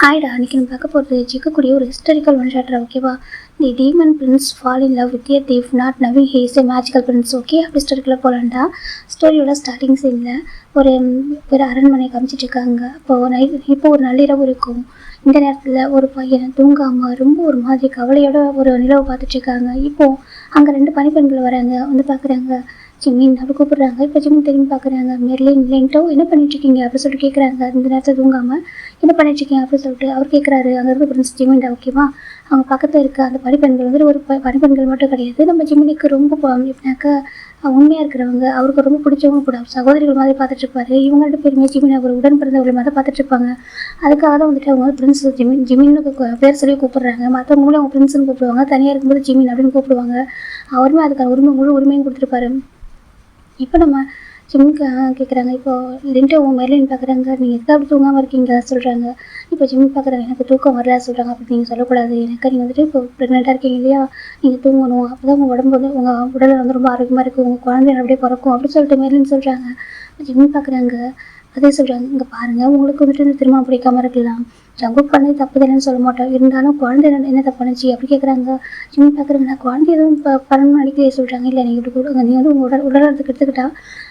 ஹாய்டா, அன்றைக்கி நம்ம பார்க்க போகிறது ஜிக்கக்கூடிய ஒரு ஹிஸ்டாரிக்கல் ஒன் ஷாட்டர். ஓகேவா? The demon prince fall in love with a thief not knowing he is a magical prince. Okay, அப்படி ஸ்டோரிக்குள்ளே போகலான்டா. ஸ்டோரியோட ஸ்டார்டிங் சீனில் ஒரு அரண்மனை காமிச்சிட்டு இருக்காங்க. இப்போ ஒரு நள்ளிரவு இருக்கும். இந்த நேரத்தில் ஒரு பையன் தூங்காமல் ரொம்ப ஒரு மாதிரி கவலையோட ஒரு நிலவை பார்த்துட்டு இருக்காங்க. இப்போது அங்கே 2 பனிப்பெண்கள் வராங்க. வந்து பார்க்குறாங்க, ஜிமின் அப்படி கூப்பிடுறாங்க. இப்போ ஜிமின் திரும்பி பார்க்குறாங்க. மெர்லின் லிண்டோ என்ன பண்ணிட்டுருக்கீங்க அப்படின்னு சொல்லிட்டு கேட்குறாங்க. இந்த நேரத்தில் தூங்காமல் என்ன பண்ணிட்டுருக்கீங்க அப்படின்னு சொல்லிட்டு அவர் கேட்குறாரு. அங்கே இருந்து பிரின்ஸ் ஜிமின்டா. ஓகேவா? அவங்க பக்கத்தில் இருக்க அந்த பனிப்பெண்கள் வந்து ஒரு பனிப்பெண்கள் மட்டும் கிடையாது, நம்ம ஜிமினுக்கு ரொம்ப எப்படின்னாக்கா உண்மையாக இருக்கிறவங்க, அவருக்கு ரொம்ப பிடிச்சவங்க கூட சகோதரிகள் மாதிரி பார்த்துட்டு இருப்பாரு. இவங்க 2 பேருமே ஜிமின் அவர் உடன் பிறந்தவர்கள் மாதிரி பார்த்துட்டு இருப்பாங்க. அதுக்காக தான் வந்துட்டு அவங்க பிரின்ஸ் ஜிமின்னு பேர் சொல்லி கூப்பிடுறாங்க. மற்றவங்களும் அவங்க பிரின்ஸ்னு கூப்பிடுவாங்க. தனியாக இருக்கும்போது ஜிமின் அப்படின்னு கூப்பிடுவாங்க. அவருமே அதுக்கான முழு உரிமையும் கொடுத்துருப்பாரு. இப்போ நம்ம ஜிம்முக்கு கேட்குறாங்க. இப்போது லிண்டோ மெர்லின் பார்க்குறாங்க. நீங்கள் எதுக்கு அப்படி தூங்காமல் இருக்கீங்க சொல்கிறாங்க. இப்போ ஜிம் பார்க்குறாங்க. எனக்கு தூக்கம் வரல சொல்கிறாங்க. அப்படி நீங்கள் சொல்லக்கூடாது, எனக்கு நீங்கள் வந்துட்டு இப்போ ப்ரெக்னெண்ட்டாக இருக்கீங்க இல்லையா, நீங்கள் தூங்கணும், அப்போ தான் உங்கள் உடம்பு வந்து உங்கள் உடல் வந்து ரொம்ப ஆரோக்கியமாக இருக்குது, உங்கள் குழந்தை அப்படியே பிறக்கும் அப்படின்னு சொல்லிட்டு மெர்லின் சொல்கிறாங்க. ஜிம் பார்க்குறாங்க. அதே சொல்கிறாங்க, இங்கே பாருங்கள், உங்களுக்கு வந்துட்டு இந்த திருமணம் பிடிக்காமல் இருக்கலாம், ஜங்குக் பண்ணது தப்பு தானேன்னு சொல்ல மாட்டோம், இருந்தாலும் குழந்தை என்ன தப்பு பண்ணுச்சு அப்படி கேட்குறாங்க. ஜிம் பார்க்குறாங்க. நான் குழந்தை எதுவும் இப்போ பண்ணணும்னு நினைக்கலையே சொல்கிறாங்க. இல்லை, நீங்கள் இப்படி கொடுங்க, நீங்கள் வந்து உங்கள் உடலுக்கு எடுத்துக்கிட்டா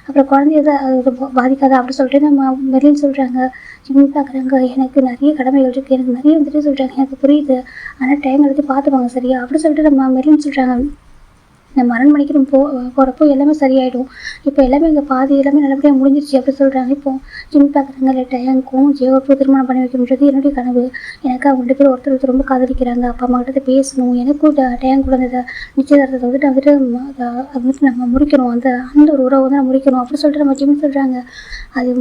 அப்புறம் குழந்தைய அது பாதிக்காதா அப்படி சொல்லிட்டு நம்ம மெர்லின் சொல்கிறாங்க. ஜிம் பார்க்குறாங்க. எனக்கு நிறைய கடமைகள் இருக்குது, எனக்கு நிறைய வந்துட்டு சொல்கிறாங்க, எனக்கு புரியுது, ஆனால் டைம் எடுத்து பார்த்துப்பாங்க சரியா அப்படி சொல்லிட்டு நம்ம மெர்லின் சொல்கிறாங்க. நம்ம அரண்மனைக்கு நம்ம போகிறப்போ எல்லாமே சரியாயிடும், இப்போ எல்லாமே இங்கே பாதி எல்லாமே நல்லபடியாக முடிஞ்சிருச்சு அப்படி சொல்கிறாங்க. இப்போ ஜிம் பார்க்குறாங்க. இல்லை, டயாங்க்கும் ஜியோவுக்கும் திருமணம் பண்ணி வைக்கணுன்றது என்னுடைய கனவு. எனக்கு அவங்க 2 பேரும் ஒருத்தர் ரொம்ப காதலிக்கிறாங்க. அப்பா அம்மா கிட்ட பேசணும், எனக்கும் டயாங் கூட அந்த நிச்சயதார்த்தத்தை வந்துட்டு நம்ம முறிக்கணும், அந்த ஒரு உறவை வந்து நம்ம முறிக்கணும் அப்படி சொல்லிட்டு நம்ம ஜிம் சொல்கிறாங்க. அதை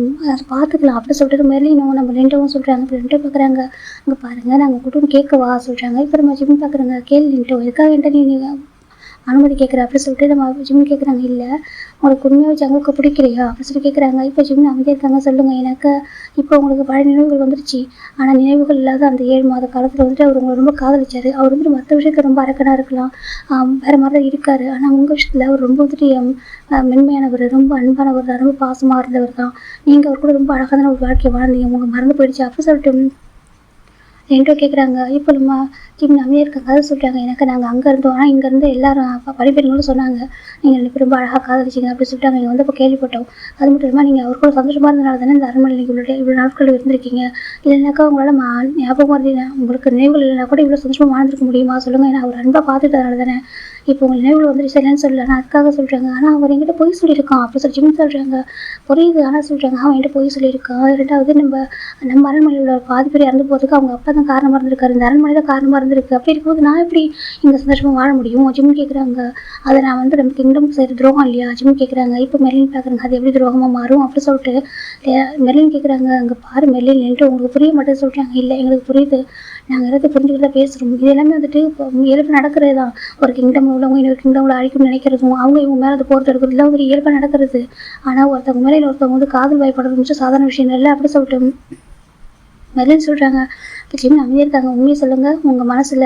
பார்த்துக்கலாம் அப்படி சொல்லிட்டு மெர்லினும் நம்ம லிண்டோவும் சொல்கிறாங்க. இப்போ லிண்டோ பார்க்குறாங்க. அங்கே பாருங்கள், நாங்கள் கூட்டம் கேட்கவா சொல்கிறாங்க. இப்போ நம்ம ஜிம் பார்க்குறாங்க. கேள்வி லிண்டோ, எதுக்காக என்கிட்ட நீ அனுமதி கேட்குற அப்படி சொல்லிட்டு நம்ம ஜிம் கேட்குறாங்க. இல்லை, உங்களுக்கு உண்மையாக ஜங்குக்கு பிடிக்கலையா அப்படி சொல்லி கேட்குறாங்க. இப்போ ஜிம் அமைதியாக இருக்காங்க. சொல்லுங்கள், எனக்கு இப்போ உங்களுக்கு பழைய நினைவுகள் வந்துருச்சு, ஆனால் நினைவுகள் இல்லாத அந்த 7 மாத காலத்தில் வந்துட்டு அவர் உங்களை ரொம்ப காதலிச்சார். அவர் வந்துட்டு மற்ற விஷயத்தில் ரொம்ப அரக்கனாக இருக்கலாம், வேறு மாதிரி தான் இருக்கார், ஆனால் உங்கள் விஷயத்தில் அவர் ரொம்ப வந்துட்டு மென்மையானவர், ரொம்ப அன்பானவர் தான், ரொம்ப பாசமாக இருந்தவர் தான், நீங்கள் அவர் கூட ரொம்ப அழகான ஒரு வாழ்க்கையை வாழ்ந்தீங்க, உங்களுக்கு மறந்து போயிடுச்சு அப்படி சொல்லிட்டு லிண்டோ கேட்குறாங்க. இப்போ நம்ம ஜிம் அமைதியாக இருக்காங்க. அதை சொல்கிறாங்க. எனக்கு நாங்கள் அங்கே இருந்தோம், ஆனால் இங்கேருந்து எல்லாரும் படிப்பெண்களும் சொன்னாங்க, நீங்கள் 2 பேரும் ரொம்ப அழகாக காதலிச்சிங்க அப்படி சொல்லிட்டாங்க. நீங்கள் வந்து இப்போ கேள்விப்பட்டோம். அது மட்டும் இல்லாமல் நீங்கள் அவர் கூட சந்தோஷமாக இருந்தனால தானே இந்த அரண்மனை இவ்வளோ நாட்கள் இருந்திருக்கீங்க. இல்லைனாக்கா உங்களால் ஞாபகம் வருது, உங்களுக்கு நினைவுகள் இல்லைனா கூட இவ்வளோ சந்தோஷமாக வாழ்ந்துருக்க முடியுமா சொல்லுங்கள். ஏன்னா அவர் அன்பாக பார்த்துட்டதுனால தானே இப்போ உங்கள் நினைவுகள் வந்துருச்சு இல்லைன்னு சொல்லல, ஆனால் அதுக்காக சொல்கிறாங்க. ஆனால் அவர் என்கிட்ட பொய் சொல்லியிருக்கான் அப்படி சொல்லி ஜிம் சொல்கிறாங்க. புரியுது, ஆனால் சொல்கிறாங்க அவன் என்கிட்ட பொய் சொல்லியிருக்கான். 2வது நம்ம அரண்மனையில் உள்ள பாதி பேர் இறந்து போகிறதுக்கு அவங்க அப்பா தான் காரணமாக இருந்திருக்காரு, இந்த அரண்மனை தான் காரணமாக இருந்திருக்கு. அப்படி இருக்கும்போது நான் எப்படி இங்கே சந்தோஷமாக வாழ முடியும் ஜிம் கேட்குறாங்க. அதை நான் வந்து நம்ம கிங்டம் செய்கிற துரோகம் இல்லையா ஜிம் கேட்குறாங்க. இப்போ மெர்லின் பார்க்குறாங்க. அது எப்படி துரோகமாக மாறும் அப்படி சொல்லிட்டு மெர்லின் கேட்குறாங்க. அங்கே பாரு மெர்லின் என்று உங்களுக்கு புரிய மாட்டேன்னு சொல்கிறாங்க. இல்லை, எங்களுக்கு புரியுது, நாங்கள் எல்லாத்தையும் புரிஞ்சுக்கிட்டு தான் பேசுகிறோம், இது எல்லாமே வந்துட்டு இப்போ இயல்பு நடக்கிறது தான். ஒரு கிங்டம் உள்ளவங்க இன்னொரு கிங்டமில் அழிக்கணும்னு நினைக்கிறதும், அவங்க இவங்க மேலே அதை போகிறது எடுக்கிறது இல்லை, ஒரு இயல்பாக நடக்கிறது. ஆனால் ஒருத்தவங்க மேலே ஒருத்தவங்க வந்து காதல் பயப்படுறது சாதாரண விஷயம் இல்லை அப்படி சொல்லிட்டு மெர்லின் சொல்கிறாங்க. இப்போ ஜிம் அமைதியாக இருக்காங்க. உண்மையை சொல்லுங்கள், உங்கள் மனசில்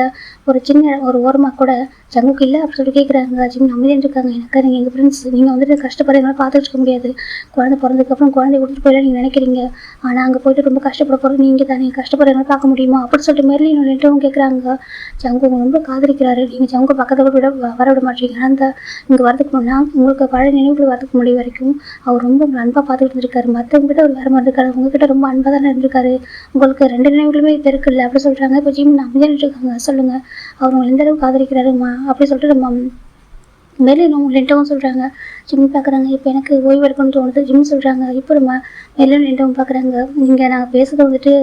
ஒரு சின்ன ஒரு ஓரமாக கூட ஜங்குக்கு இல்லை அப்படி சொல்லிட்டு கேட்குறாங்க. ஜிம் அமைதியாக இருக்காங்க. எனக்கு நீங்கள் எங்கள் ஃப்ரெண்ட்ஸ், நீங்கள் வந்துட்டு கஷ்டப்படுறதுனால பார்த்துட்டு இருக்க முடியாது, குழந்தை பிறந்ததுக்கப்புறம் குழந்தைய கொடுத்துட்டு போயிடலாம் நீங்கள் நினைக்கிறீங்க, ஆனால் அங்கே போய்ட்டு ரொம்ப கஷ்டப்பட போகிறது நீங்கள் தான், நீங்கள் கஷ்டப்படுறதுனால பார்க்க முடியுமா அப்படி சொல்லிட்டு மெர்லின் லிண்டோவும் கேட்குறாங்க. ஜங்கு ரொம்ப காதலிக்கிறாரு, நீங்கள் ஜங்கு பக்கத்தை வர விட மாட்டீங்க, ஆனால் இங்கே வரதுக்கு முன்னால் உங்களுக்கு பழைய நினைவுகள் வரதுக்கு முடிவு வரைக்கும் அவர் ரொம்ப உங்களை அன்பாக பார்த்துக்கிட்டு இருந்திருக்காரு, மற்றவங்ககிட்ட அவர் வேறு மாதிரி இருக்காரு, உங்ககிட்ட ரொம்ப அன்பாக தானே இருந்திருக்காரு, உங்களுக்கு 2 நினைவுகளுமே இப்போ இருக்குல்ல அப்படி சொல்கிறாங்க. இப்போ ஜிம் அமைதியாக இருக்காங்க. சொல்லுங்கள், அவர் உங்களை எந்த அளவுக்கு காதலிக்கிறாருமா அப்படி சொல்லிட்டு நம்ம மெர்லினும் லிண்டோவும் சொல்கிறாங்க. ஜிம் பார்க்குறாங்க. இப்போ எனக்கு ஓய்வு எடுக்கணும்னு தோணுது ஜிம் சொல்கிறாங்க. இப்போ நம்ம மெர்லினும் லிண்டோவும் பார்க்குறாங்க. நீங்கள் நாங்கள் பேசுகிறத வந்துட்டு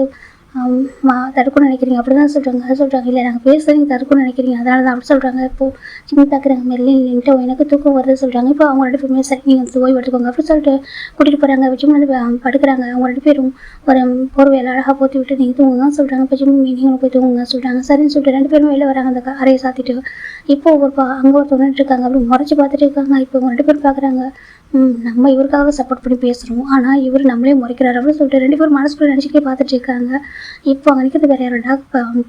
தடுக்கணும்னு நினைக்கிறீங்க அப்படி தான் சொல்கிறாங்க. அதை சொல்கிறாங்க. இல்லை, நாங்கள் பேசுகிறது நீங்கள் தடுக்கணும்னு நினைக்கிறீங்க, அதனால தான் அப்படி சொல்கிறாங்க. இப்போது ஜிம் பார்க்குறாங்க. மெர்லின் லிண்டோ எனக்கு தூக்கம் வருது சொல்கிறாங்க. இப்போ அவங்க 2 பேருமே சரி நீங்கள் ஓய்வு எடுத்துக்கோங்க அப்படி சொல்லிட்டு கூட்டிகிட்டு போகிறாங்க. ஜிம் வந்து படுக்கிறாங்க. அவங்க 2 பேரும் ஒரு போர்வையில் அழகாக போற்றி விட்டு நீங்கள் தூங்குங்க சொல்கிறாங்க. இப்போ ஜிம் நீங்களும் போய் தூங்குங்க சொல்கிறாங்க. சரின்னு சொல்லிட்டு 2 பேரும் வெளில வராங்க அந்த அறையை சாத்திட்டு. இப்போது அங்கே ஒருத்தவங்க இருக்காங்க, அப்படி முறைச்சி பார்த்துட்டு இருக்காங்க. இப்போ 2 பேரும் பார்க்குறாங்க. நம்ம இவருக்காக சப்போர்ட் பண்ணி பேசுகிறோம், ஆனால் இவர் நம்மளே முறைக்கிறார் அப்படின்னு சொல்லிட்டு 2 பேரும் மனசுக்குள்ளே நினச்சிக்கிட்டே பார்த்துட்டு இருக்காங்க. இப்போ அங்கே நிற்கிறது வேறு யாரோட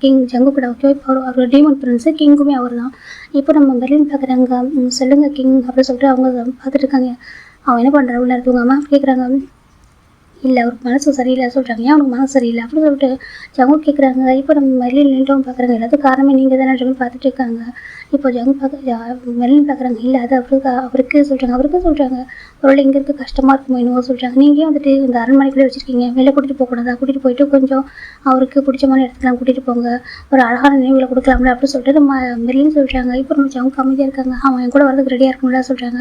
கிங் ஜங்கு கூட. ஓகே, இப்போ அவர் டீமன் பிரின்ஸு, கிங்குமே அவர் தான். இப்போ நம்ம மெர்லின் பார்க்குறாங்க. சொல்லுங்கள் கிங் அப்படின்னு சொல்லிட்டு அவங்க பார்த்துட்டு இருக்காங்க. அவன் என்ன பண்ணுறான் உள்ள தூங்காமல் கேட்குறாங்க. இல்லை அவருக்கு மனசு சரியில்லை சொல்கிறாங்க. ஏன் அவனுக்கு மனசு சரியில்லை அப்படின்னு சொல்லிட்டு ஜங்கு கேட்குறாங்க. இப்போ நம்ம மெர்லின் நின்றும் பார்க்குறாங்க. எல்லாத்துக்கும் காரணமே நீங்கள் தானே பார்த்துட்டு இருக்காங்க. இப்போ ஜங்கு மெர்லின் பார்க்குறாங்க. இல்லை அது அவருக்கு சொல்கிறாங்க. ஒருவேளை இங்கே இருக்க கஷ்டமாக இருக்குமோ என்னவோ சொல்கிறாங்க. நீங்கள் வந்துட்டு இந்த அரண்மனைக்குள்ளே வச்சுருக்கீங்க, வெளில கூட்டிகிட்டு போகக்கூடாதா? கூட்டிகிட்டு போயிட்டு கொஞ்சம் அவருக்கு பிடிச்ச மாதிரி இடத்துக்குலாம் கூட்டிகிட்டு போங்க, ஒரு அழகான நினைவுகளை கொடுக்கலாம்ல அப்படின்னு சொல்லிட்டு நம்ம மெர்லின் சொல்கிறாங்க. இப்போ நம்ம ஜங்கு அமைதியாக இருக்காங்க. அவன் என் கூட வரதுக்கு ரெடியாக இருக்கும்ல சொல்கிறாங்க.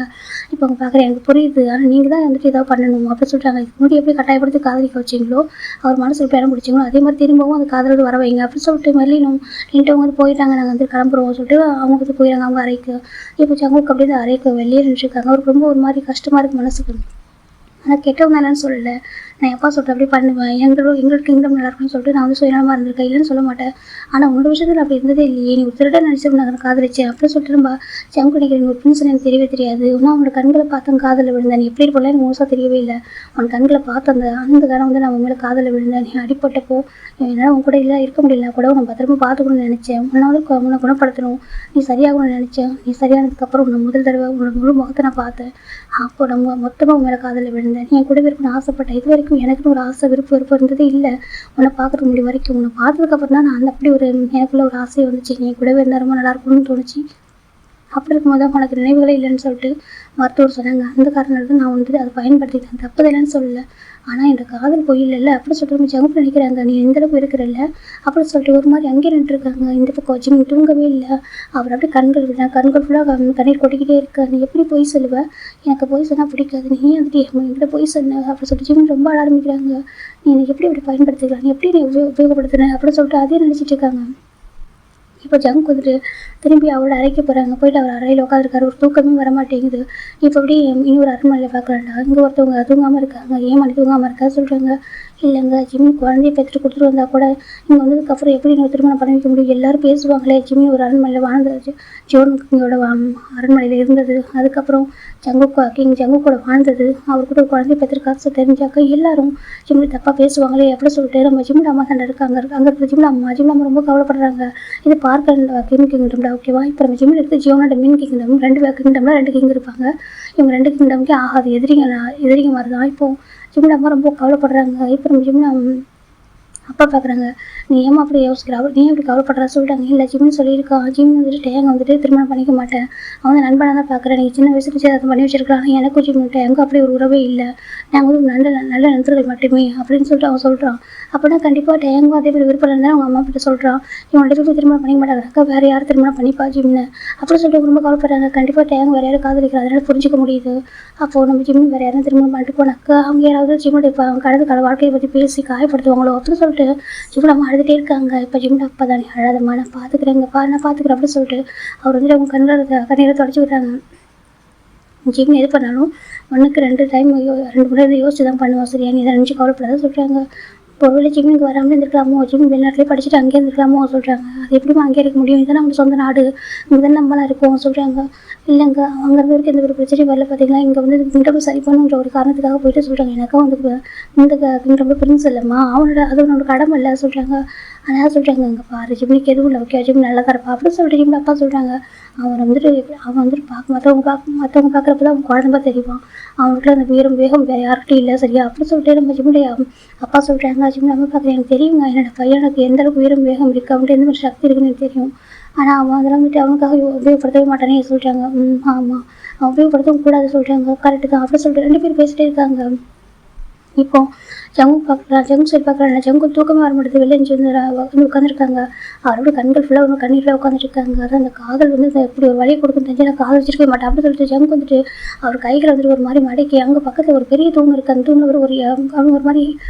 இப்போ அவங்க பார்க்குறேன், எனக்கு புரியுது, ஆனால் நீங்கள் தான் வந்துட்டு ஏதாவது பண்ணணும் அப்படின்னு சொல்கிறாங்க. இதுக்கு முன்னாடி எப்படி கட்டாயப்படுத்தி காதலிக்க வச்சிங்களோ, அவர் மனசுக்கு பேரம் பிடிச்சிங்களோ, அதே மாதிரி திரும்பவும் அந்த காதலோடு வர வைங்க அப்படின்னு சொல்லிட்டு மெர்லினும் நின்றுவங்க வந்து போயிட்டாங்க. நாங்கள் வந்து கிளம்புறோம் சொல்லிட்டு அவங்க வந்து போயிடாங்க அவங்க அறைக்கு. இப்போ ஜங்குக்கு அப்படி தான் அறைக்கு வெளியே நின்றுருக்காங்க. அவருக்கு ரொம்ப ஒரு மாதிரி கஷ்டமாக இருக்குது மனசுக்கு. ஆனால் கெட்டவங்க என்னன்னு சொல்லலை, நான் எப்பா சொல்லிட்டு அப்படி பண்ணுவேன், எங்களோட கிங்டம் நல்லா இருக்குன்னு சொல்லிட்டு நான் வந்து சுயநலமாக இருந்திருக்கேன், இல்லைன்னு சொல்ல மாட்டேன். ஆனால் உங்களோட விஷயத்தில் அப்படி இருந்ததே இல்லையே, நீ ஒரு திருட நினச்சி நான் காதலிச்சேன் அப்படின்னு சொல்லிட்டு நம்ம ஜங்கு நினைக்கிறேன். ஒரு பிரின்ஸ் எனக்கு தெரியவே தெரியாது, ஆனால் அவனோட கண்களை பார்த்து காதலில் விழுந்தேன். நீ எப்படி போல எனக்கு மோசமாக தெரியவே இல்லை, அவன் கண்களை பார்த்து அந்த காலம் வந்து நான் உன் மேலே காதலில் விழுந்தேன். நீ அடிப்பட்டப்போ என்னால் உன் கூட இல்லை இருக்க முடியல கூட, உன்னை பத்திரமா பார்த்துக்கணும்னு நினச்சேன். உன்னை குணப்படுத்தணும், நீ சரியாகணும்னு நினச்சேன். நீ சரியானதுக்கப்புறம் உன்னை முதல் தடவை உன்னோட முழு முகத்தை நான் பார்த்தேன். அப்போ நம்ம மொத்தமாக உன் மேலே காதலில் விழுந்தேன். நீ என் கூட இருக்கணும்னு ஆசைப்பட்டேன். இது வரைக்கும் எனக்குன்னு ஒரு ஆசை விருப்பம் இருந்ததே இல்லை. உன்னை பார்க்குறது முடியும் வரைக்கும், உன்னை பார்த்ததுக்கப்புறம் தான் நான் அப்படி ஒரு எனக்குள்ள ஒரு ஆசை வந்துச்சு. நீ கூடவே இருந்தால் ரொம்ப நல்லா இருக்கும்னு தோணுச்சு. அப்படி இருக்கும்போது உனக்கு நினைவுகளே இல்லைன்னு சொல்லிட்டு மருத்துவர் சொன்னாங்க. அந்த காரணத்தை நான் வந்துட்டு அதை பயன்படுத்திட்டேன், தப்பு இல்லைன்னு சொல்லலை. ஆனால் இந்த காதல் பொய் இல்லைல்ல அப்படி சொல்லிட்டு ஜங்கு நினைக்கிறாங்க. நீ எந்த அளவுக்கு இருக்கிறல்ல அப்படி சொல்லிட்டு ஒரு மாதிரி அங்கேயே நின்றுருக்காங்க. இந்த பக்கம் ஜிம் தூங்கவே இல்லை. அவர் அப்படியே கண்கள் ஃபுல்லாக கண்ணீர் கொட்டிக்கிட்டே இருக்க. நீ எப்படி பொய் சொல்லுவேன், எனக்கு பொய் சொன்னால் பிடிக்காது, நீ வந்துட்டு என்கிட்ட பொய் சொன்ன அப்படி சொல்லிட்டு ஜிம் ரொம்ப அழ ஆரம்பிக்கிறாங்க. நீ எனக்கு எப்படி இப்படி பயன்படுத்திக்கலாம், நீ எப்படி நீ உபயோகப்படுத்துன அப்படின்னு சொல்லிட்டு அதே நினச்சிட்டு இருக்காங்க. இப்போ ஜங்க் வந்துட்டு திரும்பி அவளோட அறைக்கு போகிறாங்க. போயிட்டு அவர் அறையில் உட்காந்துருக்காரு. ஒரு தூக்கமே வரமாட்டேங்குது. இப்போ அப்படி இன்னொரு அரண்மனையில் பார்க்குறாண்டா, இங்கே ஒருத்தவங்க தூங்காமல் இருக்காங்க. ஏன் மணி தூங்காமல் இருக்கா சொல்கிறாங்க. இல்லைங்க, ஜிம்மி குழந்தைய பெற்றுட்டு கொடுத்துட்டு வந்தால் கூட இங்கே வந்ததுக்கப்புறம் எப்படி நீங்கள் திருமணம் பண்ண வைக்க முடியும், எல்லோரும் பேசுவாங்களே. ஜிம்மி ஒரு அரண்மனையில் வாழ்ந்தது, ஜோன்கிங்கோட அரண்மனையில் இருந்தது, அதுக்கப்புறம் ஜங்கு கூட வாழ்ந்தது, அவர் கூட குழந்தைய பெற்றிருக்காசு தெரிஞ்சாக்க எல்லாரும் ஜிம்மி தப்பாக பேசுவாங்களே அப்படின்னு சொல்லிட்டு நம்ம ஜிம்மில் அம்மா சண்டை இருக்காங்க. அங்கே இருக்கிற ஜிம்மில் அம்மா ரொம்ப கவலைப்படுறாங்க. இது பார்க்க கிங்டம்ல ஓகேவா. இப்போ நம்ம ஜிம்மில் எடுத்து ஜியோனோட மீன் கிங்டம் 2 கிங்டம்ல 2 கிங் இருப்பாங்க. இவங்க 2 கிங்டம்க்கே ஆகாது, எதிரிங்க மாதிரி தான். இப்போது ஜிம்மில் அம்மா ரொம்ப கவலைப்படுறாங்க. இப்போ நம்ம ஜிம்மில் அப்பா பார்க்குறாங்க. நீ ஏமா அப்படி யோசிக்கிறா, நீ எப்படி கவலைப்படுறா சொல்லிட்டாங்க. இல்லை ஜிம்னு சொல்லியிருக்கான், ஜிம் வந்துட்டு டேங்க வந்துட்டு திருமணம் பண்ணிக்க மாட்டேன், அவன் நண்பனாக தான் பார்க்குறேன், நீங்கள் சின்ன வயசுல அதை பண்ணி வச்சிருக்கலாம். எனக்கும் ஜிம் டேங்க அப்படி ஒரு உறவே இல்லை, நாங்கள் வந்து நல்ல நண்பர்கள் மட்டுமே அப்படின்னு சொல்லிட்டு அவன் சொல்கிறான். அப்படின்னா கண்டிப்பாக டேங்கும் அதே மாதிரி விருப்பம் இருந்தால் அவங்க அம்மா கிட்ட சொல்கிறான். இவன் 2 பேரும் திருமணம் பண்ணிக்க மாட்டாங்க, வேறு யார் திருமணம் பண்ணிப்பா ஜிம்னு அப்படின்னு சொல்லிட்டு ரொம்ப கவலைப்படுறாங்க. கண்டிப்பாக டேங்க வேறு யாரும் காதலிக்கிறாங்க, அதனால புரிஞ்சிக்க முடியுது. அப்போது நம்ம ஜிம் வேறு யாரும் திருமணம் பண்ணிட்டு போனாக்கா அவங்க யாராவது ஜிம்மோட இப்போ அவங்க கடந்த கால வாழ்க்கையை பற்றி பேசி காயப்படுத்துவாங்களோ அப்படின்னு சொல்லிட்டு ஜிம்மில் அம்மா அழுதுகிட்டே இருக்காங்க. இப்போ ஜிம்மில் அப்பா தானே அழாதம்மா, நான் பார்த்துக்கிறேங்கப்பா, நான் பார்த்துக்கிறேன் அப்படின்னு சொல்லிட்டு அவர் வந்துட்டு அவங்க கண்ணீரை தொடச்சி விடுறாங்க. ஜிம் எது பண்ணாலும் 1க்கு 2 டைம் 2 முறை யோசிச்சு தான் பண்ணுவோம், சரியா, நீ இதை நினச்சி கவலைப்படாத சொல்கிறாங்க. ஒருவேளை ஜிம்முக்கு வராமல் இருந்திருக்கலாமோ, ஜிம் வெளிநாட்டிலே படிச்சுட்டு அங்கேயே இருந்திருக்கலாமோ சொல்கிறாங்க. அது எப்படிமா அங்கேயே இருக்க முடியும், இதுதான் நம்ம சொந்த நாடு, இங்கே தான் நம்மளாம் இருக்கோம் சொல்கிறாங்க. இல்லைங்க, அங்கே இருந்த வரைக்கும் எந்த ஒரு பிரச்சனையும் வரல, பார்த்தீங்களா, இங்கே வந்து கிங்டம் சரி பண்ணுன்ற ஒரு காரணத்துக்காக போயிட்டு சொல்கிறாங்க. எனக்கும் வந்து இந்த கிங்டம் பிரின்ஸ் இல்லைம்மா, அது அவனோட கடமை இல்லை சொல்கிறாங்க. அதனால் சொல்கிறாங்க, இங்கே பாரு ஜிம்மிக்கு எதுவும் இல்லை, ஓகே ஜிம் நல்லா தான் இருப்பா அப்படின்னு சொல்லிட்டு ஜிம்மில் அப்பா சொல்கிறாங்க. அவன் வந்துட்டு மற்றவங்க பார்க்குறப்ப தான் அவன் குழந்தை தெரியுவான், அவனுக்குள்ள அந்த வேகம் வேறு யார்கிட்டையும் இல்லை, சரியா அப்படின்னு சொல்லிட்டு நம்ம ஜிம்முடைய அப்பா சொல்கிறாங்க. ஜிம் நம்ம பார்க்குறேன், எனக்கு தெரியுங்க என்னோட பையனுக்கு எந்த அளவுக்கு வேகம் இருக்குது, அவன்கிட்ட எந்த மாதிரி சக்தி இருக்குன்னு எனக்கு தெரியும். ஆனால் அவன் அதெல்லாம் வந்துட்டு அவனுக்காக உபயோகப்படுத்தவே மாட்டானே சொல்கிறாங்க. ஆமாம், அவன் உபயோகப்படுத்தவும் கூடாது சொல்கிறாங்க. கரெக்டு தான் அப்படின்னு சொல்லிட்டு 2 பேர் பேசிகிட்டே இருக்காங்க. இப்போ ஜங்கு சைடு பார்க்குறாங்க. ஜங்கு தூக்கமே வர மாட்டேது, வெளியே வந்து உட்காந்துருக்காங்க. அவரோட கண்கள் ஃபுல்லாக கண்ணீரில் உட்காந்துருக்காங்க. அதான் அந்த காதல் வந்து இப்படி ஒரு வழியை கொடுக்கும் தெரிஞ்சு நான் காதல் வச்சிருக்க மாட்டேன் அப்படின்னு சொல்லிட்டு ஜங்கு வந்துட்டு அவர் கைகளை வந்துட்டு ஒரு மாதிரி மடக்கி அங்கே பக்கத்தில் ஒரு பெரிய தூண் இருக்குது. அந்த தூணில் ஒரு மாதிரி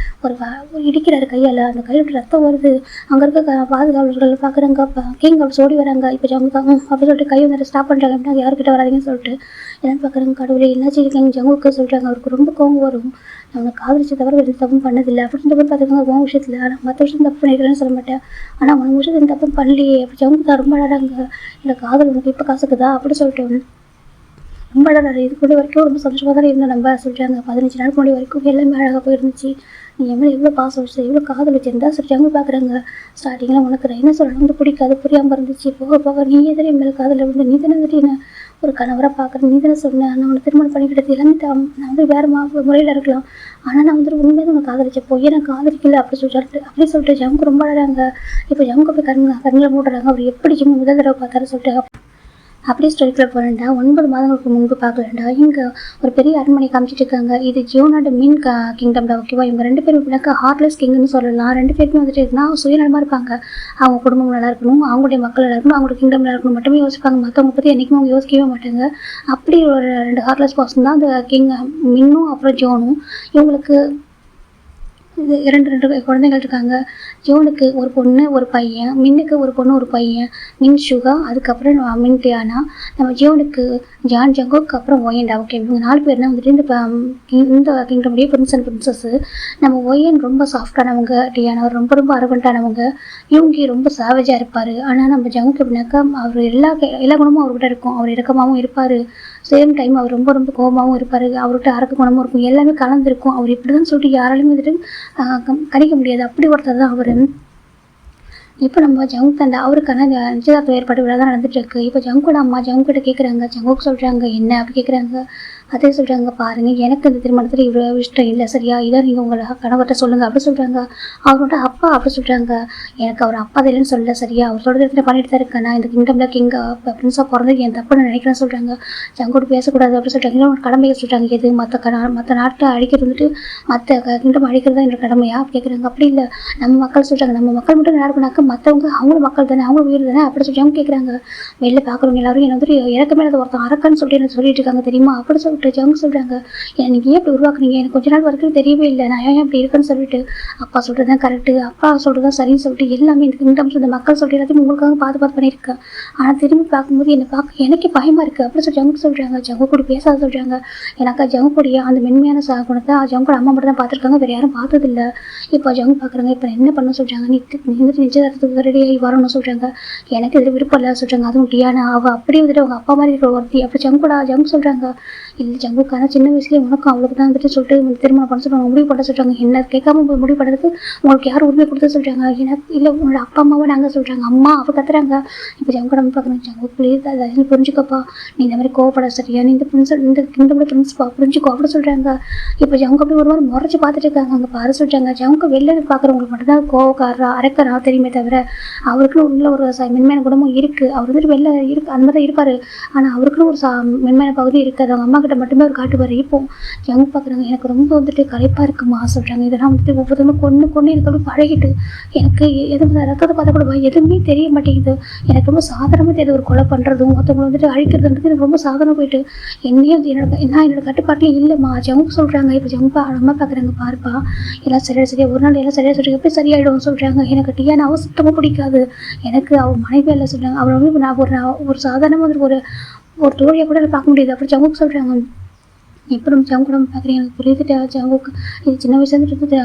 ஒரு இடிக்கிறாரு கையால். அந்த கையில் ரத்தம் வருது. அங்கே இருக்க பாதுகாவலர்கள் பார்க்குறாங்க. கிங் அவள் ஓடி வராங்க. இப்போ ஜங்கு அப்படி சொல்லிட்டு கை வந்துட்டு ஸ்டாப் பண்ணுறாங்க. அப்படின்னா யாருக்கிட்ட வராதிங்கன்னு சொல்லிட்டு என்னென்னு பார்க்குறாங்க. கடவுளே என்னாச்சு இருக்கீங்க ஜங்குக்கு சொல்கிறாங்க. அவருக்கு ரொம்ப கோவம் வரும். அவனை காதலிச்சு தவிர வேறு தப்பும் பண்ணதில்லை அப்படின்னு போய் பார்த்துக்கோங்க. உன் விஷயத்தில் ஆனால் மற்ற விஷயம் தப்பு பண்ணிக்கிறேன்னு சொல்ல மாட்டேன், ஆனால் அவன் விஷயத்தில் தப்பும் பண்ணலையே அப்படி ஜங்கு தான் ரொம்ப அழகாங்க. இல்லை காதல் உனக்கு இப்போ காசுக்குதா அப்படி சொல்லிட்டு ரொம்ப அழகாக இது கூட வரைக்கும் ரொம்ப சந்தோஷமாக தான் இருந்தோம் நம்ம சொல்கிறாங்க. 15 நாளுக்கு முன்னாடி வரைக்கும் எல்லாமே அழகாக போயிருந்துச்சு. நீ எவ்வளோ எவ்வளோ பாசம் வச்சு எவ்வளோ காதல் வச்சுருந்தா சொல்லிட்டாங்க பார்க்குறாங்க. ஸ்டார்டிங்கில் உனக்கு என்ன சொல்லணும் வந்து பிடிக்காது புரியாமல் இருந்துச்சு. போக போக நீ எதிரே மேலே காதலில் வந்து நீ தானே வந்துட்டு என்ன ஒரு கணவராக பார்க்குறேன். நீ தானே சொன்னேன் நான் உன்னை திருமணம் பண்ணிக்கிட்டது எல்லாமே நான் வந்து வேறு முறையில் இருக்கலாம். ஆனால் நான் வந்து உண்மையாக உனக்கு காதலிச்சப்போ நான் காதலிக்கல அப்படி சொல்லிட்டு ஜமுக்கு ரொம்ப அழகாங்க. இப்போ ஜமுக்கு போய் கண்களை மூடுறாங்க. அவர் எப்படி ஜம்மு முதல் தடவை பார்த்தாரு சொல்லிட்டு அப்படியே ஸ்டோரிக்குள்ள போகிறேன்டா. 9 மாதங்களுக்கு முன்பு பார்க்கலண்டா. இங்கே ஒரு பெரிய அரண்மனை காமிச்சிட்டு இருக்காங்க. இது ஜியோனோட மீன் கிங்டம்டா. ஓகேவா, இவங்க 2 பேரும் இப்படினாக்கா ஹார்ட்லெஸ் கிங்னு சொல்லலாம். 2 பேருமே வந்துட்டு இருக்குன்னா சுயநலமாக இருப்பாங்க. அவங்க குடும்பம் நல்லா இருக்கணும், அவங்களுடைய மக்கள் நல்லா இருக்கணும், அவங்களோட கிங்டம் நல்லா இருக்கணும் மட்டுமே யோசிப்பாங்க. மற்றவங்க பற்றி என்றைக்குமே அவங்க யோசிக்கவே மாட்டாங்க. அப்படி ஒரு 2 ஹார்ட்லெஸ் பர்சன் தான் அந்த கிங் மின்னும் அப்புறம் ஜோனும். இவங்களுக்கு இது 2 குழந்தைகள் இருக்காங்க. ஜோனுக்கு ஒரு பொண்ணு ஒரு பையன், மின்னுக்கு ஒரு பொண்ணு ஒரு பையன். மின் சுகா, அதுக்கப்புறம் மின் டியானா, நம்ம ஜோனுக்கு ஜான் ஜங்குக், அப்புறம் ஒயன்டா. ஓகே, இவங்க 4 பேர் தான் வந்துட்டு இந்த கிங்டமுடைய பிரின்ஸ் அண்ட் பிரின்சஸ். நம்ம ஒயன் ரொம்ப சாஃப்டானவங்க, டியானா ரொம்ப ரொம்ப அரவண்டானவங்க, யூங்கி ரொம்ப சாவேஜாக இருப்பார். ஆனால் நம்ம ஜங்குக் எப்படின்னாக்கா அவர் எல்லா குணமும் அவர்கிட்ட இருக்கும். அவர் இறக்கமாகவும் இருப்பார், சேம் டைம் அவர் ரொம்ப ரொம்ப கோபமாகவும் இருப்பார். அவர்கிட்ட அரக்க குணமும் இருக்கும், எல்லாமே கலந்துருக்கும். அவர் இப்படி தான் சொல்லிட்டு யாராலையும் வந்துட்டு கணிக்க முடியாது. அப்படி ஒருத்தர் தான் அவர். இப்போ நம்ம ஜங்குக் தண்டா அவருக்கான நிச்சயதார்த்த ஏற்பாடு விழா தான் நடந்துட்டு இருக்கு. இப்போ ஜங்குட அம்மா ஜங்குக்கிட்ட கேட்குறாங்க. ஜங்குக் சொல்கிறாங்க என்ன அப்படி கேட்குறாங்க. அதே சொல்கிறாங்க, பாருங்கள் எனக்கு இந்த திருமணத்தில் இவ்வளோ இஷ்டம் இல்லை, சரியா, இதை நீங்கள் உங்களை கணவர்கிட்ட சொல்லுங்கள் அப்படி சொல்கிறாங்க. அவரோட அப்பா அப்படி சொல்கிறாங்க, எனக்கு அவர் அப்பா இல்லைன்னு சொல்ல, சரியா, அவர் சொல்கிறது பண்ணிட்டு தான் இருக்கேன். நான் இந்த கிங்டமில் பிரின்ஸாக பிறந்தது என் தப்புன்னு நினைக்கிறேன்னு சொல்கிறாங்க. ஜங்கோடு பேசக்கூடாது அப்படி சொல்கிறாங்க. இன்னொரு கடமையை சொல்கிறாங்க. எது மற்ற நாட்டை அழிக்கிறது வந்துட்டு மற்ற கிங்டம் அழிக்கிறது தான் என்னோட கடமையா அப்படி கேட்குறாங்க. அப்படி இல்லை, நம்ம மக்கள் சொல்கிறாங்க, நம்ம மக்கள் மட்டும் நல்லா இருக்கணும்னாக்க மற்றவங்க அவங்களும் மக்கள் தானே, அவங்களும் உயிர் தானே அப்படி சொல்லிட்டு கேட்குறாங்க. வெளில பார்க்குறவங்க எல்லாரும் என்னை வந்துட்டு இறக்கமே ஒருத்தன் அரக்கன்னு சொல்லிட்டு எனக்கு சொல்லிட்டு இருக்காங்க தெரியுமா அப்படி சொல்லிட்டு ஜங்கு சொல்கிறாங்க. நீங்கள் ஏன் இப்படி உருவாக்குறீங்க, எனக்கு கொஞ்ச நாள் வரைக்கும் தெரியவே இல்லை, நான் ஏன் இப்படி இருக்குன்னு சொல்லிட்டு. அப்பா சொல்கிறது தான் கரெக்டு, அப்பா சொல்கிறது தான் சரின்னு சொல்லிட்டு எல்லாமே இந்த கிங்டம்ஸ் இந்த மக்கள் சொல்லிட்டு எல்லாத்தையும் உங்களுக்காக பார்த்து பண்ணியிருக்கேன். ஆனால் திரும்பி பார்க்கும்போது என்னை பார்க்க எனக்கே பயமாக இருக்குது அப்படி சொல்லி ஜங்கு சொல்கிறாங்க. ஜங்கு கூட பேசாத சொல்கிறாங்க. எனக்கு ஜங்கு கூடிய அந்த மென்மையான குணத்தை ஜங்கோட அம்மா மட்டும் தான் பார்த்துருக்காங்க, வேறு யாரும் பார்த்ததில்லை. இப்போ ஜங்கு பார்க்குறாங்க. இப்போ என்ன பண்ண சொல்கிறாங்க, நீ வந்துட்டு நிச்சயதார்த்தத்துக்கு ரெடியாகி வரணும்னு சொல்கிறாங்க. எனக்கு இதில் விருப்பம் இல்லை சொல்கிறாங்க. அதுவும் டியானா அவள் அப்படியே வந்துட்டு அவங்க அப்பா மாதிரி இருக்கிற ஒருத்தி அப்படி ஜங்கு சொல்கிறாங்க. இல்லை ஜங்குக்கான சின்ன வயசுலேயே உனக்கும் அவளுக்கு தான் வந்துட்டு சொல்லிட்டு திருமணம் பண்ண சொல்கிறாங்க, முடிவு பண்ண சொல்கிறாங்க. என்ன கேட்காம முடிவு பண்ணுறதுக்கு உங்களுக்கு யார் உரிமை கொடுத்து சொல்கிறாங்க. எனக்கு இல்லை உங்களோட அப்பா அம்மாவை நாங்கள் சொல்கிறாங்க. அம்மா அவள் கத்துறாங்க. இப்போ ஜங்கு நம்ம பார்க்குறோம். ஜங்கு ப்ளீஸ் அதை புரிஞ்சுக்கப்பா, நீ இந்த மாதிரி கோவப்பட, சரியா, நீ இந்த கிங்டமோட பிரின்ஸ்பா புரிஞ்சுக்கோ அப்படி சொல்கிறாங்க. இப்போ ஜங்கு அப்படி ஒரு மாதிரி முறைச்சி பார்த்துட்டு இருக்காங்க. அங்கே பாரு சொல்கிறாங்க. ஜங்கு வெளில பார்க்குறவங்களுக்கு மட்டும்தான் கோவக்காரா அரக்கரா தெரியுமே தவிர அவருக்குன்னு உள்ள ஒரு மென்மையான குணமும் இருக்குது. அவர் வந்துட்டு வெளில இருக்கு அந்த மாதிரி தான் இருப்பார். ஆனால் அவருக்குன்னு ஒரு மென்மையான பகுதி இருக்காது. அவங்க அம்மா கிட்ட மட்டுமே ஒரு காட்டுவார். இப்போ ஜங்கு பார்க்குறாங்க. எனக்கு ரொம்ப வந்துட்டு களைப்பாக இருக்குமா சொல்கிறாங்க. இதெல்லாம் வந்துட்டு ஒவ்வொருத்தருமே கொண்டு எனக்கு அப்படி பழகிட்டு எனக்கு எதுவும் ரத்தத்தை பார்த்தா கூட எதுவுமே தெரிய மாட்டேங்குது. எனக்கு ரொம்ப சாதாரணமாக தெரியுது. ஒரு கொலை பண்ணுறதும் மற்றவங்களை வந்துட்டு அழிக்கிறதுன்றது எனக்கு ரொம்ப சாதாரணம் போயிட்டு என்னையும் என்னோட கட்டுப்பாட்டிலையும் இல்லைம்மா ஜங்கு சொல்கிறாங்க. இப்போ ஜங்கு அம்மா பார்க்குறாங்க. பாருப்பா எல்லாம் சரியா ஒரு நாள் எல்லாம் சரியாக சொல்கிறாங்க. எப்படி சரியாயிடும் சொல்கிறாங்க. எனக்கு டியானாவை சுத்தமாக பிடிக்காது. எனக்கு அவள் மனைவியெல்லாம் சொல்கிறாங்க. அவளை வந்து நான் ஒரு சாதாரணமாக ஒரு தோழியை கூட பார்க்க முடியாது அப்படி ஜங்குக்கு சொல்கிறாங்க. இப்போ நம்ம ஜங்கு கூட பார்க்குறேன். எனக்கு புரியுதுட்டா ஜங்குக்கு இது சின்ன வயசுலேருந்து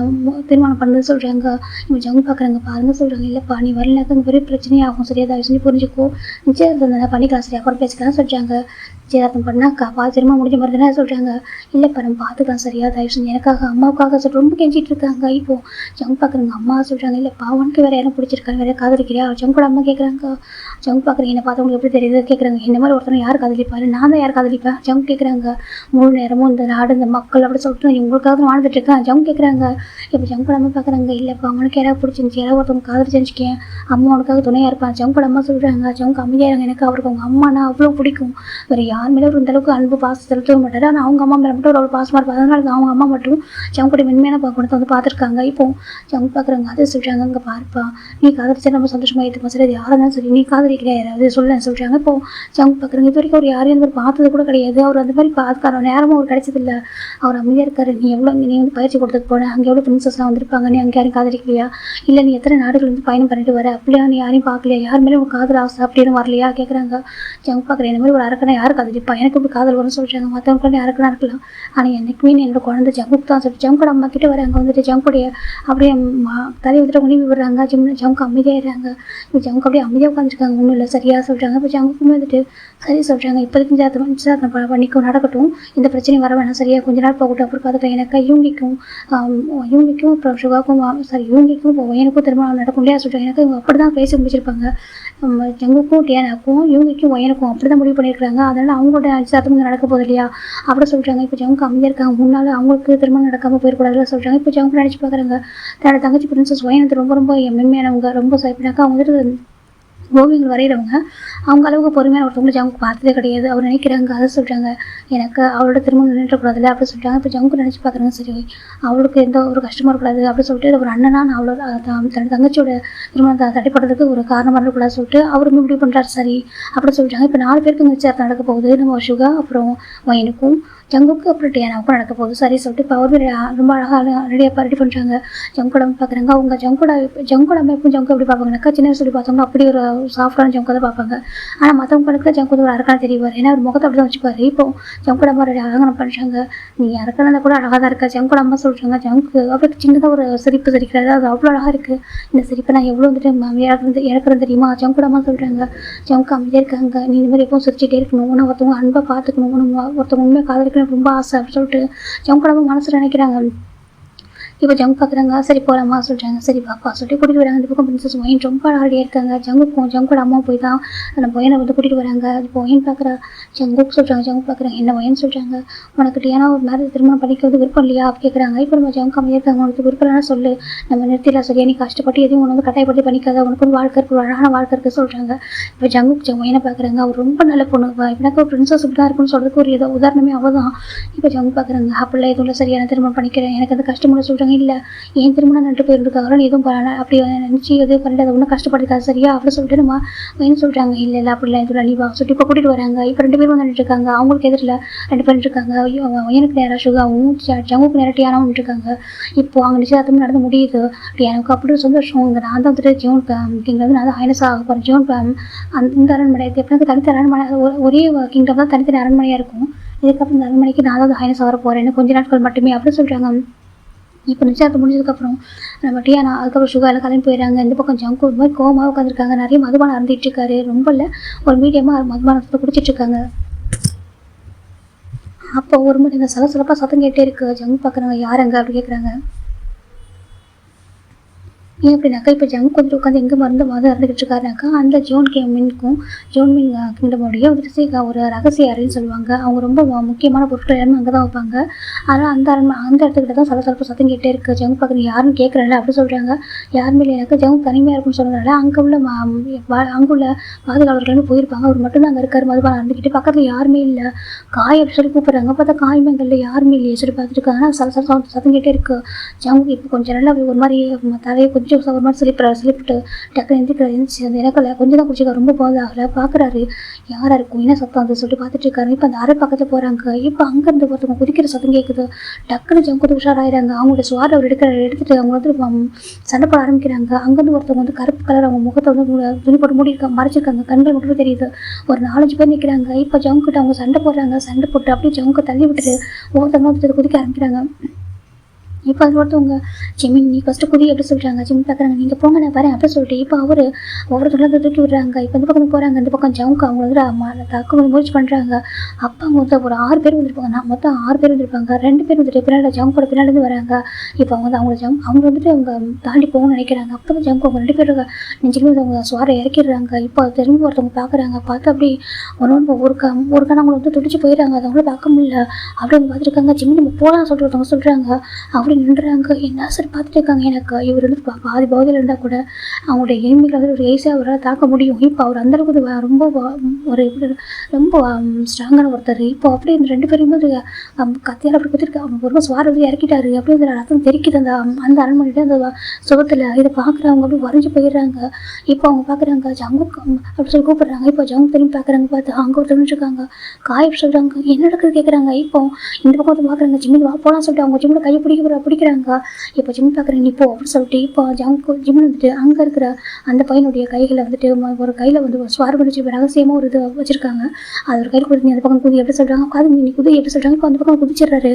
திருமணம் பண்ணுறது சொல்கிறாங்க. இப்போ ஜங்கு பார்க்குறாங்க. பாருங்க சொல்கிறாங்க. இல்லைப்பா நீ வரலனாக்க அங்கே பெரிய பிரச்சனையாகும், சரியா, தயவு செஞ்சு புரிஞ்சுக்கோ, நிச்சயம் தானே பண்ணிக்கலாம், சரியா, அப்புறம் பேசிக்கலாம் சொல்கிறாங்க. நிச்சயதார்த்தம் பண்ணாக்கா திரும்ப முடிஞ்ச மாதிரி தானே சொல்கிறாங்க. இல்லைப்பா நம்ம பார்த்துக்கலாம், சரியா, தயவு செஞ்சு எனக்காக அம்மாவுக்காக சொல்லிட்டு ரொம்ப கெஞ்சிட்டு இருக்காங்க. இப்போ ஜங்கு பார்க்குறாங்க. அம்மா சொல்கிறாங்க. இல்லைப்பா உனக்கு வேறு யாரும் பிடிச்சிருக்காங்க, வேறு காதலிக்கிறியா ஜங்கோட அம்மா கேட்குறாங்க. ஜங்கு பார்க்குறேன். என்னை பார்த்தவங்களுக்கு எப்படி தெரியுது கேட்குறாங்க. இந்த மாதிரி ஒருத்தனை யார் காதலிப்பாரு, நான் தான் யார் காதலிப்பேன் ஜங்கு கேட்குறாங்க. முழு நேரமும் இந்த நாடு இந்த மக்கள் அப்படி சொல்லிட்டு இவங்களுக்காக தான் வாழ்ந்துட்டு இருக்கேன் ஜங்கு கேட்குறாங்க. இப்போ ஜங்கோட அம்மா பார்க்குறாங்க. இல்லைப்பா அவனுக்கு யாராவது பிடிச்சிருந்துச்சு, யாராவது ஒருத்தவங்க காதலி செஞ்சுக்கேன், அம்மா அவனுக்காக துணையாக இருப்பான் ஜங்கோட அம்மா சொல்கிறாங்க. ஜங்கு அமைதியாகிறாங்க. எனக்கு அவருக்கு அவங்க அம்மானா அவ்வளோ பிடிக்கும், வேறு யார் மேலே ஒரு இந்தளவுக்கு அன்பு பாசம் செலுத்தவே மாட்டார். ஆனால் அவங்க அம்மா மேலே மட்டும் ஒரு பாசமாக இருப்பார். அதனால அவங்க அம்மா மட்டும் ஜங்குடைய மென்மையான குணத்தை வந்து பார்த்துருக்காங்க. இப்போ ஜங்கு பார்க்குறாங்க. அதை சொல்கிறாங்க. அங்கே பாருப்பா நீ காதலிச்சா நம்ம சந்தோஷமாக ஏற்றுப்போம், சரி, அது யாராக இருந்தாலும் சரி, நீ காதலிக்கிறியா யாராவது சொல்லுன்னு சொல்கிறாங்க. இப்போ ஜங்கு பார்க்குறாங்க. இது வரைக்கும் அவர் யாரையும் அந்த மாதிரி பார்த்தது கூட கிடையாது. அவர் அந்த மாதிரி பார்த்துக்கார நேரமும் அவர் கிடைச்சதில்லை. அவர் அமைதியாக இருக்காரு. நீ வந்து பயிற்சி கொடுத்துட்டு போனேன், அங்கே எவ்வளோ பிரின்சஸ்லாம் வந்திருப்பாங்க, நீ அங்கே யாரும் காதலிக்கலையா, இல்லை நீ எத்தனை நாடுகள் வந்து பயணம் பண்ணிட்டு வர, அப்படியா நீ யாரையும் பார்க்கலையா, யார் மேலே ஒரு காதல் ஆசை அப்படின்னு வரலையா கேட்குறாங்க. ஜங்கு பார்க்குறேன். இந்த மாதிரி ஒரு அரக்கனை யார் காதலிப்பா, எனக்கு இப்படி காதல் வரும்னு சொல்கிறாங்க. மற்றவங்களுக்கு யாருக்குனா இருக்கலாம், ஆனால் எனக்குமே என்னோட குழந்தை ஜங்குக்கு தான் சொல்லிட்டு ஜங்கோட அம்மா கிட்ட வராங்க. வந்துட்டு ஜங்குடைய அப்படியே தலையை வந்துட்டு உணவி விடுறாங்க. ஜங்கு அமைதியாகிறாங்க. ஜங்கு அப்படியே அமைதியாக உட்காந்துருக்காங்க. ஒன்றும் இல்லை சரியாக சொல்கிறாங்க. இப்போ ஜங்குக்குமே வந்துட்டு சரி சொல்கிறாங்க. இப்போதைக்கு விசாரணை பண்ணிக்கும், நடக்கட்டும், இந்த பிரச்சனையும் வர வேணாம், சரியாக கொஞ்ச நாள் போகட்டும், அப்புறம் பார்த்துக்கலாம். எனக்கு யூங்கிக்கும் அப்புறம் சுகாக்கும் யூங்கிக்கும் இப்போ ஒயனுக்கும் திருமணம் நடக்கும் இல்லையா சொல்கிறாங்க. எனக்கு இவங்க அப்படி தான் பேசி முடிச்சிருப்பாங்க. ஜங்குக்கும் டியானாக்கும் யூங்கிக்கும் ஒயனுக்கும் அப்படி தான் முடிவு பண்ணியிருக்காங்க. அதனால் அவங்களோட நிச்சயதார்த்தம் நடக்க போகுது இல்லையா அப்படி சொல்கிறாங்க. இப்போ ஜங்கு அமைதியாக இருக்காங்க. முன்னால் அவங்களுக்கு திருமணம் நடக்காமல் போயிடக்கூடாதுன்னு சொல்கிறாங்க. இப்போ ஜங்கு நினச்சி பார்க்குறாங்க தன்னோட தங்கச்சி பிரின்சஸ் ஒயன் வந்து ரொம்ப ரொம்ப மென்மையானவங்க, ரொம்ப சைப்பினாக்கா அவங்க வந்துட்டு ஓவியங்கள் வரைகிறவங்க. அவங்க அளவுக்கு பொறுமையான ஒருத்தவங்களை ஜங்கு பார்த்ததே கிடையாது. அவர் நினைக்கிறாங்க, அதை சொல்கிறாங்க, எனக்கு அவளோட திருமணம் நின்றுக்கூடாதுல்ல அப்படி சொல்கிறாங்க. இப்போ ஜங்கு நினச்சி பார்க்குறாங்க, சரி அவளுக்கு எந்த ஒரு கஷ்டமாக இருக்கக்கூடாது அப்படி சொல்லிட்டு ஒரு அண்ணனா நான் அவளோட தன்னோட தங்கச்சியோட திருமணத்தை தடைப்படுறதுக்கு ஒரு காரணமாக இருக்கக்கூடாது சொல்லிட்டு அவரு முடிவு பண்ணுறாரு. சரி அப்படி சொல்கிறாங்க. இப்போ 4 பேருக்கு நிச்சயம் நடக்க போகுது. நம்ம சுகா அப்புறம் ஒயனுக்கும் ஜங்குக்கு அப்புறம் டியானாவுக்கும் நடக்க போகுது. சரி சொல்லிட்டு இப்போ அவர் ரொம்ப அழகாக ரெடியாக ரெடி பண்ணுறாங்க. ஜங்கோட பார்க்குறாங்க. அவங்க ஜங்கோட அமைப்பும் ஜங்கு எப்படி பார்ப்பாங்கனாக்கா சின்ன சொல்லி பார்த்தோம்னா அப்படி ஒரு சாஃப்டான ஜங்கு தான் பார்ப்பாங்க. ஆனால் மற்றவங்களுக்கு ஜங்கு ஒரு அரக்கான தெரிவார். ஏன்னா ஒரு முகத்தை அப்படி தான் வச்சுப்பாரு. இப்போ ஜங்கோட அம்மா ரெடி அழகான பண்ணுறாங்க. நீ அரக்கான கூட அழகாக தான் இருக்கா ஜங்கோட அம்மா சொல்கிறாங்க. ஜங்கு அப்படி சின்னதாக ஒரு சிரிப்பு சிரிக்கிறது, அது அவ்வளோ அழகாக இருக்குது. இந்த சிரிப்பை நான் எவ்வளோ வந்துட்டு இறக்குறது தெரியுமா ஜங்கோட அம்மா சொல்கிறாங்க. ஜங்கு அமைதியாக இருக்காங்க. நீ இந்த மாதிரி எப்பவும் சிரிச்சிட்டே இருக்கணும், உன்னை ஒருத்தவங்க அன்பை பார்த்துக்கணும், ஒருத்தவங்க உண்மையை காதலிக்கணும் ரொம்ப ஆசை அப்படின்னு சொல்லிட்டு ஜங்கோட அம்மா மனசில் நினைக்கிறாங்க. இப்போ ஜங்கு பார்க்குறாங்க. சரி போகலாமா சொல்கிறாங்க. சரி பாப்பா சொல்லிட்டு கூட்டிகிட்டு வராங்க. இந்த பக்கம் பிரின்சஸ் ஒயின் ரொம்ப அழகாக இருக்காங்க. ஜங்கோட அம்மா போய் தான் அந்த ஒயனை வந்து கூட்டிகிட்டு வராங்க. இப்போ ஒயின் பார்க்குறா. ஜங்குக்கு சொல்கிறாங்க. ஜங்கு பார்க்குறாங்க. என்ன ஒயன் சொல்கிறாங்க, உனக்கு ஏன்னா ஒரு மேரேஜ் திருமணம் படிக்கிறது விருப்பம் இல்லையா அப்படி கேட்குறாங்க. இப்போ நம்ம ஜங்கு அமைதியாக இருக்காங்க. உனக்கு விருப்பம்னா சொல்லு, நம்ம நிறுத்திடலாம், சரியா நீ கஷ்டப்பட்டு எதுவும் உனக்கு கட்டாயப்பட்டு பண்ணிக்காத, உனக்கு ஒரு வாழ்க்கை இருக்குது, ஒரு அழகான வாழ்க்கை இருக்குது சொல்கிறாங்க. இப்போ ஜங்கு ஒயனை பார்க்குறாங்க. அவர் ரொம்ப நல்ல பொண்ணு, எனக்கு ஒரு பிரின்சஸ் இப்படி தான் இருக்குன்னு சொல்கிறதுக்கு ஒரு ஏதோ உதாரணமே அவள் தான். இப்போ ஜங்கு பார்க்குறாங்க. அப்படிலாம் எதுவும் இல்லை, சரியான திருமணம் பண்ணிக்கிறேன், எனக்கு அது கஷ்டமுன்னு சொல்கிறாங்க. இல்லை ஏன் திருமணம் நட்டு போயிருக்காங்க எதுவும் பண்ணல, அப்படி நினச்சி எதுவும் பண்ணிட்டு அதை ஒன்றும் கஷ்டப்பட்டுருக்காது சரியா அப்படி சொல்லிட்டு நம்ம என்ன சொல்கிறாங்க. இல்லை அப்படிலாம் எதுவும் அழிவா சொல்லிட்டு இப்போ கூட்டிகிட்டு வராங்க. இப்போ 2 பேரும் வந்துட்டு இருக்காங்க. அவங்களுக்கு எதிரில் 2 பேர் இருக்காங்க. எனக்கு நேராக சுகாவும் ஜங்குக்கு நேராக டியானாவும் இருக்காங்க. இப்போ அவங்க நிச்சயதார்த்தமும் நடந்து முடியுது. டியானாவுக்கு அப்படி சந்தோஷம். இங்கே நான் தான் வந்துட்டு ஜோன் கிங்டம் வந்து நான் தான் ஹைனஸாக ஆக போகிறேன். ஜோன் இந்த அரண்மனை எப்படின்னா தனித்தனி அரண்மனை, ஒரே கிங்டம் தான் தனித்தனி அரண்மனையாக இருக்கும். இதுக்கப்புறம் இந்த அரண்மனைக்கு நான் தான் ஹைனஸாக வர போகிறேன் கொஞ்ச நாட்கள் மட்டுமே அப்படி சொல்கிறாங்க. இப்போ நிச்சயத்தை முடிஞ்சதுக்கப்புறம் நம்ம டியானா அதுக்கப்புறம் சுகா எல்லாம் கிளம்பி போயிடறாங்க. இந்த பக்கம் ஜங்கு ஒரு மாதிரி கோவமாக உட்காந்துருக்காங்க. நிறைய மதுபானம் அருந்திட்டு இருக்காரு. ரொம்ப இல்லை ஒரு மீடியமாக மதுபானத்தை குடிச்சிட்டு இருக்காங்க. அப்போ ஒரு முறை இந்த சலசலப்பாக சத்தம் கேட்டே இருக்கு. ஜங்கு பார்க்குறாங்க. யாருங்க அப்படி கேட்குறாங்க. ஏன் அப்படின்னாக்கா இப்போ ஜங்கு வந்துட்டு உட்காந்து எங்கே மருந்து இறந்துக்கிட்டு இருக்காருனாக்கா அந்த ஜோன் மின் கிங்டமோடைய வந்துட்டு ஒரு ரகசிய அறைன்னு சொல்லுவாங்க. அவங்க ரொம்ப முக்கியமான பொருட்கள் எல்லாமே அங்கே தான் வைப்பாங்க. அதனால் அந்த இடத்துக்கிட்ட தான் சலசலப்பு சத்தம் கேட்டே இருக்குது. ஜங்கு பார்க்குறது யாருன்னு கேட்குறேன்ல அப்படி சொல்கிறாங்க. யாருமே இல்லை, எனக்கு ஜங்கு தனிமையாக இருக்குன்னு சொல்கிறதுனால அங்கே உள்ள பாதுகாவலர்களும் போயிருப்பாங்க. அவர் மட்டும்தான் அங்கே இருக்காரு மதுபானம் இருந்துக்கிட்டு. பக்கத்தில் யாருமே இல்லை. காய் அப்படி சொல்லி கூப்பிட்றாங்க. பார்த்தா காய்மங்கள்ல யாருமே இல்லையே சொல்லி பார்த்துருக்காங்க. ஆனால் சத்தம் கேட்டே இருக்குது. ஜங்கு இப்போ கொஞ்சம் நல்லா ஒரு மாதிரி தலையை கொஞ்சம் ஒரு மாதிரி சொல்லிவிட்டு டக்குனு எழுந்திரிச்சு அந்த எனக்குள்ள கொஞ்சம் தான் குடிச்சிக்க ரொம்ப போதாகல பார்க்குறாரு. யாராக இருக்கும் என்ன சத்தம் அது சொல்லிட்டு பார்த்துட்டு இருக்காரு. இப்போ அந்த அரை பக்கத்தில் போகிறாங்க. இப்போ அங்கேருந்து ஒருத்தவங்க குதிக்கிற சத்தம் கேட்குது. டக்குனு ஜங்கு உஷாராயிறாங்க. அவங்களோட சுவாரை அவர் எடுத்துட்டு அவங்க வந்து சண்டை போட ஆரம்பிக்கிறாங்க. அங்கேருந்து ஒருத்தவங்க வந்து கருப்பு கலர் அவங்க முகத்தை வந்து துணி போட்டு மறைச்சிருக்காங்க. கண்கள் மட்டும் தெரியுது. ஒரு 4-5 பேர் நிற்கிறாங்க. இப்போ ஜங்குக்கிட்ட அவங்க சண்டை போடுறாங்க. சண்டை போட்டு அப்படியே ஜங்கு தள்ளி விட்டுட்டு ஒருத்தவங்க வந்து குதிக்க ஆரம்பிக்கிறாங்க. இப்போ அது ஒருத்தவங்க ஜிமின் நீ ஃபஸ்ட்டு குதி எப்படி சொல்கிறாங்க. ஜிமின் பார்க்குறாங்க. நீங்கள் போங்க நான் வரேன் அப்படி சொல்லிட்டு இப்போ அவர் ஒவ்வொருத்தவங்களும் தூக்கி விடுறாங்க. இப்போ இந்த பக்கம் போகிறாங்க. இந்த பக்கம் ஜவுக்கு அவங்க வந்து தாக்கு வந்து முயற்சி பண்ணுறாங்க. அப்போ அவங்க வந்து ஒரு 6 பேர் வந்துருப்பாங்க. நான் மொத்தம் 6 பேர் வந்துருப்பாங்க. 2 பேர் வந்துட்டு பின்னாடி ஜவுக்கோட பின்னாடி வராங்க. இப்போ அவங்க வந்து அவங்க வந்துட்டு அவங்க தாண்டி போகணும்னு நினைக்கிறாங்க. அப்போ தான் ஜவுக்கு அவங்க 2 பேர் நெஞ்சுக்கு அவங்க சுவாரை இறக்கிடுறாங்க. இப்போ திரும்பி ஒருத்தவங்க பார்க்குறாங்க. பார்த்து அப்படி ஒரு கண் அவங்களை வந்து துடிச்சு போயிடுறாங்க. அதை அவங்கள பார்க்க முடியல. அப்படி அவங்க பார்த்துருக்காங்க. ஜிம்மி நம்ம போகலான்னு சொல்லிட்டு ஒருத்தவங்க சொல்கிறாங்க. அப்படி நின்றுறாங்க. என்ன சார் பார்த்துட்டு இருக்காங்க. எனக்கு இவர் வந்து பாதி பகுதியில் இருந்தால் கூட அவங்களுடைய எளிமைகளை வந்து ஒரு ஈஸியாக அவரால் தாக்க முடியும். இப்போ அவர் அந்தளவுக்கு ரொம்ப ரொம்ப ஸ்ட்ராங்கான ஒருத்தர். இப்போ அப்படியே இந்த 2 பேரும் வந்து கத்தியால் அப்படி குத்திருக்கு. அவங்க ஒரு சுவாரை வந்து இறக்கிட்டாரு. அப்படியே அந்த ரத்தம் தெரிக்குது அந்த அரண்மனையில அந்த சுகத்தில். இதை பார்க்குறவங்க அப்படியே வரைஞ்சி போயிடுறாங்க. இப்போ அவங்க பார்க்குறாங்க ஜங்கு அப்படி சொல்லி கூப்பிட்றாங்க. இப்போ ஜங்கு திரும்பி பார்க்குறாங்க. பார்த்து அங்கே ஒருத்தர் இருக்காங்க. காய் சொல்கிறாங்க. என்ன நடக்குது கேட்குறாங்க. இப்போ இந்த பக்கம் வந்து பார்க்குறாங்க. ஜிம்மின் வா போகலான்னு சொல்லிட்டு அவங்க ஜிம்மில் கையை பிடிக்கிறாங்க. இப்போ ஜிம் பார்க்குறேன் நீ போ அப்படின்னு சொல்லிட்டு இப்போ ஜிம்மின் வந்துட்டு அங்கே இருக்கிற அந்த பையனுடைய கைகளை வந்துட்டு ஒரு கையில் வந்து சுவாரம் பண்ணிச்சு ரகசியமாக ஒரு இது வச்சுருக்காங்க. அது ஒரு கையில் கொடுத்து அந்த பக்கம் குதி எப்படி சொல்கிறாங்க. காது நீ குதி எப்படி சொல்கிறாங்க. இப்போ அந்த பக்கம் குதிச்சிடுறாரு.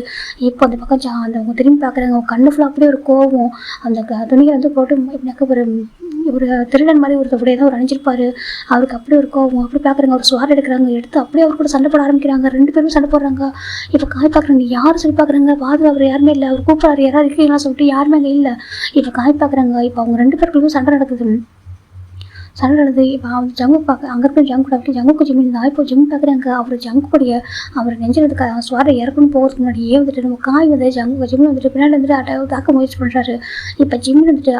இப்போ அந்த பக்கம் அந்த அவங்க திரும்பி பார்க்குறாங்க. அவங்க கண்ணு ஃபுல்லாக அப்படியே ஒரு கோவம். அந்த துணியை வந்து போட்டு எப்படின்னாக்க ஒரு ஒரு திருடன் மாதிரி ஒருத்தருடைய தான் ஒரு அணிஞ்சிருப்பாரு. அவருக்கு அப்படி ஒரு கோவம். அப்படி பார்க்குறாங்க, ஒரு சுவார் எடுக்கிறாங்க, எடுத்து அப்படியே அவர் கூட சண்டை போட ஆரம்பிக்கிறாங்க. 2 பேரும் சண்டை போடுறாங்க. இப்போ காய் பார்க்குறாங்க, யாரும் சொல்லி பார்க்குறாங்க, பாதுகாப்பு யாருமே இல்லை. அவர் கூப்பிட்றாரு, யாராவது இருக்கீங்களா சொல்லிட்டு யாருமே அங்கே இல்லை. இப்போ காய் பார்க்குறாங்க, இப்போ அவங்க 2 பேருக்குள்ளேயும் சண்டை நடக்குது. இப்போ அவன் ஜங்கு பார்க்க அங்கே இருக்க ஜங்கு அப்படி ஜங்குக்கு ஜிம்மின் தான். இப்போ ஜிம் பார்க்குறாங்க, அவர் ஜங்குடைய அவர் நெஞ்சினதுக்கு சுவாரை இறக்குன்னு போகிறதுக்கு முன்னாடியே வந்துட்டு நம்ம காய் வந்து ஜிம்மில் வந்துட்டு பின்னாடி வந்துட்டு தாக்க முயற்சி பண்ணுறாரு. இப்போ ஜிம்மில் வந்துட்டு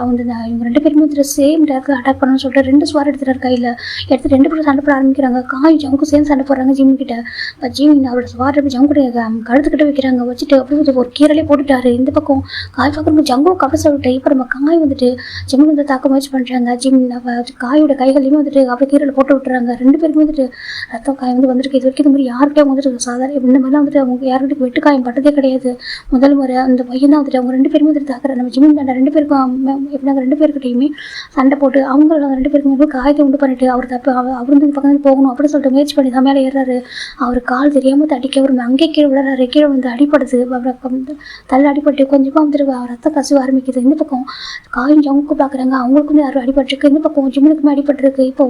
இவங்க 2 பேருமே வந்துட்டு சேம் டேரக்டில் அட்டாக் பண்ணணும்னு சொல்லிட்டு 2 சுவார் எடுத்துட்டாரு கையில். எடுத்து 2 பேரும் சண்டை போட ஆரம்பிக்கிறாங்க. காய் ஜங்கு சேர்ந்து சண்டை போடுறாங்க ஜிம் கிட்ட. இப்போ ஜிம்மின் அவரோட சுவார் எடுத்து ஜங்குடைய கழுத்துக்கிட்ட வைக்கிறாங்க. வச்சுட்டு அப்படி ஒரு கீரலே போட்டுட்டாரு. இந்த பக்கம் காய் பார்க்குறவங்க ஜங்கு கப்பை சொல்லிட்டு இப்போ நம்ம காய் வந்துட்டு ஜிம்மில் வந்து தாக்க முயற்சி பண்ணுறாங்க. ஜிம் காய் கைகளையுமே வந்துட்டு அப்படியே கீரையில் போட்டு விட்டுறாங்க. 2 பேருமே வந்துட்டு ரத்தம் காயம் வந்துருக்கு. இது வரைக்கும் இந்த மாதிரி யாருக்கிட்டே வந்துட்டு சாதாரண இந்த மாதிரிலாம் வந்துட்டு அவங்க யாருக்கிட்ட வெட்டு காயம் பட்டதே கிடையாது. முதல் முறை அந்த பையன் தான் வந்துட்டு அவங்க 2 பேருமே வந்துட்டு தாக்குற நம்ம ஜிம்மின் 2 பேருக்கும் எப்படின்னா 2 பேருக்கிட்டையுமே சண்டை போட்டு அவங்க 2 பேருக்கும் காயத்தை உண்டு பண்ணிட்டு அவர் தப்பு அவர் வந்து பக்கம் போகணும் அப்படின்னு சொல்லிட்டு முயற்சி பண்ணி தான் மேலே ஏறாரு. அவர் கால் தெரியாமல் தடிக்க அவர் அங்கே கீழே விழுறாரு. கீழே வந்து அடிப்படுது. தள்ள அடிப்பட்டு கொஞ்சமாக வந்துட்டு ரத்தம் கசிவு ஆரம்பிக்குது. இந்த பக்கம் காயும் ஜங்குக்கு பார்க்குறாங்க, அவங்களுக்கு வந்து யாரும் அடிபட்டுருக்கு. இந்த பக்கம் ஜிம்முக்குமே அடிபட்டுருக்கு. இப்போ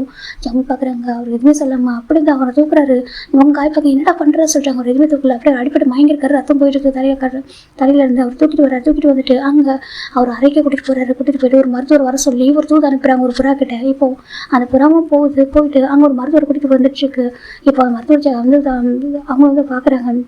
ஜம்மு பார்க்குறாங்க, அவர் எதுவுமே சொல்லாம அப்படி தான் அவரை தூக்குறாரு. இவங்க காய் பார்க்க என்னடா பண்ணுறா சொல்கிறாங்க. அவர் எதுவுமே தூக்கல, அப்படியே அடிப்பட்டு மயங்கிருக்காரு. ரத்தம் போயிட்டு இருக்கு தலையில இருந்து. அவர் தூக்கிட்டு வந்துட்டு அங்கே அவர் அறைக்க கூட்டிகிட்டு போயிட்டு ஒரு மருத்துவர் வர சொல்லி ஒரு தூது அனுப்புகிறாங்க ஒரு புறா கிட்ட. இப்போ அந்த புறாவும் போயிட்டு அங்கே ஒரு மருத்துவர் கூட்டிகிட்டு வந்துட்டு இருக்கு. இப்போ அந்த மருத்துவர் வந்து அவங்க வந்து பார்க்குறாங்க.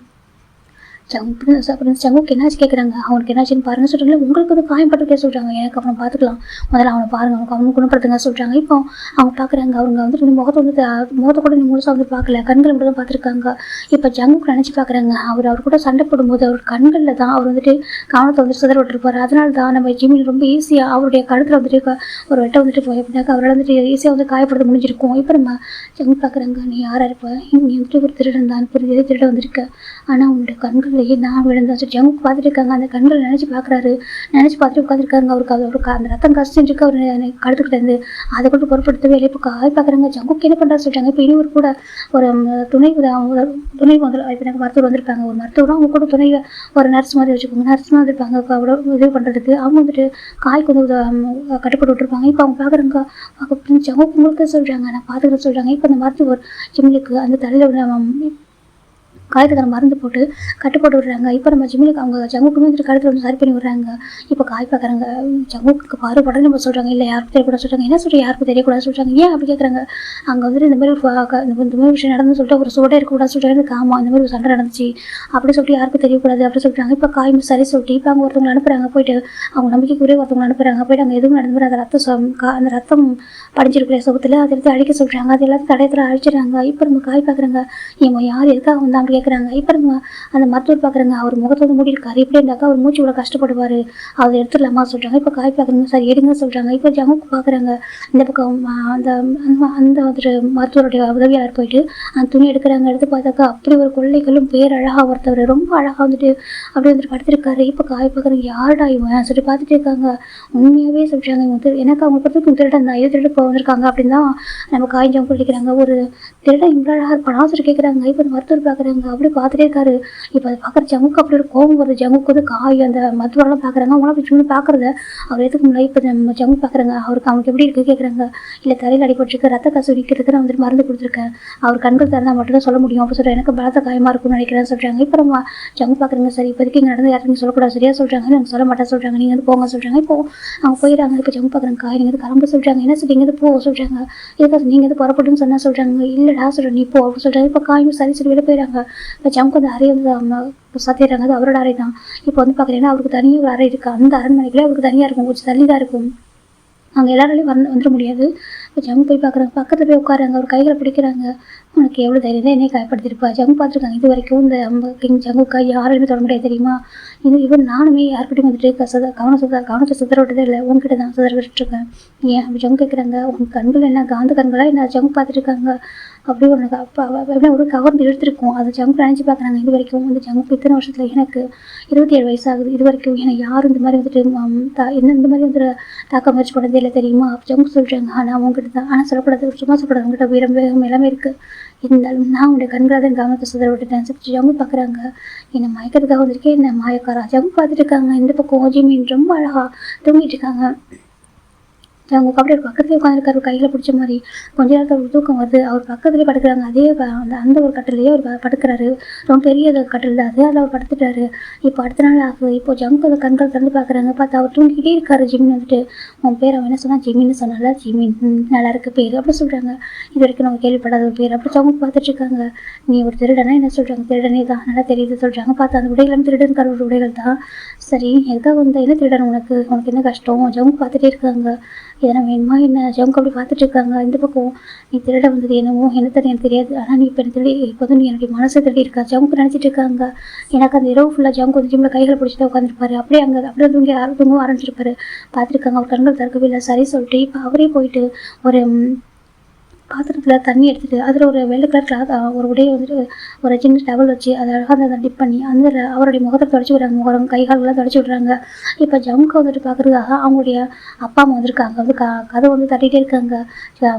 ஜங்குக்கு என்னாச்சு கேட்குறாங்க. அவனுக்கு என்னாச்சுன்னு பாருங்க சொல்கிறாங்க. உங்களுக்கு வந்து காயப்பட்டுட்டே சொல்கிறாங்க. எனக்கு அப்புறம் பார்த்துக்கலாம், முதல்ல அவனை பாருங்க, அவனுக்கு குணப்படுத்துங்க சொல்கிறாங்க. இப்போ அவங்க பார்க்குறாங்க, அவங்க வந்துட்டு முகத்தை கூட முழுசாக வந்து பார்க்கல, கண்கள் மட்டும் தான் பார்த்துருக்காங்க. இப்போ ஜங்குக்கு நினச்சி பார்க்குறாங்க, அவர் கூட சண்டை போடும்போது அவர் கண்களில் தான் அவர் வந்துட்டு கவனத்தை வந்து சிதற விட்டுருப்பார். அதனால தான் நம்ம ஜிம்மில் ரொம்ப ஈஸியாக அவருடைய கழுத்தில் வந்துட்டு ஒரு வெட்டை வந்துட்டு போய் அப்படின்னாக்கா அவரால் வந்துட்டு ஈஸியாக வந்து காயப்படுத்த முடிஞ்சிருக்கும். இப்போ நம்ம ஜங்கு பார்க்குறாங்க, நீ யாராக இருப்ப, நீ வந்துட்டு ஒரு திருடன் தான், புரிஞ்சதே திருட வந்திருக்க, ஆனால் உன்னுடைய கண்கள் நான் விழுந்தேன் சொல்லி ஜங்கு பார்த்துட்டு இருக்காங்க. அந்த கண்கள் நினச்சி பார்க்குறாரு. நினச்சி பார்த்துட்டு உட்காந்துருக்காங்க. அவருக்கு அந்த ரத்தம் கசிஞ்சிருக்கு அவர் கழுத்துக்கிட்ட இருந்து. அதை கூட பொருட்படுத்தவே இல்லை. இப்போ காய் பார்க்குறாங்க. ஜங்குக்கு என்ன பண்ணுறாரு சொல்லிட்டாங்க. இப்போ இனி கூட ஒரு துணை வந்து இப்போ எனக்கு மருத்துவர் வந்திருப்பாங்க. ஒரு மருத்துவரும் அவங்க கூட துணை ஒரு நர்ஸ் மாதிரி வச்சுக்கோங்க, நர்ஸ் மாதிரி இருப்பாங்க அவ்வளோ உதவி பண்ணுறதுக்கு. அவங்க வந்துட்டு காய்க்கு வந்து கட்டுப்பட்டு விட்டுருப்பாங்க. இப்போ அவங்க பார்க்குறாங்க, ஜங்குக்கு உங்களுக்கு சொல்கிறாங்க, நான் பார்த்துக்கிட்டு சொல்கிறாங்க. இப்போ அந்த மருத்துவர் ஜிம்முக்கு அந்த தலையில் காயத்துக்கான மருந்து போட்டு கட்டுப்பட்டு விடுறாங்க. இப்போ நம்ம ஜிம்முக்கு அவங்க ஜங்குக்குமே வந்துட்டு கழுத்தில் வந்து சரி பண்ணி விடுறாங்க. இப்போ காய் பார்க்குறாங்க, ஜங்குக்கு பாரு உடனே நம்ம சொல்கிறாங்க, இல்லை யாருக்கும் தெரியக்கூடாது சொல்கிறாங்க. என்ன சொல்கிறேன், யாருக்கும் தெரியக்கூடாது சொல்கிறாங்க. ஏன் அப்படி கேட்குறாங்க. அங்கே வந்துட்டு இந்த மாதிரி விஷயம் நடந்து சொல்லிட்டு ஒரு சூடாக இருக்கக்கூடாது சொல்கிறாங்க. ஆமாம், இந்த மாதிரி ஒரு சண்டை நடந்துச்சு அப்படி சொல்லிட்டு யாருக்கும் தெரியக்கூடாது அப்படி சொல்கிறாங்க. இப்போ காய் சரி சொல்லிட்டு இப்போ அவங்க ஒருத்தவங்களை அனுப்புகிறாங்க. போயிட்டு அவங்க நம்பிக்கைக்குரிய ஒருத்தவங்களை அனுப்புகிறாங்க. போயிட்டு அங்கே எதுவும் நடந்து அந்த ரத்தம் படிஞ்சிருக்கிற சுகத்தில் அதை எடுத்து அழிக்க சொல்கிறாங்க. அது எல்லாத்தையும் தடயத்தில் அழிச்சிடுறாங்க. இப்போ நம்ம காய் பார்க்குறாங்க, இவங்க யார் எதுக்காக வந்து அப்படி கேட்குறாங்க. இப்போ நம்ம அந்த மருத்துவர் பார்க்குறாங்க, அவர் முகத்தை வந்து மூடி இருக்காரு. இப்படி இருந்தாக்கா அவர் மூச்சு இவ்வளோ கஷ்டப்படுவார், அதை எடுத்துடலாமா சொல்கிறாங்க. இப்போ காய் பார்க்குறாங்க, சரி எடுங்க சொல்கிறாங்க. இப்போ ஜங்குக்கு பார்க்குறாங்க, இந்த பக்கம் அந்த வந்துட்டு மருத்துவருடைய உதவியாளர் போயிட்டு அந்த துணி எடுக்கிறாங்க. எடுத்து பார்த்தாக்கா அப்படி ஒரு கொள்ளைகளும் பேரழகாக ஒருத்தவர் ரொம்ப அழகாக வந்துட்டு அப்படி வந்துட்டு படுத்திருக்காரு. இப்போ காய் பார்க்குறாங்க, யாருடா இவன் சொல்லிட்டு பார்த்துட்டு இருக்காங்க. உண்மையாகவே சொல்கிறாங்க, இவங்க எனக்கு அவங்க பொறுத்தவரைக்கும் திருடன் தான், இது திருட்டு போக வந்திருக்காங்க அப்படின்னு தான் நம்ம காய் ஜங்கு படிக்கிறாங்க. ஒரு திருடன் இவ்வளோ அழகாக இருப்பானா சொல்லி கேட்குறாங்க. இப்போ அந்த மருத்துவர் பார்க்குறாங்க, அப்படி பார்த்துட்டே இருக்காரு. இப்போ அதை பார்க்குற ஜங்குக்கு அப்படி ஒரு கோவம் வருது. ஜங்குக்கு வந்து காய் அந்த மருத்துவரெல்லாம் பார்க்குறாங்க. அவங்களாம் அப்படி சும்மா பார்க்குறத அவர் எதுக்கு முன்னாடி இப்போ நம்ம ஜங்கு பார்க்குறாங்க. அவனுக்கு எப்படி இருக்குது கேட்குறாங்க. இல்லை தலையில் அடிபட்டுருக்கு, ரத்த கசு நிற்கிறதுக்கு நான் வந்துட்டு மருந்து கொடுத்துருக்கேன், அவர் கண்கள் திறந்தால் மட்டும்தான் சொல்ல முடியும் அப்படி சொல்கிறேன், எனக்கு பலத்த காயமாக இருக்கும்னு நினைக்கிறேன்னு சொல்கிறாங்க. இப்போ நம்ம ஜங்கு பார்க்குறாங்க, சரி இப்போதைக்கு இங்கே நடந்து யாருக்கும் சொல்லக்கூடாது சரியா சொல்கிறாங்க, எனக்கு சொல்ல மாட்டேன் சொல்கிறாங்க, நீங்கள் வந்து போங்க சொல்கிறாங்க. இப்போ அவங்க போயிடறாங்க. இப்போ ஜங்கு பார்க்குறாங்க, காய் நீங்கள் கிளம்ப சொல்கிறாங்க. என்ன சொல்லி இங்கே போ சொல்கிறாங்க. இதுக்காக நீங்கள் எது புறப்பட்டுன்னு சொன்னால் சொல்கிறாங்க. இல்லைடா சொல்கிறேன், நீ போ அப்படின்னு சொல்கிறாங்க. இப்போ காயும் சரி சரி விட போயிடறாங்க. இப்போ ஜங்கு அந்த அறை வந்து சத்திடுறாங்க, அது அவரோட அறை தான். இப்போ வந்து பார்க்குறீங்கன்னா அவருக்கு தனியாக ஒரு அறை இருக்குது. அந்த அரண்மனைக்குள்ளே அவருக்கு தனியாக இருக்கும், கொஞ்சம் தள்ளி தான் இருக்கும். அங்கே எல்லாராலையும் வந்துட முடியாது. இப்போ ஜங்கு போய் பார்க்குறாங்க, பக்கத்தில் போய் உட்காராங்க, அவர் கைகளை பிடிக்கிறாங்க. உனக்கு எவ்வளோ தைரியம் தான் என்னையை காயப்படுத்திருப்பா. ஜங்கு பார்த்துருக்காங்க இது வரைக்கும் இந்த கிங் ஜங்கு கை யாராலுமே தொட முடியாது தெரியுமா. இவன் நானுமே யார்கிட்டையும் வந்துட்டு கவனத்தை சிதற விட்டதே இல்லை, உங்ககிட்ட தான் சிதற விட்டுருக்கேன். ஏன் அப்படி ஜங்கு கேட்குறாங்க. உங்கள் கண்கள் என்ன காந்த கண்களாக என்ன ஜங்கு பார்த்துருக்காங்க. அப்படி ஒன்று அப்போ எப்படின்னா ஒரு கவர்ந்து எடுத்துருக்கும். அதை ஜங்கு நினச்சி பார்க்குறாங்க. இது வரைக்கும் வந்து ஜங்கு இத்தனை வருஷத்தில் எனக்கு 27 வயசாகுது, இது வரைக்கும் எனக்கு யாரும் இந்த மாதிரி வந்துட்டு இந்த மாதிரி வந்துட்டு தாக்க முயற்சி பண்ணதே இல்லை தெரியுமா. அப்போ ஜங்கு சொல்கிறாங்க, ஆனால் உங்ககிட்ட தான், ஆனால் சொல்லக்கூடாது, சும்மா சொல்லக்கூடாது, உங்கள்கிட்ட வீரம் எல்லாமே இருக்குது, இருந்தாலும் நான் உங்களுடைய கண்களாக தான் கவனத்தை சிதற விட்டுட்டேன். ஜங்கு பார்க்குறாங்க, என்னை மயக்கிறதுக்காக வந்திருக்கேன், என்ன மாயக்காரா. ஜங்கு பார்த்துட்டு இருக்காங்க. இந்த பக்கம் ஜிமின் ரொம்ப அழகாக தூங்கிட்டு இருக்காங்க. அவங்க அப்படியே ஒரு பக்கத்துலேயே உட்காந்துருக்காரு கையில் பிடிச்ச மாதிரி. கொஞ்ச நேரத்தில் ஒரு தூக்கம் வருது. அவர் பக்கத்துலேயே படுக்கிறாங்க. அதே அந்த ஒரு கட்டிலேயே அவர் படுக்கிறாரு. ரொம்ப பெரிய கட்டில் தான் அது. அதில் அவர் படுத்துட்டாரு. இப்போ அடுத்த நாள் ஆகுது. இப்போ ஜங்கு அந்த கண்கள் திறந்து பார்க்குறாங்க. பார்த்தா அவர் தூங்கிக்கிட்டே இருக்காரு. ஜிமின் வந்துட்டு உன் பேர் அவன் என்ன சொன்னால் ஜிமின்னு சொன்னால ஜிமின் நல்லா இருக்கு பேர் அப்படி சொல்கிறாங்க. இது வரைக்கும் நம்ம கேள்விப்படாத ஒரு பேர் அப்படி ஜங்கு பார்த்துட்டு இருக்காங்க. நீ ஒரு திருடனா என்ன சொல்கிறாங்க. திருடனே தான் நல்லா தெரியுது சொல்கிறாங்க. பார்த்தா அந்த உடைகளும் திருடனுக்கார ஒரு உடைகள் தான். சரி எதுக்காக வந்த என்ன திருடன் உனக்கு என்ன கஷ்டம் ஜங்கு பார்த்துட்டே இருக்காங்க. எதனா வேணுமா என்ன ஜங்கு அப்படி பார்த்துட்டு இருக்காங்க. இந்த பக்கம் நீ திருட வந்தது என்னமோ என்ன தெரியும் எனக்கு தெரியாது. ஆனால் நீ இப்போ திருடி இப்போ நீ என்னுடைய மனசை திருடி இருக்கா ஜங்கு நினச்சிட்டு இருக்காங்க. எனக்கு அந்த இரவு ஃபுல்லாக ஜங்கு வந்து ஜிம்மில் கைகளை பிடிச்சி தான் உட்காந்துருப்பாரு. அப்படியே அங்கே அப்படியே தூங்க ஆரம்பிச்சிருப்பாரு. பார்த்துருக்காங்க. அவர் கண்கள் திறக்கவே இல்லை. சரி சொல்லிட்டு இப்போ அவரே போயிட்டு ஒரு பாத்திரத்தில் தண்ணி எடுத்துகிட்டு அதில் ஒரு வெள்ளை கலர் கிளாத் ஒரு உடையை வந்துட்டு ஒரு சின்ன டவல் வச்சு அதை அழகாக அதை டிப் பண்ணி அந்த அவருடைய முகத்தை தொடச்சி விடுறாங்க. முகம் கை கால்கள்லாம் தொடச்சி விடுறாங்க. இப்போ ஜம்முக்கு வந்துட்டு பார்க்குறதுக்காக அவங்களுடைய அப்பா அம்மா வந்திருக்காங்க. வந்து கதை வந்து தட்டிகிட்டே இருக்காங்க.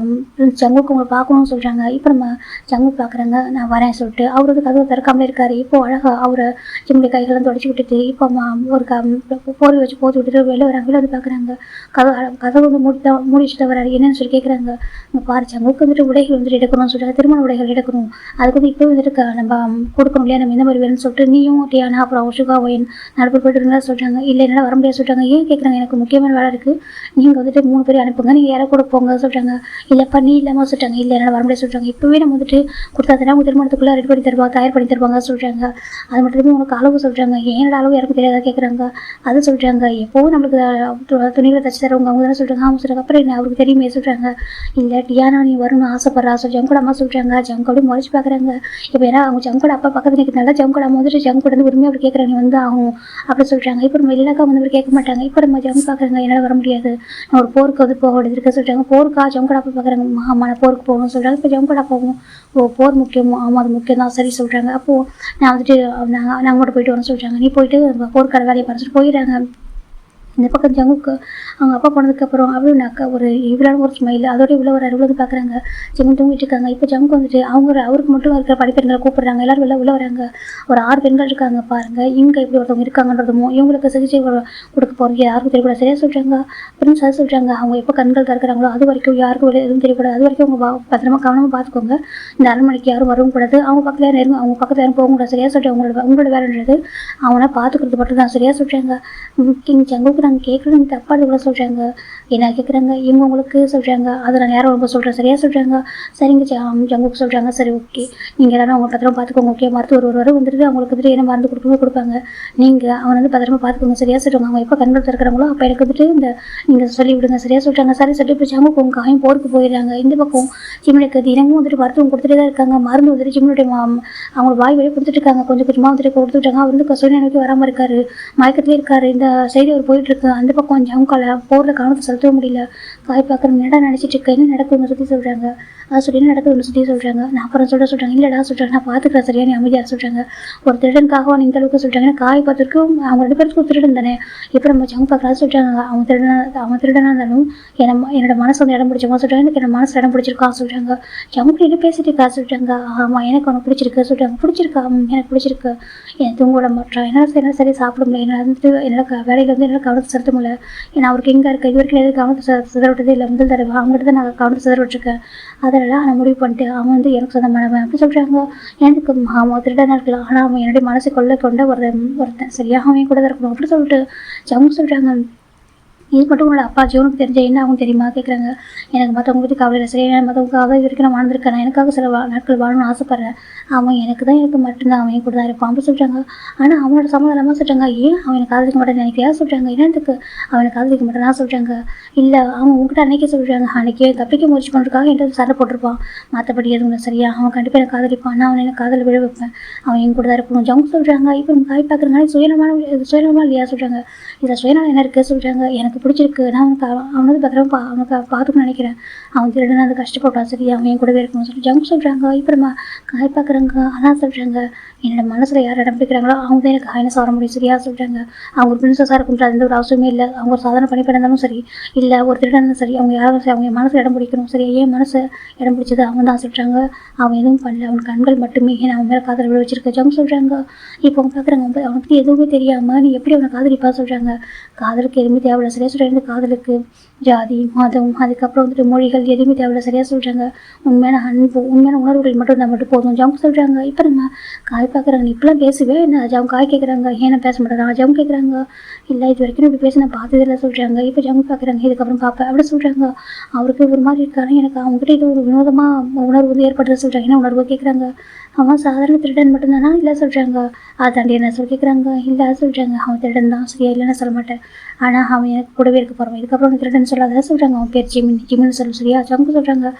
ஜங்குக்கு உங்களை பார்க்கணும்னு சொல்கிறாங்க. இப்போ நம்ம ஜங்கு பார்க்குறாங்க. நான் வரேன் சொல்லிட்டு அவர் வந்து கதவை திறக்காமலே இருக்கார். இப்போ அழகாக அவரை ஜிம்முடைய கைகள்லாம் தொடச்சி விட்டுட்டு இப்போ ஒரு போர்வை வச்சு போட்டு விட்டுட்டு வெளில வராங்க. வெளில வந்து பார்க்குறாங்க. கதவை வந்து மூடி வச்சுட்டு வராரு. என்னன்னு சொல்லி கேட்குறாங்க. இங்கே பாரு ஜங்கு வந்துட்டு உடைகள் வந்துட்டு எடுக்கணும்னு சொல்லிட்டு திருமண உடைகள் எடுக்கணும். அதுக்கு வந்து இப்போ வந்துட்டு நம்ம கொடுக்கணும் இல்லையா நம்ம இந்த மாதிரி வேணும்னு சொல்லிட்டு நீயும் டியானா அப்புறம் சுகா ஒயின் நடப்பு போயிட்டு இருந்தா சொல்கிறாங்க. இல்லை என்னால் வர முடியாது சொல்கிறாங்க. ஏன் கேட்குறாங்க. எனக்கு முக்கியமான வேலை இருக்குது. நீங்கள் வந்துட்டு 3 பேர் அனுப்புங்க. நீங்கள் யாரை கூட போங்க சொல்கிறாங்க. இல்லைப்பா நீ இல்லாமல் சொல்கிறாங்க. இல்லை என்னால் வர முடியாது சொல்கிறாங்க. இப்போவே நம்ம வந்துட்டு கொடுத்தா தானே அவங்க திருமணத்துக்குள்ளே ரெடி பண்ணி தருவாங்க தயார் பண்ணி தருவாங்க சொல்கிறாங்க. அது மட்டும் உங்களுக்கு அளவு சொல்கிறாங்க. ஏனோட அளவு யாருக்கும் தெரியாதா கேட்குறாங்க. அது சொல்கிறாங்க. எப்போவும் நம்மளுக்கு துணிகளை தச்சு தருவாங்க அவங்க தானே சொல்கிறாங்க. அவங்க சொல்கிறாங்க. அப்புறம் என்ன அவருக்கு தெரியுமே சொல்கிறாங்க. இல்லை டியானா நீ வரணும்னு ஆசைப்படுறா ஜங்கோட அம்மா சொல்கிறாங்க. ஜங்கு அப்படி முறைச்சி பார்க்குறாங்க. இப்போ ஏன்னா அவங்க ஜங்கோட அப்பா பக்கத்தில் நிற்கிறதுனால ஜங்கோட அம்மா வந்துட்டு ஜங்கோட வந்து உரிமையாக அப்படி கேட்குறாங்க. நீ வந்து ஆகும் அப்படி சொல்கிறாங்க. இப்போ நம்ம இல்லைனாக்கா வந்து கேட்க மாட்டாங்க. இப்போ நம்ம ஜங்கு பார்க்குறாங்க. என்னால் வர முடியாது. நான் ஒரு போருக்கு வந்து போக வேண்டியது இருக்க சொல்கிறாங்க. போருக்கா ஜங்கோட அப்பா பார்க்குறாங்க. ஆமாம் நான் போருக்கு போகணும்னு சொல்கிறாங்க. இப்போ ஜங்கோட அப்பாவும் போர் முக்கியமோ ஆமாம் அது முக்கியம் தான் சரி சொல்கிறாங்க. அப்போது நான் வந்துட்டு நாங்கள் மட்டும் போயிட்டு வரேன்னு சொல்கிறாங்க. நீ போயிட்டு போருக்கார வேலையை பார்த்துட்டு போயிடுறாங்க. இந்த பக்கம் ஜங்குக்கு அவங்க அப்பா போனதுக்கப்புறம் அப்படின்னாக்கா ஒரு இவ்வளோ ஒரு ஸ்மைல் அதோட இவ்வளோ ஒரு அறுபது பார்க்குறாங்க. ஜிம்மு தூங்கிட்டு இருக்காங்க. இப்போ ஜங்கு வந்துட்டு அவருக்கு மட்டும் இருக்கிற படிப்பெண்களை கூப்பிடுறாங்க. எல்லோரும் உள்ள வராங்க. ஒரு 6 பெண்கள் இருக்காங்க பாருங்கள். இங்கே இப்படி ஒருத்தவங்க இருக்காங்கன்றதுமோ இவங்களுக்கு சிகிச்சை கொடுக்க போகிறது யாருக்கும் தெரியக்கூடாது சரியாக சொல்கிறாங்க. பிரின்ஸ் அதை சொல்கிறாங்க. அவங்க எப்போ கண்கள் திறக்கிறாங்களோ அது வரைக்கும் யாருக்கும் எதுவும் தெரியக்கூடாது. அது வரைக்கும் அவங்க பத்திரமா கவனமாக பார்த்துக்கோங்க. இந்த அரண்மனைக்கு யாரும் வரவும் கூடாது. அவங்க பக்கத்தில் யாரும் அவங்க பக்கத்தில் யாரும் போகக்கூடாது சரியாக சொல்கிறாங்க. உங்களோட வேலைன்றது அவனை பார்த்துக்கிறது மட்டும் தான் சரியாக சொல்கிறாங்க. கிங் ஜங்குக்கு நாங்கள் கேட்குறது தப்பாக கூட சொல்கிறாங்க. என்ன கேட்குறாங்க இவங்க உங்களுக்கு சொல்கிறாங்க. அதை நான் யாரும் ரொம்ப சொல்கிறேன் சரியாக சொல்கிறாங்க. சரிங்க ஜங்குக்கு சொல்கிறாங்க. சரி ஓகே நீங்கள் எல்லாரும் அவங்க பத்திரமா பார்த்துக்கோங்க. ஓகே மருத்துவர் ஒரு வந்துட்டு அவங்களுக்கு வந்துட்டு என்ன மருந்து கொடுப்பாங்க. நீங்கள் அவனை வந்து பத்திரமா பார்த்துக்கோங்க சரியாக சொல்கிறாங்க. அவங்க எப்போ கண்கள் திறக்கிறாங்களோ அப்போ எனக்கு வந்துட்டு இந்த நீங்கள் சொல்லி விடுங்க சரியாக சொல்கிறாங்க. சரி சொல்லிட்டு இப்போ ஜங்குக்கு உங்கள் காயும் போருக்கு போயிடுறாங்க. இந்த பக்கம் ஜிம்முக்கு தினமும் வந்துட்டு மருத்துவம் கொடுத்துட்டே தான் இருக்காங்க. மருந்து வந்துட்டு ஜிம்முடைய அவங்க வாய் வெளியே கொடுத்துட்டு இருக்காங்க. கொஞ்சம் கொஞ்சமாக வந்துட்டு கொடுத்துட்டாங்க. அவர் வந்து கசோனி நோக்கி வராமல் இருக்காரு. மயக்கத்திலே இருக்காரு. இந்த சைடு அவர் போயிட்டு இருக்கு. அந்த பக்கம் ஜங்கால போரில் கவனத்தை செலுத்தவே முடியல. காய் பார்க்குற நேரம் நினச்சிட்டு இருக்க என்ன நடக்குதுன்னு சுற்றி சொல்கிறாங்க. அதை சொல்லி என்ன நடக்குதுன்னு சுற்றி சொல்கிறாங்க. நான் அப்புறம் சொல்கிறாங்க. இல்லைடா சொல்கிறாங்க. நான் பார்த்துக்கிறேன் சரியா நீ அமைதியாக சொல்கிறாங்க. ஒரு திருடனுக்காக இந்த அளவுக்கு சொல்கிறாங்க. காய் பார்த்துருக்கும் அவங்க 2 பேருக்கும் திருடன் தானே. இப்போ நம்ம ஜங்கு பார்க்குறா சொல்கிறாங்க. அவன் திருடனாக இருந்தாலும் என்னோட மனசு வந்து இடம் பிடிச்சவங்க சொல்கிறாங்க. எனக்கு என்ன மனசு இடம் பிடிச்சிருக்கா சொல்கிறாங்க. ஜங்கு என்ன பேசிட்டு இருக்கா சொல்கிறாங்க. ஆமாம் எனக்கு அவனுக்கு பிடிச்சிருக்கு சொல்கிறாங்க. பிடிச்சிருக்கா எனக்கு பிடிச்சிருக்கு. எனக்கு தூங்க விட மாட்டான். என்ன சரி சாப்பிட முடியல. என்ன வந்துட்டு என்னோட வேலையில் வந்து என்ன கவனத்தை செலுத்த முடியல. ஏன்னா அவருக்கு எங்கே இருக்க இது வரைக்கும் எதுவும் கவனத்தை சிதற விட்டதே இல்லை. முதல் தடவை அவங்ககிட்ட தான் நான் கவனத்தை சிதற விட்டுருக்கேன். அதனால் நான் முடிவு பண்ணிட்டு அவன் வந்து எனக்கு சொந்தமானவன் அப்படி சொல்கிறாங்க. எனக்கு அவன் திருடனாக இருக்கலாம். ஆனால் அவன் என்னுடைய மனசை கொண்ட ஒருத்தன் சரியாக அவன் கூட தான் இருக்கணும் அப்படி சொல்லிட்டு ஜங்கு சொல்கிறாங்க. இது மட்டும் உங்களோட அப்பா ஜோனுக்கு தெரிஞ்ச என்ன ஆகும் தெரியுமா கேட்குறாங்க. எனக்கு மற்றவங்க பற்றி கவலை இல்லை சரியா மற்றவங்களுக்காக இது வரைக்கும் நான் வாழ்ந்திருக்கேன். நான் எனக்காக சில நாட்கள் வாழணும்னு ஆசைப்பட்றேன். அவன் எனக்கு மட்டும்தான் அவன் கூட தான் இருப்பான் அப்படி சொல்கிறாங்க. ஆனால் அவனோட சமாதானமாக சொல்கிறாங்க. ஏன் அவனை காதலிக்க மாட்டேன்னு நினைக்கிறியா சொல்கிறாங்க. என்னத்துக்கு அவனை காதலிக்க மாட்டேன்னா சொல்கிறாங்க. இல்லை அவன் உங்ககிட்ட அன்றைக்கே சொல்கிறாங்க. அன்றைக்கே தப்பிக்க முயற்சி பண்ணுறதுக்காக என்கிட்ட சண்டை போட்டிருப்பான். மற்றபடி எதுவும் இல்லை சரியா அவன் கண்டிப்பாக எனக்கு காதலிப்பான். நான் அவனை எனக்கு காதல் விழ வைப்பேன். அவன் என் கூட தான் இருக்கணும் ஜங்கு சொல்கிறாங்க. இப்போ காய் பார்க்குறதுனால சுயநலமாக இல்லையா சொல்கிறாங்க. இதில் சுயநலம் என்ன இருக்குது சொல்கிறாங்க. எனக்கு பிடிச்சிருக்கு. நான் அவனை வந்து பத்திரமா அவனுக்கு பார்த்துக்கணும்னு நினைக்கிறேன். அவன் திருடனா அது கஷ்டப்பட்டான் சரி அவன் என் கூடவே இருக்கணும்னு சொல்லி ஜங்கு சொல்கிறாங்க. இப்போ நம்ம காய் பார்க்குறாங்க. அதான் சொல்கிறாங்க. என்னோட மனசில் யார் இடம் பிடிக்கிறாங்களோ அவங்க தான் எனக்கு ஹைனஸ் வர முடியும் சரியா சொல்கிறாங்க. அவங்க ஒரு பிரின்சஸாக இருக்கும்ல எந்த ஒரு அவசியமே இல்லை. அவங்க ஒரு சாதாரண பணி இருந்தாலும் சரி இல்லை ஒரு திருடன் சரி அவங்க யாரும் சரி அவங்க மனசில் இடம் பிடிக்கணும் சரி ஏன் மனசை இடம் பிடிச்சது அவன் தான் சொல்கிறாங்க. அவன் எதுவும் பண்ணல. அவன் கண்கள் மட்டுமே ஏன் அவன் மேலே காதல் விழ வச்சிருக்க ஜங்கு சொல்கிறாங்க. இப்போ அவங்க பார்க்குறாங்க அவனை பற்றி எதுவுமே தெரியாமல் நீ எப்படி அவனை காதலிப்பா சொல்கிறாங்க. காதலுக்கு எதுவுமே தேவையில்லை சரியா சொல்கிறாங்க இந்த காதலுக்கு ஜாதி மதம் அதுக்கப்புறம் வந்துட்டு மொழிகள் எதுவுமே தேவையில்ல சரியாக சொல்கிறாங்க. உண்மையான அன்பு உண்மையான உணர்வுகள் மட்டும் இருந்தால் மட்டும் போதும் ஜவுங்க சொல்கிறாங்க. இப்போ நம்ம காய் பார்க்குறாங்க இப்பெல்லாம் பேசுவே என்ன ஜவுங்க காய் கேட்குறாங்க ஏன்னா பேச மாட்டாங்க ஜவுங்க கேட்குறாங்க இல்லை இது வரைக்கும் இப்படி பேசி நான் பார்த்ததில்ல சொல்கிறாங்க. இப்போ ஜவுங்க பார்க்குறாங்க இதுக்கப்புறம் பார்ப்பேன் அப்படி சொல்கிறாங்க. அவருக்கு ஒரு மாதிரி இருக்காங்க எனக்கு அவங்ககிட்ட இது ஒரு வினோதமாக உணர்வு வந்து ஏற்படுறது சொல்கிறாங்க. என்ன உணர்வு கேட்குறாங்க. அவன் சாதாரண திருடன் மட்டும்தானா இல்லை சொல்கிறாங்க. அதாண்டி என்ன சொல்லி கேட்குறாங்க. இல்லை சொல்கிறாங்க அவன் திருடன் தான் சரியா இல்லைன்னு சொல்ல மாட்டேன் ஆனால் அவன் எனக்கு கூடவே இருக்க போகிறவன் இதுக்கப்புறம் திருடன் சொல்லாத சொல்கிறாங்க. அவன் பேர் ஜிமின்னு சொல்ல சரியா ஜவுங்க சொல்கிறாங்க.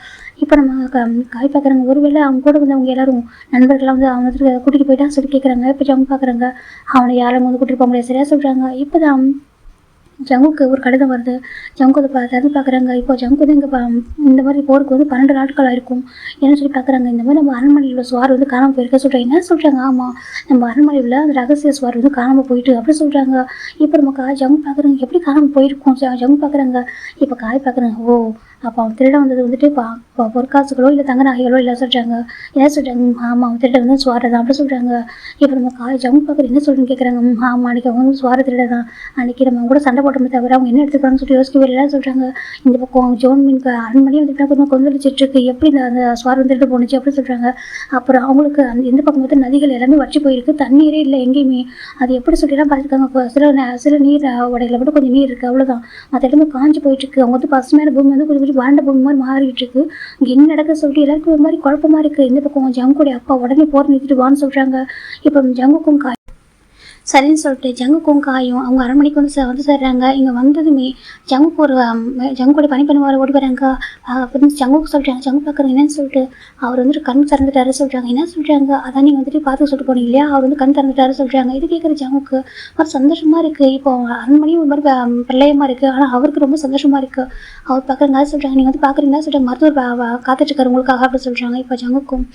இப்போ நம்ம காய் பார்க்குறாங்க ஒருவேளை அவங்க கூட வந்து அவங்க எல்லாரும் நண்பர்களாக வந்து அவன் வந்து கூட்டிகிட்டு போயிட்டா சொல்லி கேட்குறாங்க. இப்போ ஜவுங்க பார்க்குறாங்க அவனை யாரும் வந்து கூட்டிகிட்டு போக முடியாது சரியா சொல்கிறாங்க. இப்போ தான் ஜங்குக்கு ஒரு கடிதம் வருது. ஜங்கு அதை திறந்து பார்க்குறாங்க. இப்போ ஜங்கு வந்து இங்கே இந்த மாதிரி போருக்கு வந்து 12 நாட்கள் ஆயிருக்கும் என்ன சொல்லி பார்க்குறாங்க. இந்த மாதிரி நம்ம அரண்மனையில் சுவார் வந்து காணாமல் போயிருக்க சொல்கிறாங்க. என்ன சொல்கிறாங்க. ஆமாம் நம்ம அரண்மனையில் அந்த ரகசிய சுவார் வந்து காணாமல் போயிட்டு அப்படி சொல்கிறாங்க. இப்போ நம்ம ஜங்கு பார்க்குறாங்க எப்படி காணாமல் போயிருக்கோம் ஜங்கு பார்க்குறாங்க. இப்போ காய் பார்க்குறாங்க. ஓ அப்போ அவன் திருட வந்தது வந்துட்டு பொற்காசுகளோ இல்லை தங்க நகைகளோ இல்லை சொல்கிறாங்க. என்ன சொல்கிறாங்க. ஆமாம் அவன் திருட வந்து சுவாரை தான் அப்படி சொல்கிறாங்க. இப்போ நம்ம ஜங்கு பார்க்குற என்ன சொல்கிறேன்னு கேட்குறாங்க. ஆமாம் அன்றைக்கி அவங்க வந்து சுவாரை திருட தான் அன்றைக்கி நம்ம கூட சண்டை போட்டோமே தவிர அவங்க என்ன எடுத்துக்கிறாங்கன்னு சொல்லி யோசிக்கவே இல்லை சொல்கிறாங்க. இந்த பக்கம் ஜோன் மீனுக்கு அரண்மனையும் வந்துட்டு கொஞ்சம் கொந்தளிச்சிட்டு இருக்கு எப்படி அந்த சுவார் வந்து திருட்டு போணுச்சு அப்படி சொல்கிறாங்க. அப்புறம் அவங்களுக்கு அந்த எந்த பக்கம் பார்த்து நதிகள் எல்லாமே வற்றி போயிருக்கு தண்ணீரே இல்லை எங்கேயுமே அது எப்படி சொல்லிலாம் பார்த்துருக்காங்க. சில நீர் உடையில மட்டும் கொஞ்சம் நீர் இருக்குது அவ்வளோதான் மற்ற இடமே காஞ்சி போயிட்டுருக்கு. அவங்க வந்து பசுமையான பூமி வந்து கொஞ்சம் வறண்ட பூமி மாதிரி மாறிட்டு இருக்கு. இங்கே என்ன நடக்க சொல்லிட்டு எல்லாருக்கும் ஒரு மாதிரி குழப்பமா இருக்குது. இந்த பக்கம் ஜங்குடைய அப்பா உடனே போர் நிறுத்திட்டு வான்னு சொல்கிறாங்க. இப்போ ஜங்குக்கும் சரின்னு சொல்லிட்டு ஜங்குக்கும் காயும் அவங்க அரண்மனைக்கு வந்து சேர்றாங்க. இங்கே வந்ததுமே ஜங்குக்கு ஒரு ஜங்குடைய பணி பண்ணுவார் ஓடி வராங்க. அப்படின்னு ஜங்குக்கு சொல்கிறாங்க. ஜங்கு பார்க்குறாங்க என்னன்னு சொல்லிட்டு அவர் வந்துட்டு கண் திறந்துட்டாரு சொல்கிறாங்க. என்ன சொல்கிறாங்க. அதான் நீங்கள் வந்துட்டு பார்த்து சொல்லிட்டு போனீங்க இல்லையா அவர் வந்து கண் திறந்துட்டாரு சொல்கிறாங்க. இது கேட்குற ஜங்குக்கு ஒரு சந்தோஷமாக இருக்குது. இப்போ அரண்மனையும் ஒரு மாதிரி பிரளயமாக இருக்குது ஆனால் அவருக்கு ரொம்ப சந்தோஷமாக இருக்குது. அவர் பார்க்குறாங்க அது சொல்கிறாங்க. நீங்கள் வந்து பார்க்குறீங்களா சொல்கிறாங்க. மருத்துவர் காத்துட்ருக்காரு உங்களுக்காக அப்படின்னு சொல்கிறாங்க. இப்போ ஜங்குக்கும்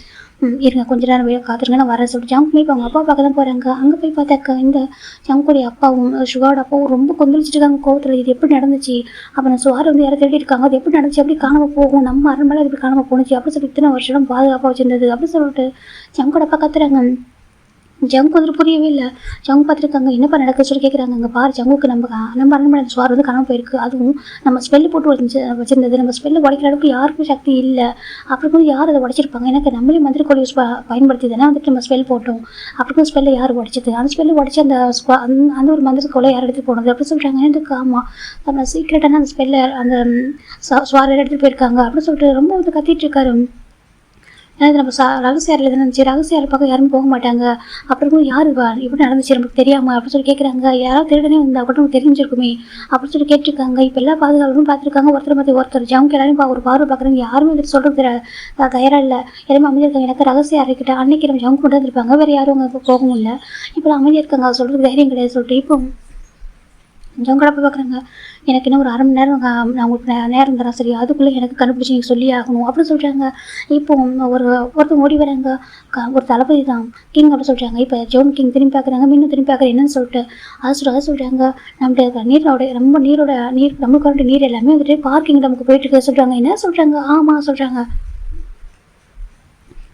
இருங்க கொஞ்ச நேரம் காத்துருங்க நான் வரேன் சொல்லிட்டு ஜங்கு இப்போ அவங்க அப்பா பார்க்க தான் போகிறாங்க. அங்கே போய் பார்த்தாக்க இந்த ஜங்குடைய அப்பாவும் சுகாவோட அப்பாவும் ரொம்ப கொந்தளிச்சிட்டு இருக்காங்க கோவத்தில். இது எப்படி நடந்துச்சு அப்புறம் சுவார் வந்து யாரை தேடி இருக்காங்க அது எப்படி நடந்துச்சு எப்படி காணாமல் போகும் நம்ம அரண்மனை எப்படி காணாமல் போணுச்சு அப்படி சொல்லி இத்தனை வருஷம் பாதுகாப்பாக வச்சிருந்தது அப்படி சொல்லிட்டு ஜங்கோட அப்பா கத்துறாங்க. ஜங்கு வந்துட்டு புரியவே இல்லை. ஜங்கு பார்த்துருக்காங்க என்னப்பா நடக்க சொல்லி கேட்குறாங்க. அங்கே பாரு ஜங்குக்கு நம்ம அரண்மனை சுவார் வந்து காணாமல் போயிருக்கு. அதுவும் நம்ம ஸ்பெல்லு போட்டு வச்சிருந்தது நம்ம ஸ்பெல்லு உடைக்கிற அளவுக்கு யாருக்கும் சக்தி இல்லை. அப்படி கூட யார் அதை உடைச்சிருப்பாங்க எனக்கு நம்மளே மந்திரி கோழி பயன்படுத்தி தானே வந்துட்டு நம்ம ஸ்பெல் போட்டோம். அப்படி ஸ்பெல்லை யார் உடைச்சது அந்த ஸ்பெல்லு உடச்சி அந்த ஒரு மந்திரி கோலை யார் எடுத்துகிட்டு போனது அப்படி சொல்கிறாங்க. எனக்கு ஆமாம் நம்ம சீக்கிரட்டான அந்த ஸ்பெல்லை அந்த சுவார் எடுத்துகிட்டு போயிருக்காங்க அப்படின்னு சொல்லிட்டு ரொம்ப வந்து கத்திட்டு இருக்காரு. ஏன்னா நம்ம ரகசிய அறையில் இருந்துச்சு ரகசிய அறை பார்க்க யாரும் போக மாட்டாங்க. அப்புறம் யார் எப்படி நடந்துச்சு நமக்கு தெரியாமல் அப்படின்னு சொல்லி கேட்குறாங்க. யாராவது திருடனே வந்தால் கூட நமக்கு தெரிஞ்சிருக்குமே அப்படின்னு சொல்லி கேட்டிருக்காங்க. இப்போ எல்லா பாதுகாப்பும் பார்த்துருக்காங்க. ஒருத்தர் மாதிரி ஒருத்தர் ஜவுங்க எல்லாரும் ஒரு பார்வை பார்க்குறாங்க. யாருமே வந்துட்டு சொல்கிறது தயாராக இல்லை. எல்லாமே அமைதியாக இருக்காங்க. எனக்கு ரகசிய அறைக்கிட்ட அன்னைக்கு நம்ம ஜவுங்க கொண்டு வந்துருப்பாங்க வேறு யாரும் அங்கே போக முடியல. இப்போ அமைதியாக இருக்காங்க அது சொல்கிறது தைரியம் கிடையாது சொல்லிட்டு இப்போ ஜவுங்கடா போய் பார்க்குறாங்க. எனக்கு இன்னும் ஒரு அரை மணி நேரம் நான் உங்களுக்கு நேரம் தரேன் சரி அதுக்குள்ளே எனக்கு கண்டுபிடிச்சி நீங்கள் சொல்லி ஆகணும் அப்படின்னு சொல்கிறாங்க. இப்போ ஒருத்தர் ஓடி வராங்க. ஒரு தளபதி தான் கிங் அப்படின்னு சொல்கிறாங்க. இப்போ ஜோன் கிங் திரும்பி பார்க்குறாங்க. மீண்டும் திரும்பி பார்க்குறேன் என்னன்னு சொல்லிட்டு அது சொல்கிறாங்க. நம்மளுடைய நீர் நம்மளுக்கு நீர் எல்லாமே வந்துட்டு பார்க்கிங் நமக்கு போயிட்டு இருக்க சொல்கிறாங்க. என்ன சொல்கிறாங்க. ஆமாம் சொல்கிறாங்க.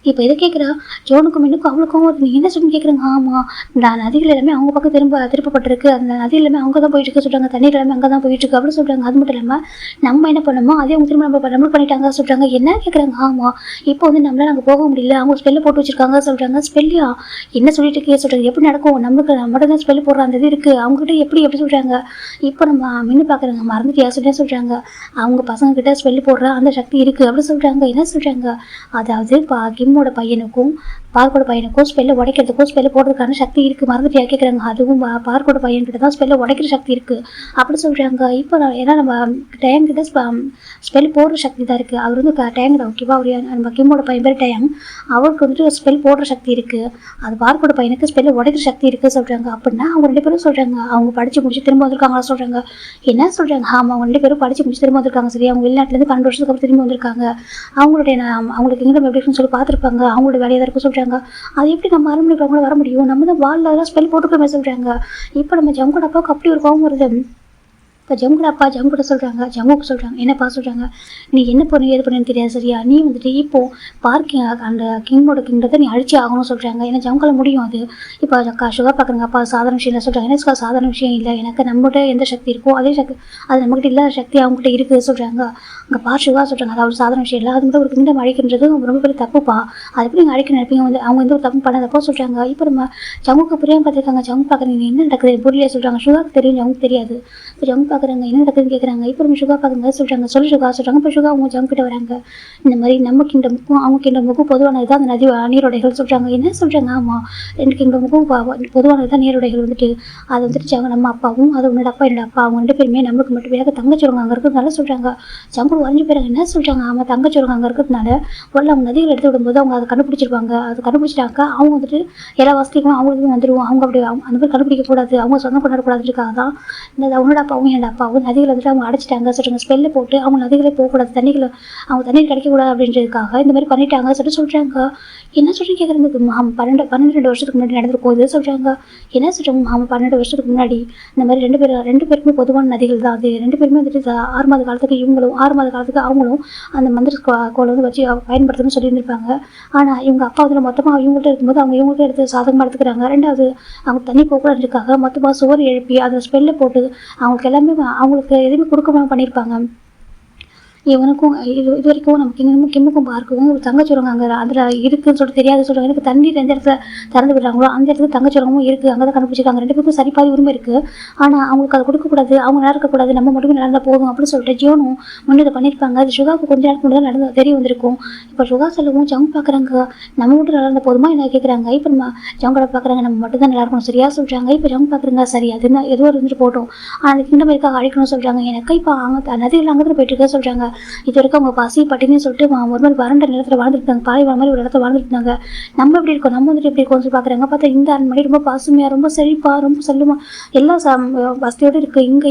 இப்போ இதை கேட்குறா ஜோனுக்கும் இன்னுக்கும் அவளுக்கும் நீங்கள் என்ன சொல்லி கேட்குறாங்க. ஆமாம் நான் நதிகள் எல்லாமே அவங்க பக்கம் திருப்பப்பட்டிருக்கு அந்த நதி எல்லாமே அவங்க தான் போயிட்டு இருக்க சொல்கிறாங்க. தண்ணீர் எல்லாமே அங்கே தான் போயிட்டு இருக்கு அப்படின்னு சொல்கிறாங்க. அது மட்டும் இல்லாமல் நம்ம என்ன பண்ணணுமோ அதே அவங்க திரும்ப நம்மளுக்கு பண்ணிட்டாங்க சொல்கிறாங்க. என்ன கேட்குறாங்க. ஆமாம் இப்போ வந்து நம்மளால் அங்கே போக முடியல அவங்க ஸ்பெல்லு போட்டு வச்சிருக்காங்க சொல்கிறாங்க. ஸ்பெல்லியா என்ன சொல்லிட்டு இருக்கே சொல்கிறாங்க. எப்படி நடக்கும் நம்மகிட்ட தான் ஸ்பெல்லு போடுற அந்த இது இருக்குது அவங்ககிட்ட எப்படி சொல்கிறாங்க. இப்போ நம்ம மின்னு பார்க்குறாங்க மறந்துட்டியா சொல்லி சொல்கிறாங்க. அவங்க பசங்கக்கிட்ட ஸ்பெல்லு போடுற அந்த சக்தி இருக்குது அப்படின்னு சொல்கிறாங்க. என்ன சொல்கிறாங்க. அதாவது கிம்மோட பையனுக்கும் பார்க்கோட பையனுக்கும் ஸ்பெல்லை உடைக்கிறதுக்கும் ஸ்பெல்லை போடுறதுக்கான சக்தி இருக்குது மறந்துட்டியா கேட்குறாங்க. அதுவும் பார்க்கோட பையன்கிட்ட தான் ஸ்பெல்லை உடைக்கிற சக்தி இருக்குது அப்படி சொல்கிறாங்க. இப்போ ஏன்னா நம்ம டயங்கிட்ட ஸ்பெல் போடுற சக்தி தான் இருக்குது. அவர் வந்து டயங்கிட்ட ஓகேவா அவர் நம்ம கிம்மோட பையன் பேர் டயம் அவருக்கு வந்துட்டு ஸ்பெல் போடுற சக்தி இருக்குது. அது பார்க்கோட பையனுக்கு ஸ்பெல்லை உடைக்கிற சக்தி இருக்குது சொல்கிறாங்க. அப்படின்னா அவங்க 2 பேரும் சொல்கிறாங்க அவங்க படித்து முடிச்சு திரும்ப வந்திருக்காங்களா சொல்கிறாங்க. என்ன சொல்கிறாங்க. ஆமாம் அவங்க 2 பேரும் படித்து முடிச்சு திரும்ப வந்திருக்காங்க சரி அவங்க வெளிநாட்டிலேருந்து 12 வருஷத்துக்கு அப்புறம் திரும்ப வந்திருக்காங்க. அவங்களுக்கு எங்கே எப்படின்னு சொல்லி பார்த்துருப்பாங்க அவங்களோட வேலையை தான் இருக்கும் சொல்கிறாங்க. அது எப்படி நம்ம அரண்மனைக்கு அவங்கள வர முடியும் நம்ம தான் வாலில் ஸ்பெல் போட்டுக்கோமே சொல்கிறாங்க. இப்போ நம்ம ஜங்கோட அப்பாவுக்கு அப்படி ஒரு கோவம் வருது. இப்போ ஜங்குட அப்பா ஜங்குட சொல்கிறாங்க, ஜங்குக்கு சொல்கிறாங்க, என்னப்பா சொல்கிறாங்க, நீ என்ன பண்ணு ஏது பண்ணுன்னு தெரியாது சரியா, நீ வந்துட்டு இப்போது பார்க்கிங் அந்த கிங்கோட கிங்டத்தை நீ அழிச்சு ஆகணும்னு சொல்கிறாங்க. ஏன்னா ஜங்கால முடியும் அது. இப்போ சுகா பார்க்குறாங்க அப்பா சாதாரண விஷயம் இல்லை சொல்கிறாங்க. என்ன சாதாரண விஷயம் இல்லை, எனக்கு நம்மகிட்ட எந்த சக்தி இருக்கோ அதே சக்தி அது நம்மகிட்ட இல்லாத சக்தி அவங்ககிட்ட இருக்குது சொல்கிறாங்க. அங்கே சுகா சொல்கிறாங்க அது அவ்வளோ சாதாரண விஷயம் இல்லை, அது மட்டும் ஒரு கிங்டம் அழிக்கின்றது ரொம்ப பெரிய தப்புப்பா, அது எப்படி நீங்கள் அழிக்க நினைப்பீங்க, வந்து அவங்க எந்த ஒரு தப்பு பண்ணாதப்போ சொல்கிறாங்க. இப்போ நம்ம ஜங்குக்கு புரியாமல் பார்த்துருக்காங்க. ஜங்கு பார்க்குறீங்க என்ன நடக்குது புரியல சொல்கிறாங்க. சுகாக்கு தெரியும் ஜங்குக்கு தெரியாது. இப்போ ஜங்கு பார்க்குறாங்க என்ன நடக்குதுன்னு கேட்குறாங்க. இப்போ நம்ம சுகா பார்க்குங்க சொல்கிறாங்க, சொல்லி சுகா சொல்கிறாங்க. இப்போ சுகா அவங்க ஜங்கு கிட்ட வராங்க. இந்த மாதிரி நம்ம கிங்டமுக்கும் அவங்க கிங்டமுக்கும் பொதுவானது தான் அந்த நதி நீரோடைகள் சொல்கிறாங்க. என்ன சொல்கிறாங்க, ஆமாம் 2 கிங்டமுக்கும் பொதுவானது தான் நீரோடைகள் வந்துட்டு, அது வந்துட்டு நம்ம அப்பாவும் அது உன்னோட அப்பா என்னோட அப்பா அவங்க 2 பேருமே நம்மளுக்கு மட்டும் எனக்கு தங்கச்சுரங்க அங்கே இருக்கிறதுனால சொல்கிறாங்க. ஜங்கு வரைஞ்சி போயிறாங்க. என்ன சொல்கிறாங்க, ஆமாம் தங்கச்சுரங்க அங்கே இருக்கிறதுனால உள்ள அவங்க நதிகள் எடுத்து விடும்போது அவங்க அதை கண்டுபிடிச்சிருப்பாங்க. அது கண்டுபிடிச்சிட்டாக்கா அவங்க வந்துட்டு எல்லா வசதிக்கும் அவங்களுக்கும் வந்துடுவோம். அவங்க அப்படி அந்த மாதிரி கண்டுபிடிக்கக்கூடாது, அவங்க சொந்தம் கொண்டாடக்கூடாதுக்காக தான் இந்த உன்னோட அப்பாவும் என்னோட அப்பாவும் நதிகளை வந்துட்டு அவங்க அடைச்சிட்டாங்க சொல்கிறாங்க. ஸ்பெல்ல போட்டு அவங்க நதிகளே போகக்கூடாது, தண்ணிகளை அவங்க தண்ணீர் கிடைக்கக்கூடாது அப்படின்றதுக்காக இந்த மாதிரி பண்ணிட்டாங்க சொல்கிறாங்க. என்ன சொல்கிறீங்க கேட்குறதுக்கு 12 வருஷத்துக்கு முன்னாடி நடந்துட்டு போகுது சொல்கிறாங்க. என்ன சொல்கிறாங்க, 12 வருஷத்துக்கு முன்னாடி இந்த மாதிரி 2 பேருமே பொதுவான நதிகள் தான். அது 2 பேருமே வந்துட்டு 6 மாத காலத்துக்கு இவங்களும் 6 மாத காலத்துக்கு அவங்களும் அந்த மந்திர கோலை வந்து வச்சு பயன்படுத்தணும்னு சொல்லியிருந்திருப்பாங்க. ஆனால் இவங்க அப்பா வந்து மொத்தமாக இவங்கள்ட்ட இருக்கும்போது அவங்க இவங்கள்ட்ட எடுத்து சாதகமாக எடுத்துக்கிறாங்க. 2வது அவங்க தண்ணி போகக்கூடாதுக்காக மொத்தமாக சுவர் எழுப்பி அதை ஸ்பெல்ல போட்டு அவங்களுக்கு எல்லாமே அவங்களுக்கு எதுவுமே கொடுக்காம பண்ணியிருப்பாங்க. இவனுக்கும் இது வரைக்கும் நமக்கு கிம்முக்கும் பார்க்கவும் ஒரு தங்கச்சுரங்க அங்கே அதில் இருக்குதுன்னு சொல்லிட்டு தெரியாது சொல்கிறாங்க. எனக்கு தண்ணீர் எந்த இடத்துல திறந்து விடுறாங்களோ அந்த இடத்துல தங்கச்சுரங்கமும் இருக்குது, அங்கே தான் கண்டுபிடிச்சிருக்காங்க. 2 பேருக்கும் சரிபாதி உரிமை இருக்குது, ஆனால் அவங்களுக்கு அதை கொடுக்கக்கூடாது, அவங்க நல்லா இருக்கக்கூடாது, நம்ம மட்டுமே நடந்தால் போதும் அப்படின்னு சொல்லிட்டு ஜியோனும் முன்னே பண்ணியிருப்பாங்க. அது சுகாவுக்கு கொஞ்ச நேரத்துக்கு முன்னாடி நடந்து தெரிய வந்திருக்கும். இப்போ சுகா சொல்லவும் ஜங் பார்க்குறாங்க நம்ம மட்டும் நல்லா இருந்தால் போதுமா என்ன கேட்குறாங்க. இப்போ நம்ம ஜங்கோட பார்க்குறாங்க நம்ம மட்டும் தான் நல்லா இருக்கணும் சரியா சொல்கிறாங்க. இப்போ ஜங் பார்க்குறாங்க சரி அது என்ன ஏதோ இருந்துட்டு போட்டோம், ஆனால் அந்த கிங்டம் இருக்காக அழிக்கணும்னு சொல்கிறாங்க. எனக்கு இப்போ அங்கே நதியில் அங்கே தான் போயிட்டு இருக்க சொல்கிறாங்க. இது வரைக்கும் அவங்க பசி பட்டினின்னு சொல்லிட்டு ஒரு மாதிரி வறண்ட நிலத்தில் வாழ்ந்துருந்தாங்க, பாலைவனம் மாதிரி ஒரு இடத்துல வாழ்ந்துருந்தாங்க. நம்ம எப்படி இருக்கோம், நம்ம வந்துட்டு எப்படி இருக்கோம்னு சொல்லி பார்க்குறாங்க. பார்த்தா இந்த அரண்மனை ரொம்ப பசுமையாக ரொம்ப செழிப்பாக ரொம்ப செல்லுமா எல்லா வசதியோடு இருக்குது. இங்கே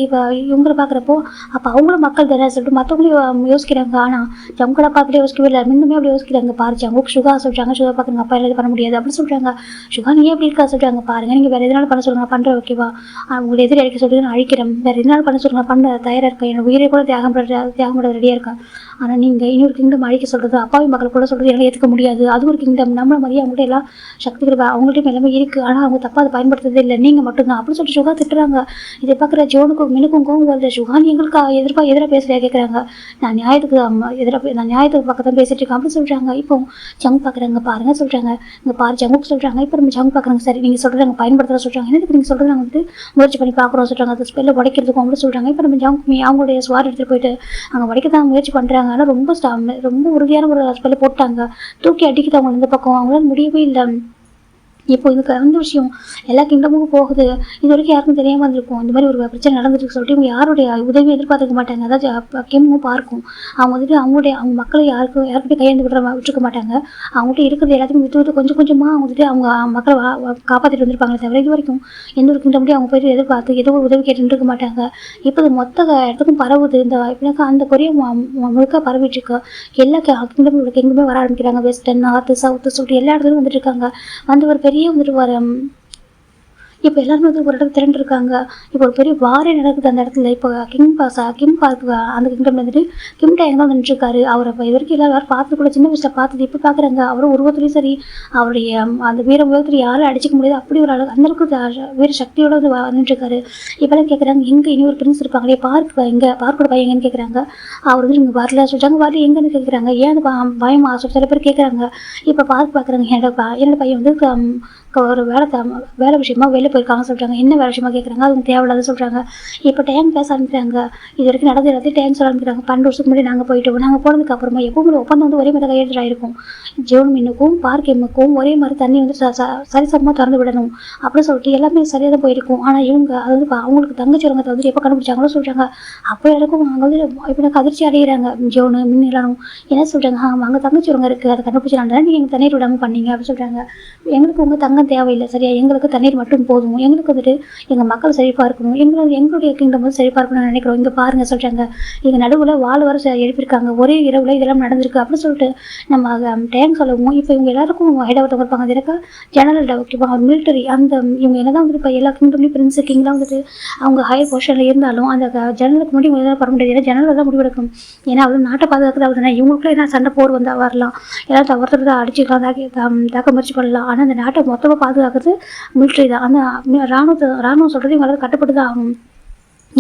இவங்களை பார்க்குறப்போ அப்போ அவங்களும் மக்கள் தானே சொல்லிட்டு மற்றவங்களையும் யோசிக்கிறாங்க. ஆனால் ஜங்கோட பார்த்துட்டு யோசிக்கவே இல்லை, இன்னுமே அப்படி யோசிக்கிறாங்க. பாரு ஜங்குக்கு சுகா சொல்கிறாங்க, சுகா பார்க்குறாங்க அப்பா எல்லாத்தையும் பண்ண முடியாது அப்படின்னு சொல்கிறாங்க. சுகா நீ எப்படி இருக்கா சொல்கிறாங்க. பாருங்கள் நீங்கள் வேறு எதனால பண்ண சொல்லுங்க பண்ணுறேன் ஓகேவா, உங்களை எதிரி அடிக்க சொல்லிட்டு நான் அழிக்கிறேன், வேறு எதனால பண்ண சொல்லுங்க பண்ண தயாராக இருக்கேன், என்னோட உயிரை கூட தியாகம் பண்ண ரெடியாக இருக்கேன். ஆனால் நீங்கள் இன்னொரு கிங்டம் அழிக்க சொல்கிறது அப்பாவி மக்கள் கூட சொல்கிறது என்னால் ஏற்றுக்க முடியாது. அது ஒரு கிங்டம் நம்மள மாதிரியே அவங்கள்ட்ட எல்லாம் சக்திகள் அவங்கள்ட்ட எல்லாமே இருக்குது, ஆனால் அவங்க தப்பாக அதை பயன்படுத்துறதே இல்லை, நீங்கள் மட்டும்தான் அப்படின்னு சொல்லிட்டு சுகா திட்டுறாங்க. இதை பார்க்குற ஜோனுக்கும் மினுக்கும் கோவம் வருது. சுகா நீ எங்களுக்கு எதிராக பேசுறியா கேட்குறாங்க. நான் நியாயத்துக்கு பக்கத்தான் பேசிட்டு இருக்கேன் அப்படின்னு சொல்கிறாங்க. இப்போ ஜங் பார்க்குறாங்க பாருங்க சொல்கிறாங்க. இங்கே பாரு ஜங்குக்கு சொல்கிறாங்க. இப்போ நம்ம ஜங் பார்க்குறாங்க சரி நீங்கள் சொல்கிறாங்க பயன்படுத்துகிற சொல்கிறாங்க. என்னதுக்கு நீங்கள் சொல்கிறது நாங்கள் வந்துட்டு முயற்சி பண்ணி பார்க்குறோம் சொல்கிறாங்க. அது ஸ்பெல்ல உடைக்கிறதுக்கும் அப்படின்னு சொல்கிறாங்க. இப்போ நம்ம ஜங் அவங்களுடைய ஸ்வார் எடுத்துகிட்டு போயிட்டு அங்கே உடைக்க தான் முயற்சி பண்ணுறாங்க. ஆனால் ரொம்ப உறுதியான ஒரு ஸ்பெல்ல போட்டாங்க, தூக்கி அடிக்குது அவங்க இந்த பக்கம், அவங்களால முடியவே இல்லை. இப்போ இதுக்கு அந்த விஷயம் எல்லா கிங்டமுக்கும் போகுது, இது வரைக்கும் யாருக்கும் தெரியாமல் இருந்திருக்கும். இந்த மாதிரி ஒரு பிரச்சனை நடந்துட்டு சொல்லிட்டு இவங்க யாருடைய உதவியும் எதிர்பார்த்துக்க மாட்டாங்க. அதாவது கிம்மும் பார்க்கும் அவங்க வந்துட்டு அவங்க மக்களை யாருக்கிட்டே கையெழுந்து விட்டுருக்க மாட்டாங்க. அவங்கள்ட்ட இருக்கிறது எல்லாத்தையும் விட்டு கொஞ்சம் கொஞ்சமாக அவங்க வந்துட்டு அவங்க மக்களை காப்பாற்றிட்டு வந்திருப்பாங்களே தவிர இது வரைக்கும் எந்த ஒரு கிங்டம்லையும் அவங்க போயிட்டு எதிர்பார்த்து ஏதோ ஒரு உதவி கேட்டு இருக்க மாட்டாங்க. இப்போ இது மொத்த இடத்துக்கும் பரவுது. இந்த இப்படினாக்கா அந்த கொரியா முழுக்க பரவிட்டு இருக்கு. எல்லா கிங்டமும் எங்குமே வர ஆரம்பிக்கிறாங்க. வெஸ்டர்ன் நார்த்து சவுத்து சொல்லிட்டு எல்லா இடத்துலையும் வந்துட்டு இருக்காங்க. வந்து ஒரு பெரிய வந்துட்டு வர இப்போ எல்லாருமே வந்து ஒரு இடத்துக்கு திரண்டுருக்காங்க. இப்போ ஒரு பெரிய வாரே நடக்குது அந்த இடத்துல. இப்போ கிம் பார்க் அந்த கிங்டம் வந்துட்டு கிம் டேங் தான் வந்துட்டுருக்காரு. அவரை இப்போ இது வரைக்கும் எல்லாரும் பார்த்து கூட சின்ன வயசில் பார்த்தது இப்போ பார்க்குறாங்க. அவரும் உருவத்துலேயும் சரி அவருடைய அந்த வீர உலகத்தில் யாரும் அடிச்சிக்க முடியாது, அப்படி ஒரு அளவு அந்த அளவுக்கு வீர சக்தியோடு வந்து வந்துட்டுருக்காரு. இப்போலாம் கேட்குறாங்க எங்கே இனி ஒரு பிரின்ஸ் இருப்பாங்களே பார்க்கோட பையன் எங்கன்னு கேட்குறாங்க. அவர் வந்து இங்கே வரல சொல்கிறாங்க. வரல எங்கன்னு கேட்குறாங்க. ஏன் அந்த பயமா சில பேர் கேட்குறாங்க. இப்போ பார்க்குறாங்க என்னோட பையன் வந்து ஒரு வேலை விஷயமா வெளில போயிருக்காங்க சொல்கிறாங்க. என்ன வேலை விஷயமா கேட்குறாங்க. அது தேவையில்லாத சொல்கிறாங்க. இப்போ டேங் பேச ஆரம்பிக்கிறாங்க. இது வரைக்கும் நடந்து எல்லாத்தையும் டேங் சொல்ல ஆரம்பிக்கிறாங்க. 12 வருஷத்துக்கு முன்னாடி நாங்கள் போயிட்டோம், நாங்கள் போனதுக்கு அப்புறமா எப்பவும் ஒப்பந்தம் வந்து ஒரே மாதிரி கையெழுத்தாயிருக்கும். ஜோன் மின்னுக்கும் பார்க் எம்முக்கும் ஒரே மாதிரி தண்ணி வந்து சரிசமமாக திறந்து விடணும் அப்படின்னு சொல்லிட்டு எல்லாமே சரியாக தான் போயிருக்கும். ஆனால் இவங்க அது வந்து அவங்களுக்கு தங்கச்சுரங்கத்தை வந்து எப்போ கண்டுபிடிச்சாங்களோ சொல்கிறாங்க. அப்போ எல்லாருக்கும் அங்கே வந்து இப்போ எனக்கு அதிர்ச்சி அடைகிறாங்க. ஜோனு மின்னலும் என்ன சொல்கிறாங்க, அங்கே தங்கச்சுரங்கம் இருக்குது, அதை கண்டுபிடிச்சாங்க நீங்கள் எங்கள் தண்ணீர் விடாமல் பண்ணீங்க அப்படின்னு சொல்கிறாங்க. எங்களுக்கு உங்கள் தங்கம் தேவையில்லை சரியா, எங்களுக்கு தண்ணீர் மட்டும் போதும், எங்களுக்கு வந்துட்டு எங்கள் மக்கள் செழிப்பாக இருக்கணும், எங்களுடைய கிங்டம் வந்து செழிப்பாக இருக்கணும்னு நினைக்கிறோம். இங்கே பாருங்க சொல்கிறாங்க, இங்கே நடுவில் வால் வர எழுப்பியிருக்காங்க, ஒரே இரவில் இதெல்லாம் நடந்திருக்கு அப்படின்னு சொல்லிட்டு நம்ம டேங் சொல்லவும், இப்போ இவங்க எல்லாருக்கும் ஹெட் ஒருத்தவங்க இருப்பாங்க, அது எனக்கு ஜெனரல் ஓகேவா, மிலிட்டரி அந்த இவங்க என்னதான் வந்துட்டு இப்போ எல்லா கிங்டம்லேயும் பிரின்ஸ் கிங்லாம் வந்துட்டு அவங்க ஹையர் பொசிஷனில் இருந்தாலும் அந்த ஜெனரலுக்கு முன்னாடி இவங்க எதாவது பண்ண முடியாது. ஏன்னா ஜெனரல் தான் முடிவெடுக்கும். ஏன்னா அவர் நாட்டை பாதுகாக்கிறது அவர் தானே. இவங்களுக்குள்ள என்ன சண்டை போர் வந்தால் வரலாம், எல்லாரும் ஒருத்தர் தான் அடிச்சுக்கலாம், தாக்க முயற்சி பண்ணலாம். ஆனால் அந்த நாட்டை மொத்தமாக பாதுகாக்கிறது மிலிட்ரி தான். அந்த ராணுவம் சொல்கிறது இவங்களால கட்டுப்பட்டு தான் ஆகணும்.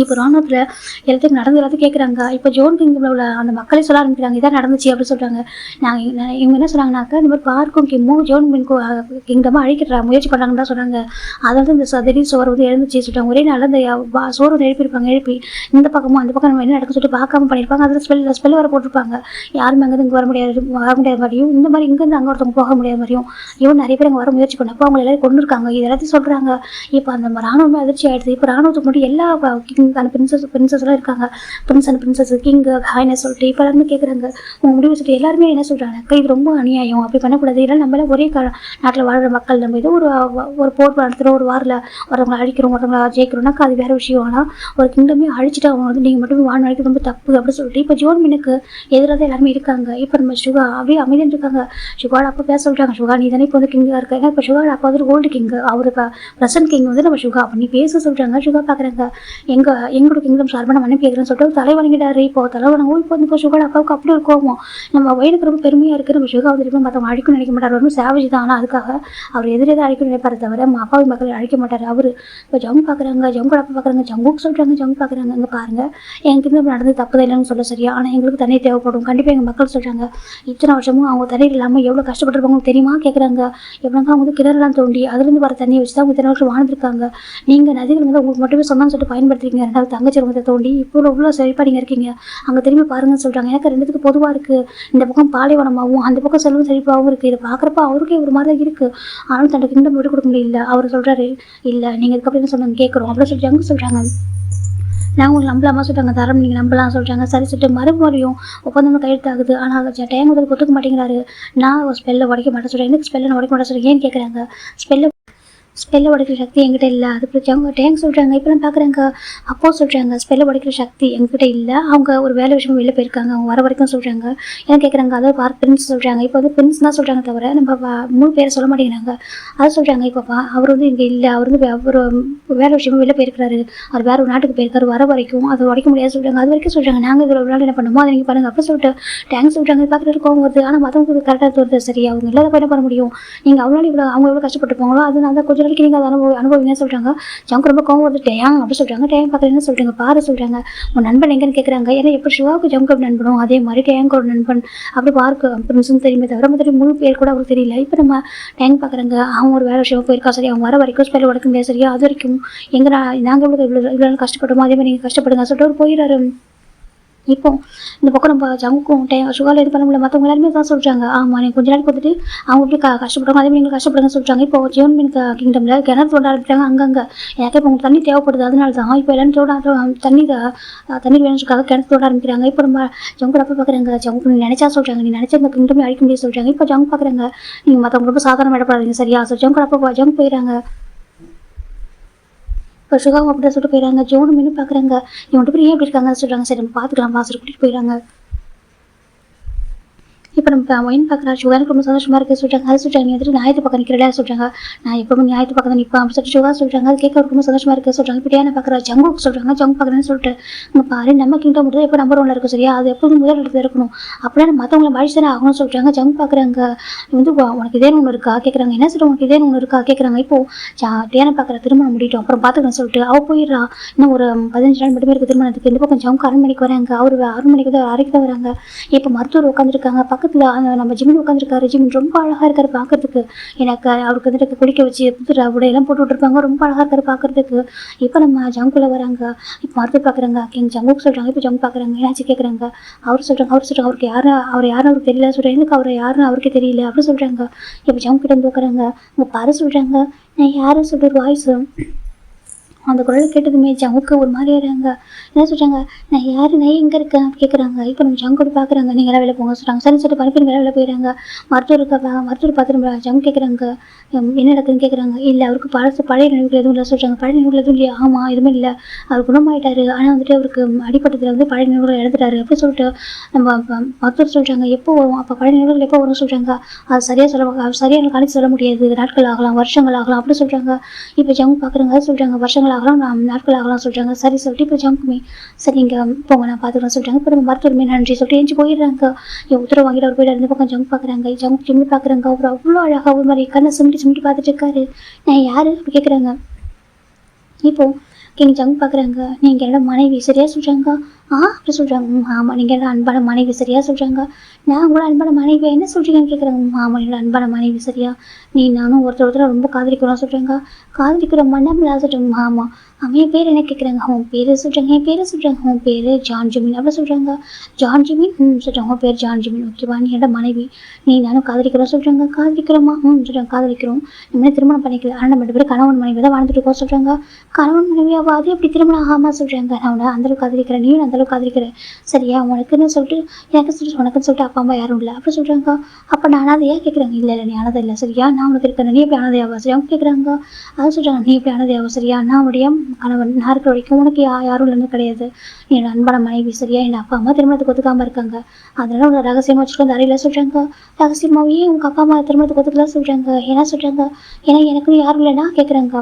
இப்போ ராணுவத்தில் எல்லாத்தையும் எல்லாத்தையும் கேட்குறாங்க. இப்போ ஜோன் கிங்டமில் உள்ள அந்த மக்களே சொல்ல ஆரம்பிக்கிறாங்க, இதான் நடந்துச்சு அப்படின்னு சொல்கிறாங்க. இவங்க என்ன சொல்கிறாங்கனாக்கா, இந்த மாதிரி பார்க்கும் கிம்மும் ஜோன் கிங்டமாக அழிக்கிற முயற்சி பண்ணாங்கன்னு தான் சொல்கிறாங்க. அதாவது இந்த திடீர் சோறு வந்து எழுந்துச்சு சொல்லிட்டாங்க. ஒரே நாள் அந்த சோறு வந்து எழுப்பி இந்த பக்கமும் அந்த பக்கம் நம்ம என்ன நடக்குன்னு சொல்லிட்டு பார்க்காம பண்ணியிருப்பாங்க. அதில் ஸ்பெல் வர போட்டிருப்பாங்க, யாருமே அங்கேருந்து இங்கே வர முடியாத மாதிரியும், இந்த மாதிரி இங்கேருந்து அங்கே ஒருத்தவங்க போக முடியாத மாதிரியும். இவன் நிறைய பேர் அங்கே வர முயற்சி பண்ணப்போ அவங்க எல்லாரும் கொண்டு இருக்காங்க. இது எல்லாத்தையும் சொல்கிறாங்க. இப்போ அந்த ராணுவமே அதிர்ச்சி ஆகிடுது. இப்போ ராணுவத்துக்கு முன்னாடி எல்லா அந்த பிரின்சஸ்லாம் இருக்காங்க, Prince and princess, king, highness சொல்லிட்டு இப்போ எல்லாருமே கேட்குறாங்க. உங்கள் முடிவு சொல்லிட்டு எல்லாருமே என்ன சொல்கிறாங்க, இது ரொம்ப அநியாயம், அப்படி பண்ணக்கூடாது, இல்லை நம்மள ஒரே நாட்டில் வாழ்கிற மக்கள், நம்ம ஏதோ ஒரு போர் நடத்துகிறோம், ஒரு வாரில் ஒருத்தவங்களை அழிக்கிறோம், ஒருத்தவங்களை ஜெயிக்கிறோம்னாக்கா அது வேறு விஷயம். ஆனால் ஒரு கிங்டமே அழிச்சிட்டு அவங்க வந்து நீங்கள் மட்டுமே வாழ் நினைக்கிறது ரொம்ப தப்பு அப்படின்னு சொல்லிட்டு இப்போ ஜோன் மினுக்கு எதிராக தான் எல்லாருமே இருக்காங்க. இப்போ நம்ம சுகா அப்படியே அமைதியாக இருக்காங்க. சுகாட அப்போ பேச சொல்கிறாங்க, சுகா நீ தானே இப்போ வந்து கிங்காக இருக்க. ஏன்னா இப்போ சுகாட அப்போ வந்து கோல்டு கிங், அவர் ப்ரெசன்ட் கிங் வந்து நம்ம சுகா அப்படி பேச சொல்கிறாங்க. சுகா பார்க்குறாங்க, எங்களோட கிங்டம் சார்பாக நம்ம மன்னிப்பு கேட்குறேன்னு சொல்லிட்டு தலை வணங்கிட்டாரு. இப்போ தலை வணங்கும். இப்போ வந்து சுகா அப்பாவுக்கு அப்படி ஒரு கோவம், நம்ம வயதுக்கு ரொம்ப பெருமையாக இருக்குது, நம்ம சுகா வந்து மற்றவங்க அழிக்கணும்னு நினைக்க மாட்டார், ரொம்ப சேவஜ் தான். ஆனால் அதுக்காக அவர் எதிரே தான் அழிக்கணும்னு நினைப்பாரு தவிர அப்பாவி மக்களை அழிக்க மாட்டார் அவர். இப்போ ஜங்கு பார்க்குறாங்க, ஜங்கோட அப்பா பார்க்குறாங்க, ஜங்குக்கு சொல்கிறாங்க, ஜங்கு பார்க்குறாங்க, இங்கே பாருங்கள் என் கிங்டம் நடந்து தப்பு தான் இல்லைன்னு சொல்ல சரியா, ஆனால் எங்களுக்கு தண்ணீர் தேவைப்படும் கண்டிப்பாக எங்கள் மக்கள் சொல்கிறாங்க. இத்தனை வருஷமும் அவங்க தண்ணீர் இல்லாமல் எவ்வளோ கஷ்டப்பட்டுருப்பாங்க தெரியுமா கேட்குறாங்க. எவ்வளோ அவங்க வந்து கிணறுலாம் தோண்டி அதுலேருந்து வர தண்ணியை வச்சு தான் அவங்க இத்தனை வருஷம் வாழ்ந்துருக்காங்க. நீங்கள் நதிகள் வந்து உங்களுக்கு மட்டுமே சொன்னான்னு சொல்லிட்டு பயன்படுத்துறீங்க, ரெண்டாவது தங்கச்சி வந்து தோண்டி இப்போ இவ்வளோ செழிப்பாக நீங்கள் இருக்கீங்க, அங்கே திரும்பி பாருங்கன்னு சொல்கிறாங்க. எனக்கு ரெண்டுத்துக்கு பொதுவாக இருக்குது, இந்த பக்கம் பாலைவனமாகவும் அந்த பக்கம் செல்வம் செழிப்பாகவும் இருக்குது. இதை பார்க்குறப்ப அவருக்கே ஒரு மாதிரி தான் இருக்குது. ஆனாலும் தன்னோட கிங்டம் விட்டு கொடுக்க முடியல. அவர் சொல்கிறாரு, இல்லை நீங்கள் இதுக்கப்புறம் என்ன சொன்னாங்க கேட்குறோம் அப்படின்னு சொல்லிட்டு சொல்கிறாங்க. நான் உங்களுக்கு நம்பலாமா சொல்கிறாங்க, தரம் நீங்கள் நம்பலாம் சொல்கிறாங்க. சரி சொல்லிட்டு மறுபடியும் ஒப்பந்தம் கையெழுத்தாகுது. ஆனால் டைம் வந்து ஒத்துக்க மாட்டேங்கிறாரு. நான் ஸ்பெல்லை உடைக்க மாட்டேன் சொல்கிறேன், எனக்கு ஸ்பெல்லை உடைக்க மாட்டேன் சொல்கிறேன். ஏன்னு கேட்குறாங்க, ஸ்பெல்லை உடைக்கிற சக்தி என்கிட்ட இல்லை. அதுக்கு அவங்க டேங்க் சொல்கிறாங்க. இப்போலாம் பார்க்குறாங்க, அப்போ சொல்கிறாங்க ஸ்பெல்லை உடைக்கிற சக்தி எங்ககிட்ட இல்லை, அவங்க ஒரு வேலை விஷயமா வெளில போயிருக்காங்க, அவங்க வர வரைக்கும் சொல்கிறாங்க. ஏன்னா கேட்குறாங்க, அதாவது பிரின்ஸ் சொல்கிறாங்க. இப்போ வந்து பிரின்ஸ் தான் சொல்கிறாங்க தவிர நம்ம மூணு பேரை சொல்ல மாட்டேங்கிறாங்க. அதை சொல்கிறாங்க. இப்போ அவர் வந்து இங்கே இல்லை, அவர் வந்து ஒரு வேலை விஷயமா வெளில போயிருக்காரு, அவர் வேறு ஒரு நாட்டுக்கு போயிருக்காரு, வர வரைக்கும் அதை உடைக்க முடியாது சொல்கிறாங்க. அது வரைக்கும் சொல்கிறாங்க, நாங்கள் இதில் ஒரு நாள் என்ன பண்ணுமோ அதை நீங்கள் பண்ணுங்கள் அப்போ சொல்லிட்டு டேங்க் சொல்கிறாங்க. பார்க்குறது கோவம் வருது. ஆனால் மற்றவங்களுக்கு கரெக்டாக வருது. சரி, அவங்க இல்லாத என்ன பண்ண முடியும், நீங்கள் அவங்க எவ்வளோ கஷ்டப்பட்டுருப்பாங்களோ அதனால தான் கொஞ்சம் நாளைக்கு நீங்கள் அதை அனுபவிங்க சொல்கிறாங்க. ஜங்கு ரொம்ப கோவம் வந்து டேங் அப்படி சொல்கிறாங்க. டேங் பார்க்குறது என்ன சொல்கிறாங்க, பாரு சொல்கிறாங்க. உன் நண்பன் எங்கன்னு கேட்குறாங்க. ஏன்னா எப்படி சிவாவுக்கு ஜங்கு நண்பனும் அதே மாதிரி டேங்கோட நண்பன் அப்படி பார்க்க பிரின்ஸும் தெரியுமே தவிர மற்ற முழு பேர் கூட அவருக்கு தெரியல. இப்போ நம்ம டேங்க் பார்க்குறாங்க, அவங்க ஒரு வேலை விஷயம் போயிருக்கா சரி, அவங்க வர வரைக்கும் ஸ்பெல் உடைக்க முடியாது சரியா, அது வரைக்கும் நாங்கள் இவ்வளோ கஷ்டப்பட்டோமோ அதே மாதிரி நீங்கள் கஷ்டப்படுங்க சொல்லிட்டு அவர் போயிடுறாரு. இப்போ இந்த பக்கம் நம்ம ஜங்குக்கும் சுகாவில் இது பண்ண முடியல, மற்றவங்க எல்லாருமே தான் சொல்கிறாங்க. ஆமாம் நீங்கள் கொஞ்ச நாள் கொடுத்துட்டு அவங்க எப்படி கஷ்டப்படுறாங்க அதே மாதிரி நீங்கள் கஷ்டப்படுங்கன்னு சொல்கிறாங்க. இப்போ ஜியோன் மீன் கிங்டமில் கிணறு தோண்ட ஆரம்பிச்சாங்க. அங்கங்கே எனக்கு இப்போ உங்களுக்கு தண்ணி தேவைப்படுது, அதனால தான் இப்போ எல்லாரும் தண்ணி வேணுன்றதுக்காக கிணறு தோண்ட ஆரம்பிக்கிறாங்க. இப்போ நம்ம ஜங்கு அப்போ பார்க்குறாங்க, ஜங்கு நீ நினச்சா சொல்கிறாங்க, நீ நினச்சா இந்த கிங்டமே அழிக்க முடியாது சொல்கிறாங்க. இப்போ ஜங்கு பார்க்குறாங்க, நீங்கள் மற்றவங்க ரொம்ப சாதாரண இடப்படாதீங்க சரியா. ஸோ ஜங்கு அப்போ ஜங்கு போயிடறாங்க. இப்போ சுகாவும் அப்படி தான் சொல்லிட்டு போயிடறாங்க. ஜோனு மீன் பார்க்குறாங்க, இவன்ட்டு பேர் ஏன் எப்படி இருக்காங்கன்னு சொல்கிறாங்க. சரி நம்ம பார்த்துக்கலாம் வாசல் கூட்டிகிட்டு போயிடறாங்க. இப்போ நம்ம ஒயின் பார்க்குறா, சுகா எனக்கு ரொம்ப சந்தோஷமாக இருக்குது சொல்கிறாங்க. அது சொல்கிறாங்க, நீ வந்துட்டு நியாயத்து பக்கம் நிற்கிறடா சொல்கிறாங்க. நான் எப்போ நியாயத்து பக்கம் தான் நிற்பேன் அப்படி சொல்லிட்டு சுகா சொல்கிறாங்க. அது கேட்க ரொம்ப சந்தோஷமாக இருக்குது சொல்கிறாங்க. இப்போ என்ன பார்க்குறா, ஜங்குக்கு சொல்கிறாங்க. ஜங்கு பார்க்குறேன்னு சொல்லிட்டு இங்கே பாரு, நம்ம கிங்டம் மட்டும் எப்போ நம்பர் 1 இருக்குது சரியா, அது எப்போதும் முதல் இடத்துல இருக்கணும், அப்படின்னா மற்றவங்களை மழிச்சு தானே ஆகணும்னு சொல்கிறாங்க. ஜங்கு பார்க்குறாங்க, வந்து உனக்கு இதே ஒன்று இருக்கா கேட்குறாங்க. என்ன சொல்ல உனக்கு இதே ஒன்று இருக்கா கேட்குறாங்க. இப்போது டேனை பார்க்குற திருமணம் முடிட்டோம் அப்புறம் பார்த்துக்கன்னு சொல்லிட்டு அவள் போயிடுறா. இன்னும் ஒரு 15 நாள் மட்டுமே இருக்குது திருமணத்துக்கு. இந்த பக்கம் ஜங்கு அரண்மனைக்கு வராங்க. அவர் அரண்மனைக்கு தான் அறைக்கு தான் வராங்க. இப்போ மருத்துவர் உட்காந்துருக்காங்க பக்கத்தில், நம்ம ஜிமின் உட்காந்துருக்காரு. ஜிமின் ரொம்ப அழகாக இருக்காரு பார்க்கறதுக்கு. எனக்கு அவருக்கு வந்துட்டு குளிக்க வச்சு புதுரா உடையெல்லாம் போட்டு விட்டுருப்பாங்க, ரொம்ப அழகாக இருக்காரு பார்க்கறதுக்கு. இப்போ நம்ம ஜங்குல வராங்க. இப்போ மருத்துவர் பார்க்குறாங்க, கிங் ஜங்குக்கு சொல்கிறாங்க. இப்போ ஜங்கு பார்க்குறாங்க, என்னாச்சு கேட்குறாங்க. அவர் சொல்கிறாங்க அவருக்கு அவர் யாரும் அவருக்கு தெரியல சொல்கிறேன், எனக்கு அவர் யாருன்னு அவருக்கு தெரியல அப்படி சொல்கிறாங்க. இப்போ ஜங்கு கிட்ட வந்து உட்காராங்க. உங்கள் பாரு சொல்கிறாங்க, நான் யாரும் சொல்கிற வாய்ஸு அந்த குரல் கேட்டதுமே ஜங்குக்கு ஒரு மாதிரி ஆகிறாங்க. என்ன சொல்கிறாங்க, நான் யார், நான் எங்கே இருக்கேன் அப்படி கேட்குறாங்க. இப்போ நம்ம ஜங்கு கூட பார்க்குறாங்க. நீங்கள் வேலை போங்க சொல்கிறாங்க. சரி சரி பருப்பு வேலை போயிடுறாங்க. மருத்துவர் பார்த்துட்டு ஜங்கு கேட்குறாங்க, என்ன நடக்குதுன்னு கேட்குறாங்க. இல்லை அவருக்கு பழைய நினைவுகள் எதுவும் இல்லை சொல்கிறாங்க. பழைய நினைவுகள் எதுவும் இல்லையா? ஆமாம் எதுவுமே இல்லை, அவர் குணமாயிட்டாரு. ஆனால் வந்துட்டு அவருக்கு அடிப்பட்டத்தில் வந்து பழைய நினைவுகள் இழந்துட்டாரு அப்படின்னு சொல்லிட்டு நம்ம மருத்துவர் சொல்கிறாங்க. எப்போ வரும் அப்போ பழைய நினைவுகள் எப்போ வரும் சொல்கிறாங்க. அது சரியாக கணிச்சு சொல்ல முடியாது, நாட்கள் ஆகலாம் வருஷங்கள் ஆகலாம் அப்படின்னு சொல்கிறாங்க. இப்போ ஜங்கு பார்க்குறாங்க சொல்கிறாங்க வருஷங்கள் ஆகலாம் நாட்கள் ஆகலாம் சொல்கிறாங்க. சரி சொல்லிட்டு இப்போ ஜங்குமே சரி நீங்கள் போங்க நான் பார்த்துக்கலாம் சொல்கிறாங்க. இப்போ நம்ம மருத்துவருமே நன்றி சொல்லிட்டு எஞ்சி போயிடுறாங்க. உத்தரவு வாங்கிட்டு அவர் போயிட்டு இந்த பக்கம் ஜங்கு பார்க்குறாங்க. ஜங்கு பார்க்குறாங்க. அவர் அவ்வளோ அழகாக ஒரு மாதிரி கண்ணை சிமிட்டி பார்த்துட்டு இருக்காரு. நான் யார் அப்படி கேட்குறாங்க. இப்போ கிங் ஜங்கு பார்க்குறாங்க. நீங்கள் என்னோட மனைவி சரியா சொல்கிறாங்க. அப்படி சொல்கிறாங்க. ஆமாம் நீங்கள் என்னோட அன்பான மனைவி சரியா சொல்கிறாங்க. நான் கூட அன்பான மனைவி என்ன சொல்கிறீங்கன்னு கேட்குறாங்க. ஆமாம் என்னோட அன்பான மனைவி சரியா, நீ நானும் ஒருத்தர் ரொம்ப காதலிக்கிறோம் சொல்கிறாங்க. காதலிக்கிறோம் மன்னம்ல சொல்கிறாங்க. ஆமாம் அவன் பேர் என்ன கேட்குறாங்க. அவன் பேர் சொல்கிறாங்க. என் பேர் சொல்கிறாங்க. அவன் பேர் ஜான் ஜிமின் அப்படி சொல்கிறாங்க. ஜான் ஜிமின் சொல்கிறாங்க. அவன் பேர் ஜான் ஜிமின் ஓகேவா, நீ என்னோட மனைவி, நீ நானும் காதலிக்கிறோம் சொல்கிறாங்க. காதலிக்கிறோமா சொல்கிறாங்க. காதலிக்கிறோம், நம்ம திருமணம் பண்ணிக்கல, ஆனால் நம்ம 2 பேரும் கணவன் மனைவி தான் வாழ்ந்துட்டு இருக்கோம் சொல்கிறாங்க. கணவன் மனைவியாவா, அது எப்படி திருமணம் ஆகாமல் சொல்கிறாங்க. நான் உன்னை அந்தளவுக்கு காதலிக்கிறேன், நீயும் அந்தளவுக்கு காதலிக்கிறேன் சரியா, உனக்குன்னு சொல்லிட்டு எனக்கு சொல்லிட்டு உனக்குன்னு சொல்லிட்டு அப்பா அம்மா யாரும் இல்லை அப்படி சொல்கிறாங்க. அப்போ நான் அனாதையா கேட்குறாங்க. இல்லை நீ அனாதை இல்லை சரியா, நான் உனக்கு இருக்கிறேன், நீ எப்படி அனாதையாவா சரியா கேட்குறாங்க. அது சொல்கிறாங்க. நீ எப்படி அனாதையாவா சரியா, நான் உடைய கணவன், நான் இருக்கிற வரைக்கும் உனக்கு யாரும் இல்லைன்னு கிடையாது, என்னோட அன்பான மனைவி சரியா, என் அப்பா அம்மா திருமணத்துக்கு ஒத்துக்காமல் இருக்காங்க, அதனால உங்களை ரகசியமாக வச்சுட்டு வந்து அறையில் சொல்கிறாங்க. ரகசியமாகவே உங்கள் அப்பா அம்மா திருமணத்துக்கு ஒத்துக்கலாம் சொல்கிறாங்க. என்ன சொல்கிறாங்க, ஏன்னா எனக்குன்னு யாரும் இல்லைன்னா கேட்குறாங்க.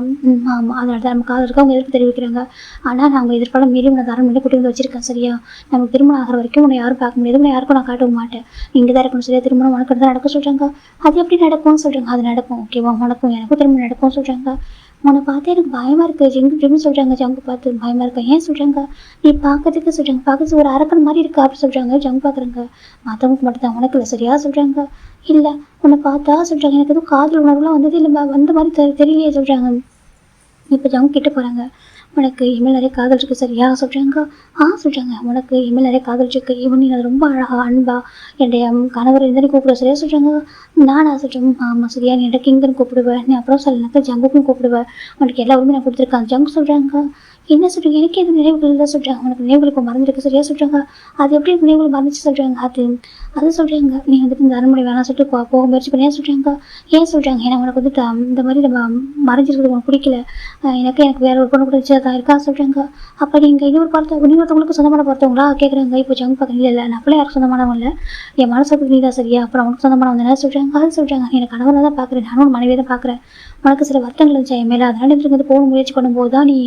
ஆமாம் அதனால தான் நம்ம காதலுக்கு அவங்க எதிர்ப்பு தெரிவிக்கிறாங்க. ஆனால் நான் அவங்க எதிர்ப்பாலும் மீறி உன்னை தரம் பண்ணி கூட்டி வந்து வச்சிருக்கேன் சரியா, நமக்கு திருமணம் ஆகிற வரைக்கும் உன்னை யாரும் பார்க்க முடியாது, உன்னை யாருக்கும் நான் காட்டவும் மாட்டேன், இங்கே தான் இருக்கணும் சரியா, திருமணம் உனக்கு தான் நடக்கும் சொல்கிறாங்க. அது எப்படி நடக்கும்னு சொல்கிறாங்க. அது நடக்கும் ஓகேவா, உனக்கும் எனக்கும் திருமணம் நடக்கும் சொல்கிறாங்க. உன்னை பார்த்து எனக்கு பயமாக இருக்குது ஜிங்கு சொல்கிறாங்க. ஜங்கு பார்த்து பயமாக இருக்கா, ஏன் சொல்கிறாங்க. நீ பார்க்கறதுக்கு சொல்கிறாங்க, பார்க்கறதுக்கு ஒரு அரக்கன் மாதிரி இருக்கா அப்படி சொல்கிறாங்க. ஜங்கு பார்க்குறாங்க. மற்றவங்களுக்கு மட்டும்தான், உனக்கு இல்லை சரியா சொல்கிறாங்க. இல்லை உன்னை பார்த்தா சொல்கிறாங்க எனக்கு எதுவும் காதல் உணர்வுலாம் வந்தது இல்லை, வந்த மாதிரி தெரியலையே சொல்கிறாங்க. இப்போ ஜங்கு கிட்ட போகிறாங்க. உனக்கு இனிமேல் நிறைய காதல் இருக்குது சரியா சொல்கிறாங்க. சொல்கிறாங்க. உனக்கு இனிமேல் நிறைய காதல் இருக்குது, இவன் நீ அது ரொம்ப அழகாக அன்பா என்னுடைய கணவர் எந்த கூப்பிடுவ சரியா சொல்கிறாங்க. நானா சொல்கிறேன். ஆமாம் சரியா, நீ என்னோட கிங்குன்னு கூப்பிடுவேன், நீ அப்புறம் சொல்லனாக்கா ஜங்குக்கும் கூப்பிடுவேன், உனக்கு எல்லா உரிமையும் நான் கொடுத்துருக்கேன் ஜங்கு சொல்கிறாங்க. என்ன சொல்கிறீங்க, எனக்கு எதுவும் நினைவுகள் தான் சொல்கிறாங்க. உனக்கு நினைவுகளுக்கு மறந்துருக்கு சரியா சொல்கிறாங்க. அது எப்படி நினைவுகள் மறந்துச்சு சொல்கிறாங்க. அது சொல்கிறாங்க. நீ வந்துட்டு இந்த அரண்மனை வேணாம் சொல்லிட்டு போக முயற்சி பண்ணி சொல்கிறாங்க. ஏன் சொல்கிறாங்க, ஏன்னா உனக்கு வந்துட்டு இந்த மாதிரி நம்ம மறைஞ்சிருக்கிறது உனக்கு பிடிக்கல, எனக்கு வேற ஒரு பொண்ணு கூட தான் இருக்கா சொல்கிறாங்க. அப்போ நீங்கள் இன்னொருத்தவங்களுக்கு சொந்தமான பொறுத்தவங்களா கேட்குறாங்க. இப்போ ஜங்கு பார்க்குறீங்க. இல்லை நான் அப்பளே யாருக்கு சொந்தமானவங்க இல்லை, என் மனசுக்கு நீ தான் சரியா, அப்புறம் அவனுக்கு சொந்தமானவங்க என்ன சொல்கிறாங்க. அது சொல்கிறாங்க. எனக்கு கணவனை தான் பார்க்குறேன், நானும் மனைவியை தான் பார்க்குறேன், உனக்கு சில வருத்தங்கள் இருந்துச்சு என் மேலே, அதனால இருந்து போக முயற்சி பண்ணும்போது தான் நீ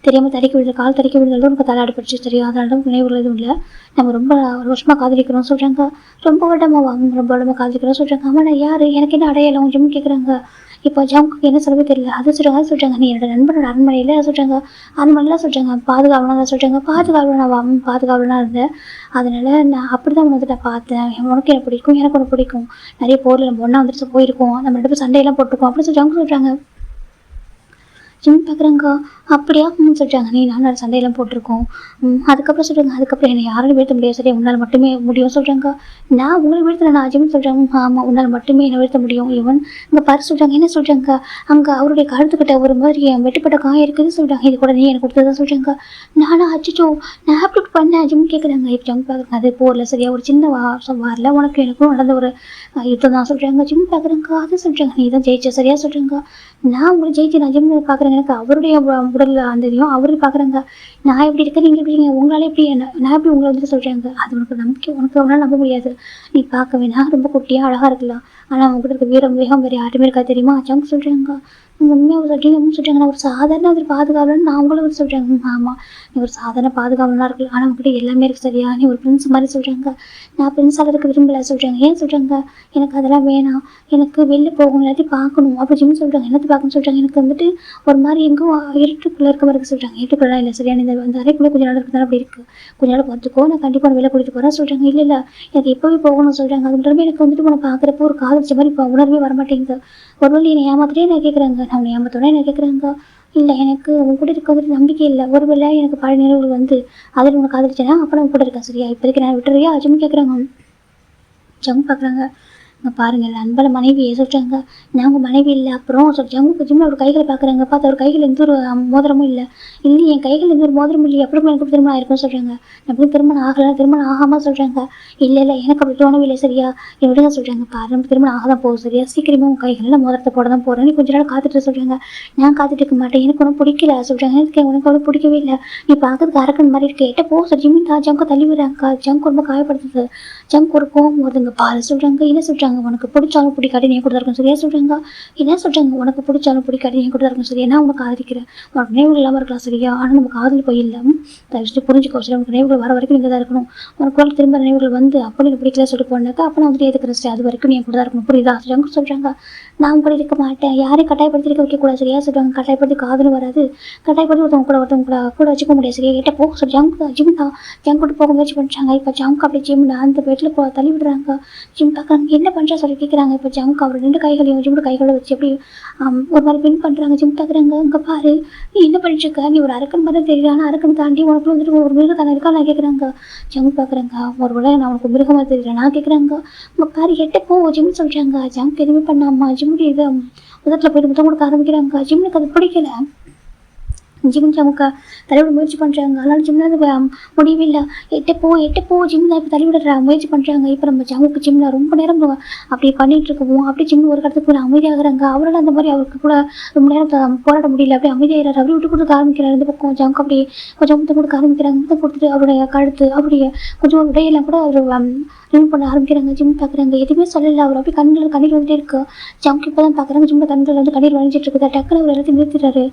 தெரியாமல் தடுக்கி விடுற கால் தடுக்கி விடுதல் உனக்கு தலாடு படிச்சு சரியா, அதனால தான் நினைவுகள் எதுவும் இல்லை, நம்ம ரொம்ப வருஷமாக காதலிக்கிறோம் சொல்கிறாங்க. ரொம்ப வருடமாக காதலிக்கிறோம் சொல்கிறாங்க. ஆமாம் நான் யார், எனக்கு என்ன அடையாளம் ஜிம் கேட்குறாங்க. இப்போ ஜங்குக்கு என்ன சொல்லவே தெரியல. அது சொல்கிறாங்க. நீ என்னோட நண்பனோட அரண்மனையில் சொல்கிறாங்க. அரண்மனையில் சொல்கிறாங்க பாதுகாவலனாக தான் சொல்கிறாங்க. பாதுகாவலனாக இருந்தேன், அதனால நான் அப்படி தான் வந்துட்டு நான் பார்த்தேன், உனக்கு எனக்கு பிடிக்கும், எனக்கு ஒன்று பிடிக்கும், நிறைய போரில் நம்ம ஒன்றா வந்துட்டு போயிருக்கோம், நம்ம 2 பேரும் சண்டையெல்லாம் போட்டிருக்கோம் அப்படின்னு சொல்கிறாங்க. ஜிம் பார்க்குறாங்க. அப்படியா சொல்கிறாங்க. நீ நானும் சண்டையெல்லாம் போட்டிருக்கோம். அதுக்கப்புறம் சொல்கிறாங்க. அதுக்கப்புறம் என்னை யாரும் வீழ்த்த முடியாது சரியா, உன்னால் மட்டுமே முடியும் சொல்கிறாங்க. நான் உங்களை வீழ்த்தல நான் ஜிம் சொல்கிறாங்க. ஆமாம் உன்னால் மட்டுமே என்னை வீழ்த்த முடியும். இவன் இங்கே பாரு சொல்கிறாங்க. என்ன சொல்கிறாங்க, அங்கே அவருடைய கழுத்துக்கிட்ட ஒரு மாதிரி வெட்டுப்பட்ட காயம் இருக்குது சொல்கிறாங்க. இது கூட நீ எனக்கு கொடுத்ததான் சொல்கிறாங்க. நானும் அச்சிச்சோ நான் அப்படி பண்ணேன் ஜிம் கேட்குறாங்க. இப்போ ஜிம் பார்க்குறாங்க. அது போரில் சரியா ஒரு சின்ன வாரில் உனக்கு எனக்கும் நடந்த ஒரு யுத்தம் தான் சொல்கிறாங்க. ஜிம் பார்க்குறாங்க. அது சொல்கிறாங்க. நீ தான் ஜெயிச்ச சரியா சொல்கிறாங்க. நான் உங்களை ஜெயிச்சு நான் ஜிம் பார்க்குறேன், எனக்கு அவருடைய உடல் அந்த இதையும் அவரு பார்க்குறாங்க. நான் எப்படி இருக்கேன், நீங்கள் எப்படி இருக்கீங்க, உங்களால் எப்படி நான் எப்படி உங்களை வந்துட்டு சொல்கிறாங்க. அது உனக்கு நம்பிக்கை, உனக்கு அவனால் நம்ப முடியாது, நீ பார்க்க வேணாம், ரொம்ப குட்டியாக அழகாக இருக்கலாம், ஆனால் அவங்ககிட்ட இருக்க வேகம் வேறு யாருமே இருக்கா தெரியுமா ஜங்கு சொல்கிறாங்க. நீங்கள் உண்மையாக சொல்கிறீங்க சொல்கிறாங்க. நான் ஒரு சாதாரண ஒரு பாதுகாவலன், நான் அவங்கள வந்து சொல்கிறாங்க. ஆமாம் நீ ஒரு சாதாரண பாதுகாவலனாக இருக்கலாம், ஆனால் அவங்ககிட்ட எல்லாமே இருக்குது சரியா, நீ ஒரு பிரின்ஸ் மாதிரி சொல்கிறாங்க. நான் பிரின்ஸாக இருக்க விரும்பலை சொல்கிறாங்க. ஏன் சொல்கிறாங்க, எனக்கு அதெல்லாம் வேணாம், எனக்கு வெளில போகணும், எல்லாத்தையும் பார்க்கணும் அப்படி ஜிம் சொல்கிறாங்க. எல்லாத்தையும் பார்க்கணும்னு சொல்கிறாங்க. எனக்கு வந்துட்டு ஒரு மாதிரி எங்கும் இருட்டுக்குள்ளே இருக்க மாதிரி சொல்கிறாங்க. இருட்டுக்குள்ளே இல்லை சரியா, இந்த அறைக்குள்ளே கொஞ்சம் நாள் இருக்கிறதால அப்படி இருக்குது, கொஞ்ச நாள் பார்த்துக்கோ, நான் கண்டிப்பாக வெளில கூட்டிகிட்டு போகிறேன் சொல்கிறாங்க. இல்லை எனக்கு எப்போவே போகணும்னு சொல்கிறாங்க. அது மட்டுமே எனக்கு வந்துட்டு உன்னை பார்க்குறப்போ ஒரு காதலிச்ச மாதிரி இப்போ உணர்வே வரமாட்டேங்குது. ஒரு வழி என்னை ஏமாத்திட்டே என்ன கேட்குறாங்க, நான் உன்னை ஏமாத்தோடனே என்ன கேட்குறாங்க. இல்லை எனக்கு உங்க கூட இருக்க வந்துட்டு நம்பிக்கை இல்லை, ஒருவேளை எனக்கு பழைய நினைவுகள் வந்து அதில் உனக்கு காதலிச்சேன்னா அப்போ நான் கூட இருக்கேன் சரியா, இப்போதைக்கு நான் விட்டுறியா ஜிம் கேட்குறாங்க. ஜம் பார்க்குறாங்க. இங்கே பாருங்கள் நண்பனை மனைவியை சொல்கிறாங்க, நான் உங்கள் மனைவி இல்லை. அப்புறம் சொல்லிட்டாங்க ஜிம்மில் ஒரு கைகளை பார்க்குறாங்க, பார்த்து அவர் கைகள் எந்த ஒரு மோதிரமும் இல்லை. என் கைகள் எந்த ஒரு மோதிரமும் இல்லையே, அப்புறம் எனக்கு திருமணம் ஆயிருக்கும்னு சொல்கிறாங்க. அப்படி திருமணம் ஆகலை, திருமணம் ஆகாமல் சொல்கிறாங்க. இல்லை எனக்கு அப்படி தோணவே இல்லை சரியா, என் விடுங்க சொல்கிறாங்க. பாரு நம்ம திருமணம் ஆக தான் போகுது சரியா, சீக்கிரமாக உங்கள் கைகளில் மோதிரத்தை போட தான் போகிறேன், நீ கொஞ்ச நாள் காத்துட்டு சொல்கிறாங்க. நான் காத்துட்டு இருக்க மாட்டேன், எனக்கு ஒன்றும் பிடிக்கல சொல்கிறாங்க. எனக்கு உனக்கு அவ்வளோ பிடிக்கவே இல்லை, நீ பார்க்கறதுக்கு அரக்கன் மாதிரி இருக்க, எட்ட போ சார் ஜிம்மின் தான் ஜங்கு தள்ளி விடுறாங்க. ஜங்கு ரொம்ப காயப்படுத்துது, ஜங்கு ஒரு கோவம் வருதுங்க. பாரு சொல்கிறாங்க, என்ன சொல்கிறாங்க, உனக்கு பிடிச்சாலும் பிடிக்காட்டி நீ கூட தான் இருக்கும் சரியா சொல்கிறாங்க. என்ன சொல்கிறாங்க, உனக்கு பிடிச்சாலும் பிடிக்காட்டி நீ கூட தான் இருக்கும் சரியா, நான் உனக்கு ஆதரிக்கிறேன், உனக்கு நினைவுகள் இல்லாமல் இருக்கலாம் சரியா, ஆனால் நம்ம காதல் போயிடல, தயவுச்சு புரிஞ்சுக்கோ சரி, உனக்கு நினைவுகள் வர வரைக்கும் நீங்கள் தான் இருக்கணும். உனக்கு திரும்ப நினைவுகள் வந்து அப்போ எனக்கு பிடிக்கல சொல்லிட்டு போனாக்கா அப்போ நான் வந்துட்டு எதுக்குறேன் சரி, அது வரைக்கும் நீ கூட தான் இருக்கணும் புரியுதா சொல்கிறாங்க. நான் கூட இருக்க மாட்டேன், யாரையும் கட்டாயப்படுத்திருக்க வைக்கக்கூடாது சரியா சொல்கிறாங்க. கட்டாயப்படுத்தி காதலும் வராது, கட்டாயப்படுத்தி ஒருத்தவங்க கூட வச்சுக்க முடியாது சரியா, கிட்ட போக சொல்லி ஜிம் தான் ஜங்க் கூட்டு போக முயற்சி பண்ணுறாங்க. இப்போ ஜங்க் அப்படி ஜிம் அந்த பெட்டில் தள்ளி விடுறாங்க. ஜிம் பார்க்குறாங்க, என்ன பண்ணுறா சொல்லி கேட்குறாங்க. இப்போ ஜங்க் அவர் 2 கைகளையும் ஜிம்மோட கைகளை வச்சு எப்படி ஒரு மாதிரி பின் பண்ணுறாங்க. ஜிம் பார்க்குறாங்க, அங்கே பாரு நீ என்ன பண்ணிட்டுருக்க, நீ ஒரு அரக்கன் மாதிரி தெரியல, ஆனால் அரக்கன் தாண்டி உனக்கு வந்துட்டு ஒரு மிருகத்தானே இருக்கா நான் கேட்குறாங்க. ஜங்க் பார்க்குறாங்க, ஒரு வேளை நான் உனக்கு மிருகமாக தெரியல நான் கேட்குறாங்க. உங்கள் பாரு எட்ட போ ஜிம் சொல்கிறாங்க. ஜங்க் எதுவுமே பண்ணாமா ஜிம்முடைய இதை முதத்தில் போயிட்டு முத்தம் கொடுக்க ஆரம்பிக்கிறாங்க. ஜிம்முக்கு அது பிடிக்கல, ஜிம் ஜமுக்க தலைவிட முயற்சி பண்ணுறாங்க. அதனால ஜிம்மில் முடியவில்லை. எட்டு போ ஜிம் தான் இப்போ தள்ளிவிடுற முயற்சி பண்ணுறாங்க. இப்போ நம்ம ஜமுக்கு ஜிம்மில் ரொம்ப நேரம் அப்படி பண்ணிகிட்டு இருக்கவும் அப்படியே ஜிம் ஒரு கடத்துக்கு கூட அமைதியாகிறாங்க. அவரால் அந்த மாதிரி அவருக்கு கூட ரொம்ப நேரம் போராட முடியல, அப்படியே அமைதியாகிறார். அவரு விட்டு கொடுக்க ஆரம்பிக்கிறார். இந்த பக்கம் ஜமுக்கு அப்படியே கொஞ்சம் முத்தம் கொடுக்க ஆரம்பிக்கிறாங்க. முத்தம் கொடுத்துட்டு அவருடைய கழுத்து அப்படியே கொஞ்சம் உடையெல்லாம் கூட அவர் ரிமூவ் பண்ண ஆரம்பிக்கிறாங்க. ஜிம் பார்க்குறாங்க, எதுவுமே சொல்லலை. அவர் அப்படியே கண்ணீர் வந்துட்டே இருக்கு. ஜம்க்கு இப்போ தான் பார்க்குறாங்க, ஜிம்மில் கண்ணில் வந்து கண்ணீர் வழிஞ்சிட்டு இருக்குது. டக்குனு அவர் எல்லாத்தையும் நிறுத்திடுறாரு.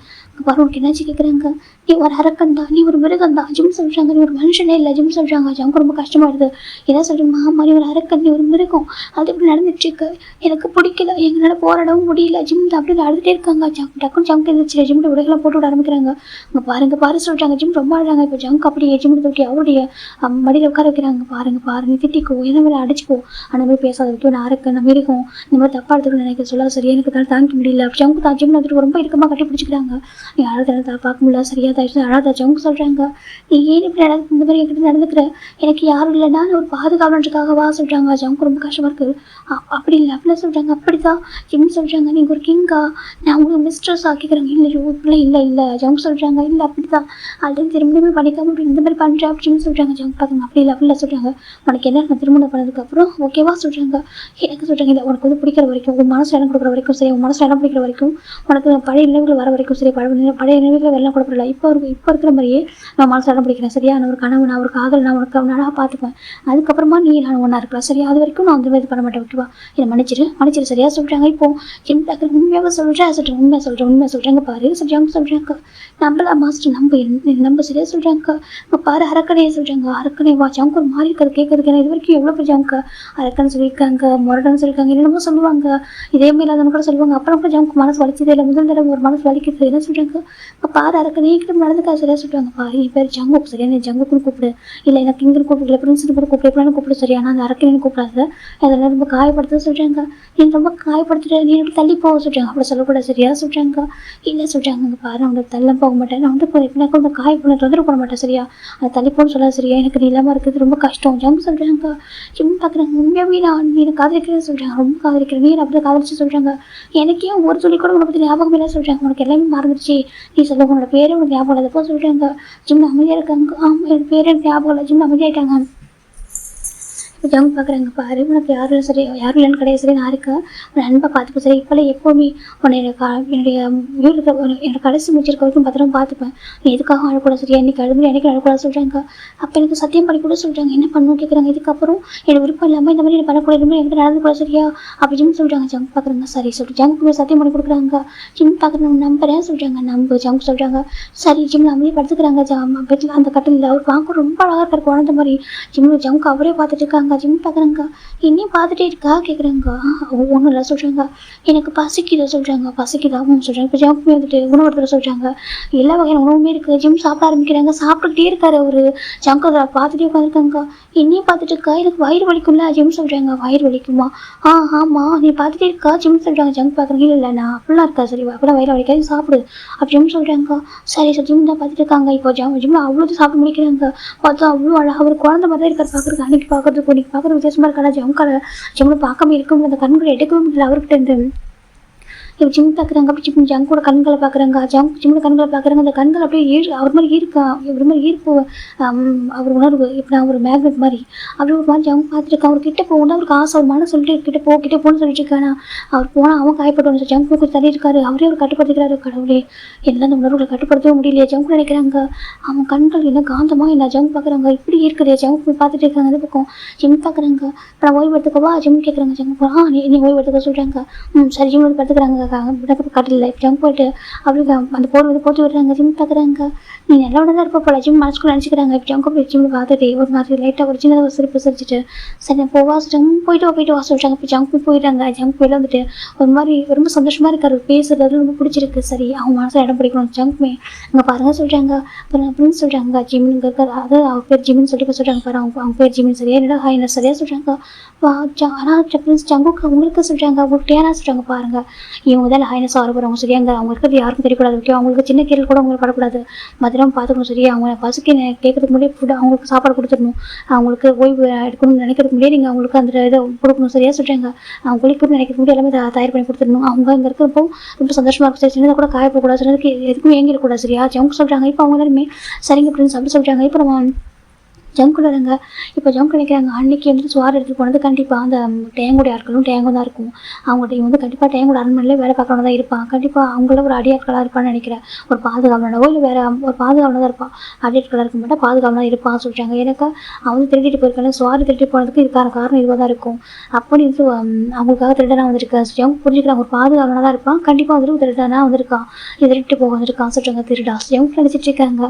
பாரு உனக்கு என்னாச்சு கேட்குறாங்க. நீ ஒரு அரக்கன் தான், நீ ஒரு மிருகம் தான் ஜிம் சொல்கிறாங்க. நீ ஒரு மனுஷனே இல்லை ஜிம் சொல்கிறாங்க. ஜம்க்கு ரொம்ப கஷ்டமாயிடுது. எதாவது சொல்கிறேன், ஆமா நீ ஒரு அரக்கன், நீ ஒரு மிருகம், அது இப்படி நடந்துட்டு இருக்கு, எனக்கு பிடிக்கல, எங்களால் போராடவும் முடியல ஜிம் தான் அப்படி அழுதுகிட்டே இருக்காங்க. டக்குன்னு ஜம்க்கு இருந்துச்சு. ஜிம்மில் உடைகளாம் போட்டு விட ஆரம்பிக்கிறாங்க. அங்கே பாரு சொல்கிறாங்க. ஜிம் ரொம்ப அழுறாங்க. இப்போ ஜங்க் அப்படியே ஜிம்மில் தூக்கி அவருடைய மடியில் உட்கார வைக்கிறாங்க. பாரு நீ திட்டிக்கோ, என்ன மேலே அடிச்சுக்கோ, அந்த மாதிரி பேசாத வைக்கோ, நான் அரக்கன் நான் மிருகம், இந்த மாதிரி தப்பாக எடுத்துக்கணும் நினைக்க சொல்ல சரியா, எனக்கு தான் தாங்கிக்க முடியல. ஜங்கு தான் ஜிம்மில் வந்துட்டு ரொம்ப இறுக்கமாக கட்டி பிடிச்சிக்கிறாங்க. நீ அழுத பார்க்க முடியல சரியா தயவு அழாத ஜங்கு சொல்கிறாங்க. நீ ஏன் இப்படி இந்த மாதிரி என்கிட்ட நடந்துக்கிற, எனக்கு யாரும் இல்லைன்னா ஒரு பாதுகாவலன்றதுக்காக வா சொல்கிறாங்க. ஜங்கு ரொம்ப கஷ்டமாக இருக்குது. அப்படி இல்லை அப்படிலாம் சொல்கிறாங்க. அப்படிதான் ஜிம் சொல்கிறாங்க, நீங்கள் ஒரு கிங்கா, நான் உங்களுக்கு மிஸ்ட்ரஸ் ஆக்கிக்கிறேங்க. இல்லை இப்படிலாம் இல்லை ஜங்கு சொல்கிறாங்க. இல்லை அப்படிதான் அது திரும்பியுமே பண்ணிக்காம அப்படி இந்த மாதிரி பண்ணுறேன் அப்படின்னு சொல்கிறாங்க. ஜங்கு பார்க்குங்க, அப்படிலாம் சொல்கிறாங்க. உனக்கு என்ன நான் திருமணம் பண்ணதுக்கப்புறம் ஓகேவா சொல்கிறாங்க. எனக்கு சொல்கிறாங்க, இல்லை உனக்கு வந்து பிடிக்கிற வரைக்கும், உன் மனசில் இடம் கொடுக்குற வரைக்கும் சரி, உன் மனசில் இடம் பிடிக்கிற வரைக்கும், உனக்கு பழைய நினைவுகள் வர வரைக்கும் சரி, பழைய நினைவுகள் எல்லாம் கொடுப்பதில்ல. இப்போ இருக்கிற மாதிரியே நான் மனசில் இடம் பிடிக்கிறேன் சரியா, நான் ஒரு கனவு, நான் ஒரு காதல், நான் உனக்கு நல்லா பார்த்துப்பேன், அதுக்கப்புறமா நீ நான் ஒன்றா இருக்கலாம் சரியா, அது வரைக்கும் நான் வந்து இது பண்ண மாட்டேன் ஓகேவா, என்னை மன்னிச்சிரு சரியா சொல்கிறாங்க. இப்போ ஜிம் டாக்டர் உண்மையாக சொல்கிறேன் உண்மையாக சொல்கிறாங்க. பாரு சொல்கிறாங்க நம்பலாமா நம்ப சரியா சொல்கிறாங்க. பாரு அரக்கனையே சொல்கிறாங்க. அரக்கனை வா ஜங்கு ஒரு மாதிரி இருக்கிறது கேட்கறதுக்கு, ஏன்னா இது வரைக்கும் எவ்வளோ பெரிய ஜங்கு அரக்கன் சொல்லியிருக்காங்க, முரடன் சொல்லியிருக்காங்க, என்னென்னமோ சொல்லுவாங்க, இதே மாதிரி இல்லாதவங்க கூட சொல்லுவாங்க. அப்புறம் கூட ஜங்கு மனசு வலிச்சது இல்லை, முதல் தடவை ஒரு மனசு வலிக்குது. என்ன சொல்கிறாங்க, பாரு அரக்கனை கிட்ட நடந்துக்கா சரியா சொல்கிறாங்க. பாரு என் பேர் ஜங்கு சரியா, நீ ஜங்குக்குன்னு கூப்பிடு, இல்லை எனக்கு இங்கே கூப்பிடல பிரின்ஸுக்கு கூட கூப்பிடு, எப்படின்னு கூப்பிடு சரியா, நான் அந்த அரக்கனைன்னு கூப்பிடாது, அதெல்லாம் ரொம்ப காயப்படுத்த சொல்கிறாங்க. நீ ரொம்ப காயப்படுத்துட்டு நீ எப்படி தள்ளி போக சொல்கிறாங்க. அப்படி சொல்லக்கூடாது சரியா சொல்கிறாங்க. இல்லை சொல்கிறாங்க. பாரு அவனுக்கு தள்ள போக மாட்டேன், நான் வந்து எனக்கு வந்து காயப்பட தொந்தரவு பண்ண மாட்டேன் சரியா, அது தள்ளிப்போன்னு சொல்லாது சரியா, எனக்கு நீ இல்லாமல் இருக்குது ரொம்ப கஷ்டம் ஜங்கு சொல்கிறாங்க. ஜிம் பார்க்குறாங்க, உண்மையாகவே நான் நீ காதலிக்கிறேன்னு சொல்கிறாங்க. ரொம்ப காதலிக்கிறேன், நீ அப்படி காதலிச்சு சொல்கிறாங்க. எனக்கே ஒரு சொல்லி கூட உன்னை பற்றி ஞாபகம் இல்லை சொல்கிறாங்க. உனக்கு எல்லாமே மறந்துடுச்சு, நீ சொல்ல உன்னோட பேரே உனக்கு ஞாபகம் இல்லை போ சொல்கிறாங்க. ஜிம் அமைதியாக இருக்காங்க. ஆமாம் என் பேரே எனக்கு ஞாபகம் இல்லை. ஜிம் அமைதியாகிட்டாங்க. ஜங்கு பார்க்குறாங்க. பாரு உனக்கு யாரும் சரி, யாரும் இல்லைன்னு கிடையாது சரி, நான் இருக்கேன், உன் அன்பை பார்த்துப்பேன் சரி, இப்போல்லாம் எப்போவுமே உன்னை என்னுடைய வீட்டுக்கு என்னோட கடைசி முடிச்சிருக்க வரைக்கும் பத்திரமா பார்த்துப்பேன், நீ எதுக்காக அழக்கூடாது சரியா, இன்னைக்கு அழுது எனக்கு அழக்கூடாது சொல்கிறாங்க. அப்போ எனக்கு சத்தியம் பண்ணி கூட சொல்கிறாங்க. என்ன பண்ணணும் கேட்குறாங்க. இதுக்கப்புறம் எனக்கு விருப்பம் இல்லாமல் இந்த மாதிரி பண்ணக்கூடாது, இனிமேல் என்கிட்ட நடந்து கூட சரியா அப்படின்னு சொல்கிறாங்க. ஜங்கு பார்க்குறாங்க. சரி சொல்லிட்டு ஜங்குக்கு சத்தியம் பண்ணி கொடுக்குறாங்க. ஜிம் பார்க்குறாங்க. நம்புறேன் சொல்கிறாங்க. நம்பு ஜங்கு சொல்கிறாங்க. சரி ஜிம் அமைதியாக படுத்துக்கிறாங்க. பெட்டில் அந்த கட்டில் அவர் பார்க்க ரொம்ப அழகாக இருக்கார் குழந்தை மாதிரி. ஜங்கு அவரே பார்த்துட்டு இருக்காங்க. ஜிம் பார்க்குறாங்க. என்னையும் பார்த்துட்டே இருக்கா கேட்குறாங்க. ஒன்றும் இல்லை சொல்கிறாங்க. எனக்கு பசிக்குதா சொல்கிறாங்க. பசிக்குதாவும் சொல்கிறாங்க. இப்போ ஜங்கு வந்துட்டு உணவு எடுத்துகிற சொல்கிறாங்க. எல்லா வகையான உணவுமே இருக்குது. ஜிம் சாப்பிட ஆரம்பிக்கிறாங்க. சாப்பிட்டுக்கிட்டே இருக்காரு அவர். ஜங்கு அதை பார்த்துட்டே உட்காந்துருக்காங்க. என்னையும் பார்த்துட்டு இருக்கா, எனக்கு வயிறு வலிக்கும்ல ஜிம் சொல்கிறாங்க. வயிறு வலிக்குமா? ஆமாம் நீ பார்த்துட்டே இருக்கா ஜிம் சொல்கிறாங்க. ஜங்கு பார்க்குறாங்க. இல்லை நான் அப்படிலாம் இருக்கா சரி, அப்படிலாம் வயிறு வலிக்காது சாப்பிடு அப்படி ஜிம் சொல்கிறாங்க. சரி சார் ஜிம் தான் பார்த்துட்டு இருக்காங்க. இப்போ ஜிம்மில் அவ்வளோ சாப்பிட முடிக்கிறாங்க. பார்த்தா அவ்வளோ அழகாக ஒரு குழந்தை மாதிரி தான் இருக்கார் பார்க்குறதுக்கு. அன்னைக்கு பார்க்குறதுக்கு இன்னைக்கு பார்க்குற வித்தியாசமாக இருக்காடா ஜவுக்கால ஜம்முன்னு பார்க்காம இருக்க அந்த கண்களை எடுக்கவே முடியல அவர்கிட்ட இருந்து. இப்போ ஜிம் பார்க்குறாங்க அப்படி ஜிம் ஜங்க் கூட கண்களை பார்க்குறாங்க ஜிம்மோட கண்களை பார்க்குறாங்க அந்த கண்கள் அப்படியே அவர் மாதிரி ஈர்க்கா ஒரு மாதிரி ஈர்ப்பு அவர் உணர்வு இப்போ ஒரு மேக்னெட் மாதிரி அப்படி ஒரு மாதிரி ஜங்க் பார்த்துருக்கான் அவர் கிட்ட போகணும் அவருக்கு ஆசை ஒரு மன சொல்லிட்டு கிட்ட போகணும்னு சொல்லிட்டு இருக்கானா அவர் போனால் அவன் காயப்பட்டு ஜங்க் கொஞ்சம் தள்ளி இருக்காரு அவரே அவர் கட்டுப்படுத்திக்கிறாரு கடவுளே எல்லாம் அந்த உணர்வுகளை கட்டுப்படுத்தவே முடியலையே ஜங்க் நினைக்கிறாங்க அவன் கண்கள் என்ன காந்தமா என்ன ஜங்க் பார்க்குறாங்க இப்படி இருக்குது ஜங்க் போய் பார்த்துட்டு இருக்காங்க அந்த பக்கம் ஜிம் பார்க்குறாங்க இப்போ நான் ஓய்வு எடுத்துக்கவா ஜிம் கேட்குறாங்க ஜங்க் நீ ஓய்வு எடுத்துக்க சொல்கிறாங்க சரி ஜிம் வந்து பார்த்துக்கிறாங்க கட்டில ஜங்க் போயிட்டு அப்படி அந்த போர் வந்து போட்டு விடுறாங்க ஜிம் பார்க்குறாங்க நீ நல்லவனா தான் இருப்ப போல ஜிம் மனசுக்குள்ள நினச்சிக்கிறாங்க இப்போ ஜங்க் போய் ஜிம் பார்த்துட்டு ஒரு மாதிரி லைட்டாக ஒரு சின்னதாக ஒரு சிரிப்பு சிரிச்சிட்டு சரி நான் போவா போயிட்டு வா சொல்லிட்டாங்க இப்போ ஜங்க் போயிடுறாங்க ஜங்க் போயில வந்துட்டு ஒரு மாதிரி ரொம்ப சந்தோஷமா இருக்காரு பேசுறது ரொம்ப பிடிச்சிருக்கு சரி அவங்க மனசில் இடம் பிடிக்கணும் ஜங்க்மே அங்கே பாருங்க சொல்கிறாங்க அப்புறம் அப்படின்னு சொல்கிறாங்க ஜிம்முங்க இருக்காரு அதாவது அவர் பேர் ஜிம்னு சொல்லிட்டு சொல்கிறாங்க பாரு அவங்க பேர் ஜிம்னு சரியா என்னடா என்ன சரியா சொல்கிறாங்க ஆனால் பிரின்ஸ் ஜங்குக்கு உங்களுக்கு சொல்கிறாங்க அவங்கள்ட்ட ஏன்னா சொல்கிறாங்க பாருங்க இவங்க தான் ஹைனஸ் ஆக போகிறவங்க சரியாங்க அவங்க இருக்கிறது யாருக்கும் தெரியக்கூடாது ஓகே அவங்களுக்கு சின்ன கீழ் கூட அவங்களுக்கு படக்கூடாது மதுரம் பார்த்துக்கணும் சரியா அவங்க பசுக்கு கேட்கறதுக்கு முன்னாடி ஃபுட்டு அவங்களுக்கு சாப்பாடு கொடுத்துடணும் அவங்களுக்கு ஓய்வு எடுக்கணும்னு நினைக்கிறதுக்கு முன்னாடி நீங்கள் அவங்களுக்கு அந்த இதை கொடுக்கணும் சரியா சொல்கிறாங்க அவங்க குளிக்கணும்னு நினைக்கிறது முன்னாடி எல்லாமே தயார் பண்ணி கொடுத்துடணும் அவங்க இங்கே இருக்கிறப்போ ரொம்ப சந்தோஷமாக இருக்கும் சரி சின்னதாக கூட காயப்படக்கூடாது சின்னதுக்கு எதுக்கும் ஏங்கிடக்கூடாது சரியா அவங்க சொல்கிறாங்க இப்போ அவங்க எல்லாருமே சரிங்க ஃப்ரெண்ட்ஸ் அப்படி சொல்கிறாங்க இப்போ நம்ம ஜங்குலருங்க இப்போ ஜங்க் நினைக்கிறாங்க அன்னைக்கு வந்துட்டு சுவார் எடுத்துகிட்டு போனது கண்டிப்பாக அந்த டேங்கோட ஆட்களும் டேங்கோ தான் இருக்கும் அவங்கள்ட்ட வந்து கண்டிப்பாக டேங்கோட அரண்மனையிலே வேலை பார்க்கறவங்க தான் இருப்பான் கண்டிப்பாக அவங்கள ஒரு அடியாட்களாக இருப்பான்னு நினைக்கிறேன் ஒரு பாதுகாவலனோ இல்லை வேறு ஒரு பாதுகாவலனாக தான் இருப்பான் அடியாட்களாக இருக்க மாட்டா பாதுகாவலனாக இருப்பான்னு சொல்லிட்டாங்க எனக்கு அவன் திருடிட்டு போயிருக்காங்க சுவாரி திருட்டு போனதுக்கு இதுக்கான காரணம் இதுவாக தான் இருக்கும் அப்படி வந்து அவங்களுக்காக திருடனாக வந்திருக்கேன் அவங்க புரிஞ்சுக்கிறாங்க ஒரு பாதுகாவலனாக தான் இருப்பான் கண்டிப்பாக வந்துட்டு திருடனாக வந்திருக்கான் திருட்டு போக வந்திருக்கான்னு சொல்கிறாங்க திருடா அவங்க நினச்சிட்டு இருக்காங்க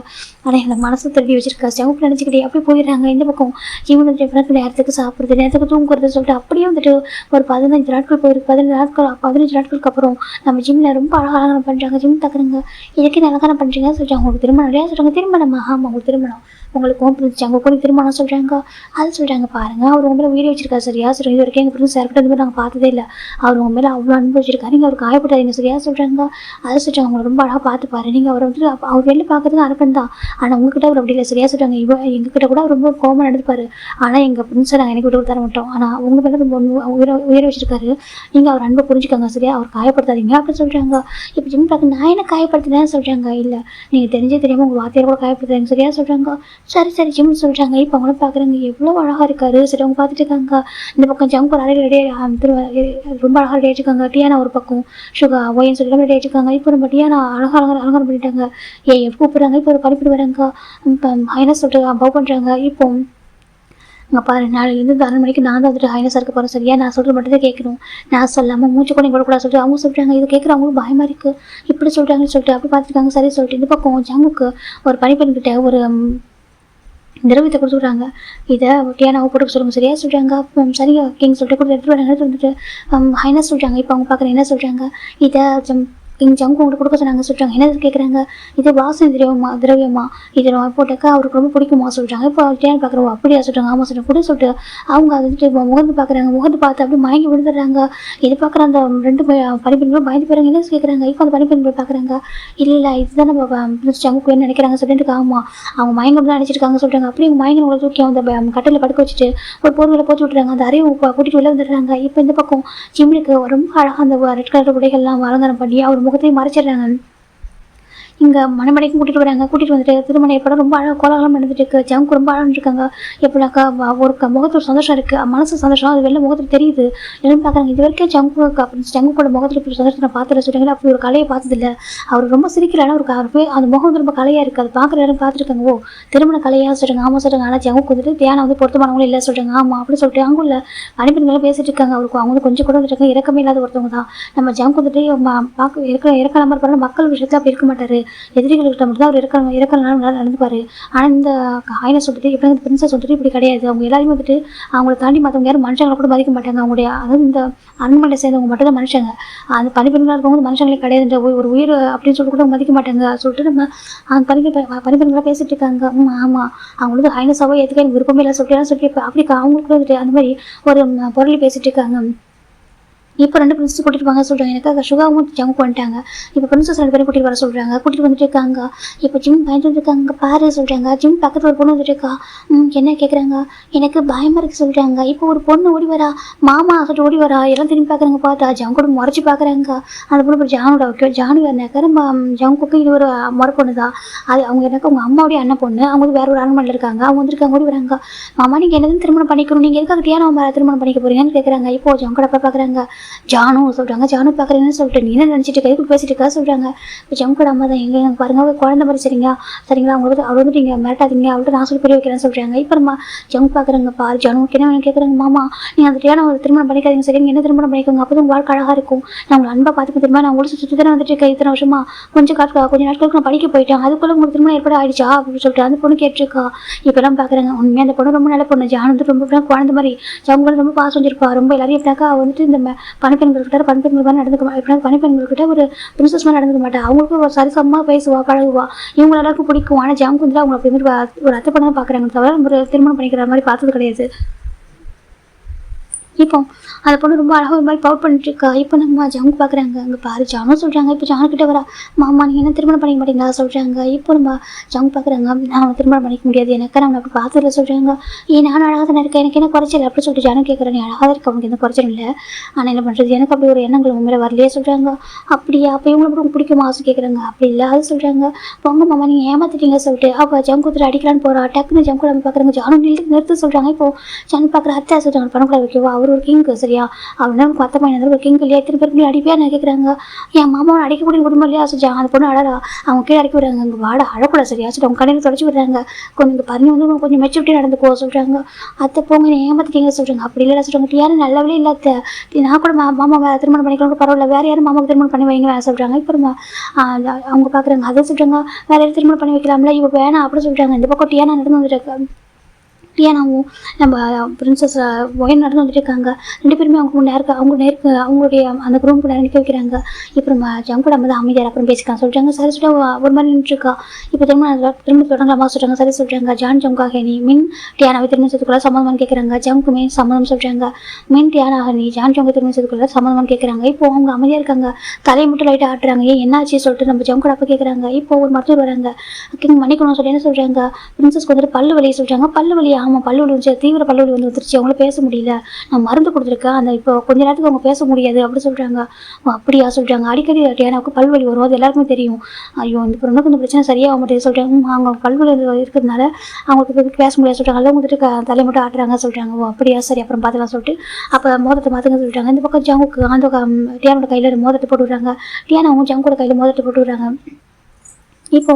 ஆனால் எனக்கு மனசு திருடி வச்சிருக்கா அவங்க நினச்சிக்கிட்டே அப்படி போயிடுறாங்க இந்த பக்கம் இவங்க வந்துட்டு நேரத்துக்கு சாப்பிட்றது நேரத்துக்கு தூங்குறது சொல்லிட்டு அப்படியே வந்துட்டு ஒரு 15 நாட்கள் போயிருக்கு 15 நாட்களுக்கு அப்புறம் நம்ம ஜிம்மில் ரொம்ப அழகான பண்ணுறாங்க ஜிம் தக்குறங்க இதுக்கு அழகான பண்ணுறீங்கன்னு சொல்லிட்டு அவங்களுக்கு திருமணம் நிறையா சொல்கிறாங்க திருமணமா ஆமாம் அவங்களுக்கு திருமணம் உங்களுக்கு பிரிஞ்சாங்க கூட திருமணம் சொல்கிறாங்க அது சொல்கிறாங்க பாருங்கள் அவர் உங்க மேலே உயிரை வச்சிருக்காரு சரியா சரி இது வரைக்கும் எங்கள் பிரின்ஸ் யார்கிட்ட வந்து நாங்கள் பார்த்ததே இல்லை அவர் உங்க மேலே அவ்வளோ அனுபவி வச்சிருக்காரு நீங்கள் அவர் காயப்பட்டாதீங்க சரியா சொல்கிறாங்க அது சொல்கிறாங்க அவங்களை ரொம்ப அழகாக பார்த்துப்பாரு நீங்கள் அவரை வந்துட்டு அவர் வெளில பார்க்குறது அரக்கன் தான் ஆனால் உங்ககிட்ட அவர் அப்படி இல்லை சரியா சொல்கிறாங்க எங்ககிட்ட கூட அவர் ரொம்ப கோபமாக நடந்துப்பார் ஆனால் எங்கள் பிரின்ஸை நாங்கள் எனக்கு விட்டு தர மாட்டோம் ஆனால் உங்கள் மேலே ரொம்ப உயிரை வச்சிருக்காரு நீங்கள் அவர் அன்பை புரிஞ்சுக்காங்க சரியா அவர் காயப்படுத்தாதீங்க அப்படின்னு சொல்கிறாங்க இப்போ ஜிம் பார்க்க நான் என்ன காயப்படுத்தினேன்னு சொல்கிறாங்க இல்லை நீங்கள் தெரிஞ்சே தெரியாமல் உங்கள் வார்த்தையை கூட காயப்படுத்தாதீங்க சரியா சொல்கிறாங்க சரி ஜிம்னு சொல்கிறாங்க இப்போ அவங்களும் பார்க்குறாங்க எவ்வளோ அழகாக இருக்காரு சரி அவங்க பார்த்துட்டு இருக்காங்க இந்த பக்கம் ஜங்க் ஒரு ரெடி ரொம்ப அழகாக ரெடி ஆகிட்டுருக்காங்க டியானா ஒரு பக்கம் சுகா ஒயின்னு சொல்லி ரெடி ஆகிட்டுருக்காங்க இப்போ நம்ம டியானா அலங்காரம் பண்ணிட்டாங்க எப்போ கூப்பிட்றாங்க இப்போ ஒரு படிப்பிட்டு வராங்க இப்போ ஹைனஸ் சொல்லிட்டு பவ் பண்ணுறாங்க இப்போ அங்கே பாரு நாளையிலேருந்து இந்த 6 மணிக்கு நான் தான் வந்துட்டு ஹைனஸாக இருக்க போகிறேன் சரியா நான் சொல்கிறது மட்டும் தான் கேட்கணும் நான் சொல்லாமல் மூச்சு கூட கூட சொல்லிட்டு அவங்க சொல்கிறாங்க இது கேட்குற அவங்களும் பயமாக இருக்குது இப்படி சொல்கிறாங்கன்னு சொல்லிட்டு அப்படி பார்த்துருக்காங்க சரி சொல்லிட்டு இந்த பக்கம் ஜங்குக்கு ஒரு பனிப்பெண்கிட்ட ஒரு திரவியத்தை கொடுத்துட்றாங்க இதை டியானாவை போட்டு சொல்லுங்க சரியா சொல்கிறாங்க சரியா கிங் சொல்லிட்டு கூட எடுத்துகிட்டு வந்துட்டு ஹைனஸ் சொல்கிறாங்க இப்போ அவங்க பார்க்குறேன் என்ன சொல்கிறாங்க இதை கிங் ஜங்கு உங்களுக்கு கொடுக்க சொன்னாங்க சொல்கிறாங்க என்ன கேட்குறாங்க இது வாசனை திரவியமா இதை போட்டாக்கா அவருக்கு ரொம்ப பிடிக்குமா சொல்கிறாங்க இப்போ டியான் பார்க்குறோம் அப்படியா சொல்கிறாங்க ஆமாம் சொல்கிறாங்க கூட சொல்லிட்டு அவங்க அதை வந்துட்டு முகந்து பார்க்குறாங்க முகந்து பார்த்து அப்படியே மயங்கி விழுந்துடுறாங்க இது பார்க்குற அந்த 2 பனிப்பெண்களும் பயந்து போகிறாங்க என்ன கேட்குறாங்க இப்போ அந்த பனிப்பெண்கள் பார்க்குறாங்க இல்லை இதுதான் நம்ம ஜங்குக்கு வேணும்னு நினைக்கிறாங்க சொல்லிட்டு ஆமாம் அவங்க மயங்கம் தான் நினச்சிருக்காங்க சொல்கிறாங்க அப்படியே மயங்க உங்களை தூக்கி அந்த கட்டில் படுக்க வச்சுட்டு ஒரு பொருளை போட்டு விட்டுறாங்க அந்த அறையை கூட்டிகிட்டு வெளில வந்துடுறாங்க இப்போ இந்த பக்கம் ஜிம்முக்கு ரொம்ப அழகாக அந்த ரெட் கலர் உடைகள்லாம் அலங்காரம் பண்ணி அவர் முகத்தையும் மறைச்சிடுறாங்க இங்கே மணமடைக்கும் கூட்டிகிட்டு வராங்க கூட்டிகிட்டு வந்துட்டு திருமணம் ஏற்பட ரொம்ப அழகாக கோலாகலம் நடந்துட்டு இருக்கு ஜங்கு ரொம்ப அழகாக இருக்காங்க எப்படினாக்கா ஒரு முகத்தில் சந்தோஷம் இருக்குது மனசு சந்தோஷம் அது வெளில முகத்தில் தெரியுது என்னன்னு பார்க்குறாங்க இது வரைக்கும் ஜங்குக்கோட முகத்தில் இப்படி சந்தோஷத்தை பார்த்துட்டு சொல்கிறாங்க அப்படி ஒரு கலையை பார்த்ததில்ல அவர் ரொம்ப சிரிக்கிறாங்க அவருக்கு அந்த முகம் வந்து ரொம்ப கலையாக இருக்குது அது பார்க்குற யாரும் பார்த்துருக்காங்க ஓ திருமண கலையாக சொல்கிறாங்க ஆமாம் சொல்கிறாங்க ஆனால் ஜங்குக்கு வந்துட்டு தியானம் வந்து பொருத்தமானவங்களும் இல்லை சொல்கிறாங்க ஆமாம் அப்படி சொல்லிட்டு அவங்க இல்லை பணிப்பெண்களும் பேசிட்டு இருக்காங்க அவருக்கு அவங்க வந்து கொஞ்சம் கூட வந்துட்டு இறக்கமே இல்லாத ஒருத்தவங்க தான் நம்ம ஜங்கு வந்துட்டு இறக்க நம்பர் பண்ண மக்கள் விஷயத்தில் அப்படி இருக்க மாட்டார் எதிரிகள்கிட்ட மட்டும் தான் அவர் இறக்கலாம் நடந்துப்பாரு ஆனால் இந்த ஹைனஸ் சொல்லிட்டு எப்படி இந்த பிரின்சஸ் சொல்லிட்டு இப்படி கிடையாது அவங்க எல்லாருமே வந்துட்டு அவங்களை தாண்டி மற்றவங்க யாரும் மனுஷங்களை கூட மதிக்க மாட்டாங்க அவங்களுடைய அதாவது இந்த அரண்மனையில் சேர்ந்தவங்க மட்டும் தான் மனுஷங்க அந்த பனிப்பெண்களாக இருக்கவங்க மனுஷங்களே கிடையாது ஒரு உயிர் அப்படின்னு சொல்லிட்டு கூட மதிக்க மாட்டாங்க சொல்லிட்டு நம்ம அந்த பனிப்பெண்களாக பேசிட்டு இருக்காங்க ஆமாம் அவங்களுக்கு ஹைனஸாவோ எதுக்கு எனக்கு விருப்பமே இல்லை சொல்லிட்டு அப்படி அவங்களுக்கு வந்துட்டு அந்த மாதிரி ஒரு பொருளை பேசிட்டு இருக்காங்க இப்போ 2 பிரின்சஸ் கூட்டிட்டு வாங்க சொல்றாங்க. எனக்கு சுகாவும் ஜங்க் வந்துட்டாங்க. இப்போ பிரின்சஸ் 2 பேரும் கூட்டிட்டு வர சொல்றாங்க. கூட்டிட்டு வந்துட்டு இருக்காங்க. இப்போ ஜிம் பயந்துட்டு இருக்காங்க. பாரு சொல்றாங்க. ஜிம் பக்கத்துல ஒரு பொண்ணு வந்துட்டு இருக்கா. என்ன கேக்குறாங்க. எனக்கு பயமா இருக்கு சொல்றாங்க. இப்போ ஒரு பொண்ணு ஓடி வரா. மாமா சொல்லிட்டு ஓடி வரா. எல்லாம் திரும்பி பாக்குறாங்க. பார்த்தா ஜங்கோட முறைச்சு பாக்குறாங்க. அந்த பொண்ணு ஜானோட ஜானு வேற ஜங்குக்கு இது ஒரு முறை பொண்ணுதான். அது அவங்க எனக்கு அவங்க அம்மாவுடைய அண்ணன் பொண்ணு. அவங்க வேற ஒரு அரண்மனையில் இருக்காங்க. அவங்க வந்துருக்காங்க. ஓடி வராங்க. மாமா நீங்க என்னது திருமணம் பண்ணிக்கணும். நீங்க எதுக்காக டியானா திருமணம் பண்ணிக்க போறீங்கன்னு கேக்குறாங்க. இப்போ ஜங்கோட அப்பா பாக்குறாங்க. ஜானு சொல்றாங்க. ஜானு பாக்குறேன்னு சொல்லிட்டு நீ என்ன நினைச்சிட்டு கைக்கு பேசிட்டு இருக்கா சொல்றாங்க. இப்போ ஜங்கோட அம்மா தான் எங்க பாருங்க குழந்தை மாதிரி சரிங்களா அவங்களுக்கு அவள் வந்துட்டு நீங்க மிரட்டாதீங்க அவள்கிட்ட நான் சொல்லி புரிய வைக்கிறேன்னு சொல்றாங்க. இப்போ நம்ம ஜங்க் பாக்குறாங்க. பாரு ஜானுக்கு என்ன வேணும் கேட்குறாங்க. மாமா நீ அந்த டியானா திருமணம் பண்ணிக்காதீங்க சரி நீங்க என்ன திருமணம் பண்ணிக்கோங்க அப்போ உங்க வாழ்க்கை அழகா இருக்கும். நான் உங்களை அன்பா பார்த்துக்க தெரியுமா நான் உங்களுக்கு சுற்றி தானே வந்துட்டு இருக்கேன் இத்தனை வருஷமா கொஞ்ச நாட்களுக்கு நான் படிக்க போயிட்டேன் அதுக்குள்ள உங்களுக்கு திருமணம் ஏற்பட ஆயிடுச்சா அப்படின்னு சொல்லிட்டு அந்த பொண்ணு கேட்டிருக்கா. இப்பெல்லாம் பாக்குறாங்க உண்மையா அந்த பொண்ணு ரொம்ப நல்ல பொண்ணு. ஜானு வந்து ரொம்ப குழந்தை மாதிரி ஜங்கு ரொம்ப பாசம் வச்சிருப்பா ரொம்ப எல்லாரையும் எப்படினாக்கா வந்துட்டு இந்த பணிப்பெண்கள்கிட்ட பணிப்பெண்கள் மாதிரி நடந்துக்க பணிப்பெண்கள்கிட்ட ஒரு பிரின்சஸ் மாதிரி நடந்துக்க மாட்டா. அவங்களுக்கு ஒரு சரிசமமா பேசுவா பழகுவா. இவங்க எல்லாருக்கும் பிடிக்கும். ஆனா ஜாங்கு வந்து அவங்க அப்படி மாதிரி ஒரு அத்தை பண்ண தான் பாக்குறாங்க தவிர ஒரு திருமணம் பண்ணிக்கிற மாதிரி பார்த்தது கிடையாது. இப்போ அந்த பொண்ணு ரொம்ப அழகாக ஒரு மாதிரி பவுட் பண்ணிட்டு இருக்கா. இப்போ நம்ம ஜானு பார்க்குறாங்க. அங்கே பாரு ஜானு சொல்கிறாங்க. இப்போ ஜானு கிட்ட வரா. மாமா நீங்கள் என்ன திருமணம் பண்ணிக்க மாட்டீங்களா சொல்கிறாங்க. இப்போ நம்ம ஜானு பார்க்குறாங்க. நான் அவனை திருமணம் பண்ணிக்க முடியாது எனக்கு நான் அப்படி பார்த்ததில்ல சொல்கிறாங்க. நானும் அழகாக தானே இருக்கேன் எனக்கு என்ன குறைச்சல் அப்படி சொல்லிட்டு ஜானு கேட்குறேன். நீ அழகாக இருக்க அவனுக்கு எந்த குறைச்சலும் இல்லை. ஆனால் என்ன பண்ணுறது எனக்கு அப்படி ஒரு எண்ணங்கள் உண்மையில வரலையே சொல்கிறாங்க. அப்படியா அப்போ இவங்களை அப்படி பிடிக்குமா ஆசை கேட்குறாங்க. அப்படி இல்லை அது சொல்கிறாங்க. பொங்க மாமா நீங்கள் ஏமாத்திட்டீங்க சொல்லிட்டு அப்போ ஜங்கு கொடுத்துட்டு அடிக்கலான்னு போகிறா. டக்குன்னு ஜங்கு நம்ம பார்க்குறாங்க. ஜானு நிறுத்து சொல்கிறாங்க. இப்போ ஜானு பார்க்குற அத்தை சொல்கிறாங்க பண்ணக்கூட வைக்கவா அவர் ஒரு கிங் சரியா அவனா பத்த பையன் ஒரு கிங் இல்லையா எத்தனை பேருக்கு அடிப்பா நான் கேட்குறாங்க. என் மாமாவை அடிக்கக்கூடிய குடும்பம் இல்லையா சொல்லிச்சு அந்த பொண்ணு அழறா. அவங்க கீழே அடிக்க விடுறாங்க. அங்கே வாட அழக்கூட சரியா சொல்லிட்டு அவங்க கடையில் தொடச்சி விடுறாங்க. கொஞ்சம் பறந்து வந்து கொஞ்சம் மெச்சூரிட்டி நடந்துக்கோ சொல்கிறாங்க. அத்தை போங்க ஏமாத்திட்டீங்க சொல்கிறாங்க. அப்படி இல்லை சொல்கிறாங்க. யாரும் நல்லவே இல்லை அத்தை நான் கூட மாமா வேறு திருமணம் பண்ணிக்கலாம் பரவாயில்ல வேறு யாரும் மாமாவுக்கு திருமணம் பண்ணி வைங்க சொல்கிறாங்க. இப்போ அவங்க பார்க்குறாங்க. அதை சொல்கிறாங்க வேறு யாரும் திருமணம் பண்ணி வைக்கலாம்ல இவ வேணாம் அப்படின்னு சொல்கிறாங்க. இந்த பக்கம் டியானா நடந்து வந்துட்டு டியானாவும் நம்ம பிரின்சஸ் ஒயன் நடந்து வந்துட்டு இருக்காங்க. 2 பேருமே அவங்களுடைய அந்த ரூம் கூட நிற்க வைக்கிறாங்க. இப்போ நம்ம ஜங்கோட அம்மா தான் அமைதியார் அப்புறம் பேசிக்கலாம் சொல்கிறாங்க. சரி சொல்லிட்டு ஒரு மாதிரி நின்றுருக்கா. இப்போ திரும்ப தொடங்கலாமா சொல்கிறாங்க. சரி சொல்கிறாங்க. ஜான் ஜங்காக நீ மின் டியானாவை திரும்ப சேர்த்துக்குள்ள சம்மதமானு கேட்குறாங்க. ஜங்குமே சம்மதம் சொல்கிறாங்க. மின் டியானாக நீ ஜான் ஜங்கை திரும்ப சேர்த்துக்குள்ள சம்மதமானு கேட்குறாங்க. இப்போ அவங்க அமைதியாக இருக்காங்க. தலையை மட்டும் லைட்டாக ஆட்டுறாங்க. என்னாச்சு சொல்லிட்டு நம்ம ஜங்கோட அப்போ கேட்குறாங்க. இப்போ ஒரு மருத்துவர் வராங்க. கிங் மன்னிக்கணும் சொல்லி என்ன சொல்கிறாங்க. பிரின்சஸ்க்கு வந்துட்டு பல்லு வலியை சொல்கிறாங்க. பல்லு வலியா ஆமாம் பல்லு வலி வந்து தீவிர பல்லு வலி வந்துருச்சு அவங்கள பேச முடியல நான் மருந்து கொடுத்துருக்கேன் அந்த இப்போ கொஞ்ச நேரத்துக்கு அவங்க பேச முடியாது அப்படி சொல்கிறாங்க. அப்படியா சொல்கிறாங்க. அடிக்கடி டியானாவுக்கு பல்வலி வரும் அது எல்லாருக்குமே தெரியும். ஐயோ இந்த பொண்ணுக்கு இந்த பிரச்சனை சரியாக மாட்டேங்குது சொல்கிறாங்க. அவங்க பல்வலி இருக்கிறதுனால அவங்களுக்கு பேச முடியாது சொல்கிறாங்க. எல்லாம் வந்துட்டு தலையை மட்டும் ஆட்டுறாங்க சொல்கிறாங்க. அப்படியா சரி அப்புறம் பார்த்துலாம் சொல்லிட்டு அப்போ மோதத்தை மாற்றுங்க சொல்லிட்டாங்க. இந்த பக்கம் ஜங்குக்கு அந்த டியானோட கையில் மோதத்தை போட்டு விடுறாங்க. டியானாவும் ஜங்கோட கையில் மோதத்தை போட்டு விடுறாங்க. இப்போ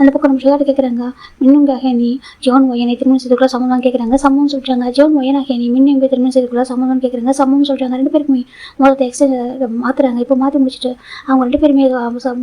அந்த பக்கம் நம்ம ஷோட கேட்குறாங்க. மின்னுங்காக நீ ஜோன் ஒயனை திருமணம் செய்துக்குள்ள சம்மதம் கேட்குறாங்க. சம்மதம் சொல்கிறாங்க. ஜோன் ஒயனாக நீ மின்னுங்க திருமணம் செய்துக்குள்ள சம்மதம் கேட்குறாங்க. சம்மதம் சொல்கிறாங்க. 2 பேருக்குமே மொதத்தை எக்ஸ்சேஞ்ச் மாற்றுறாங்க. இப்போ மாற்றி முடிச்சுட்டு அவங்க 2 பேருமே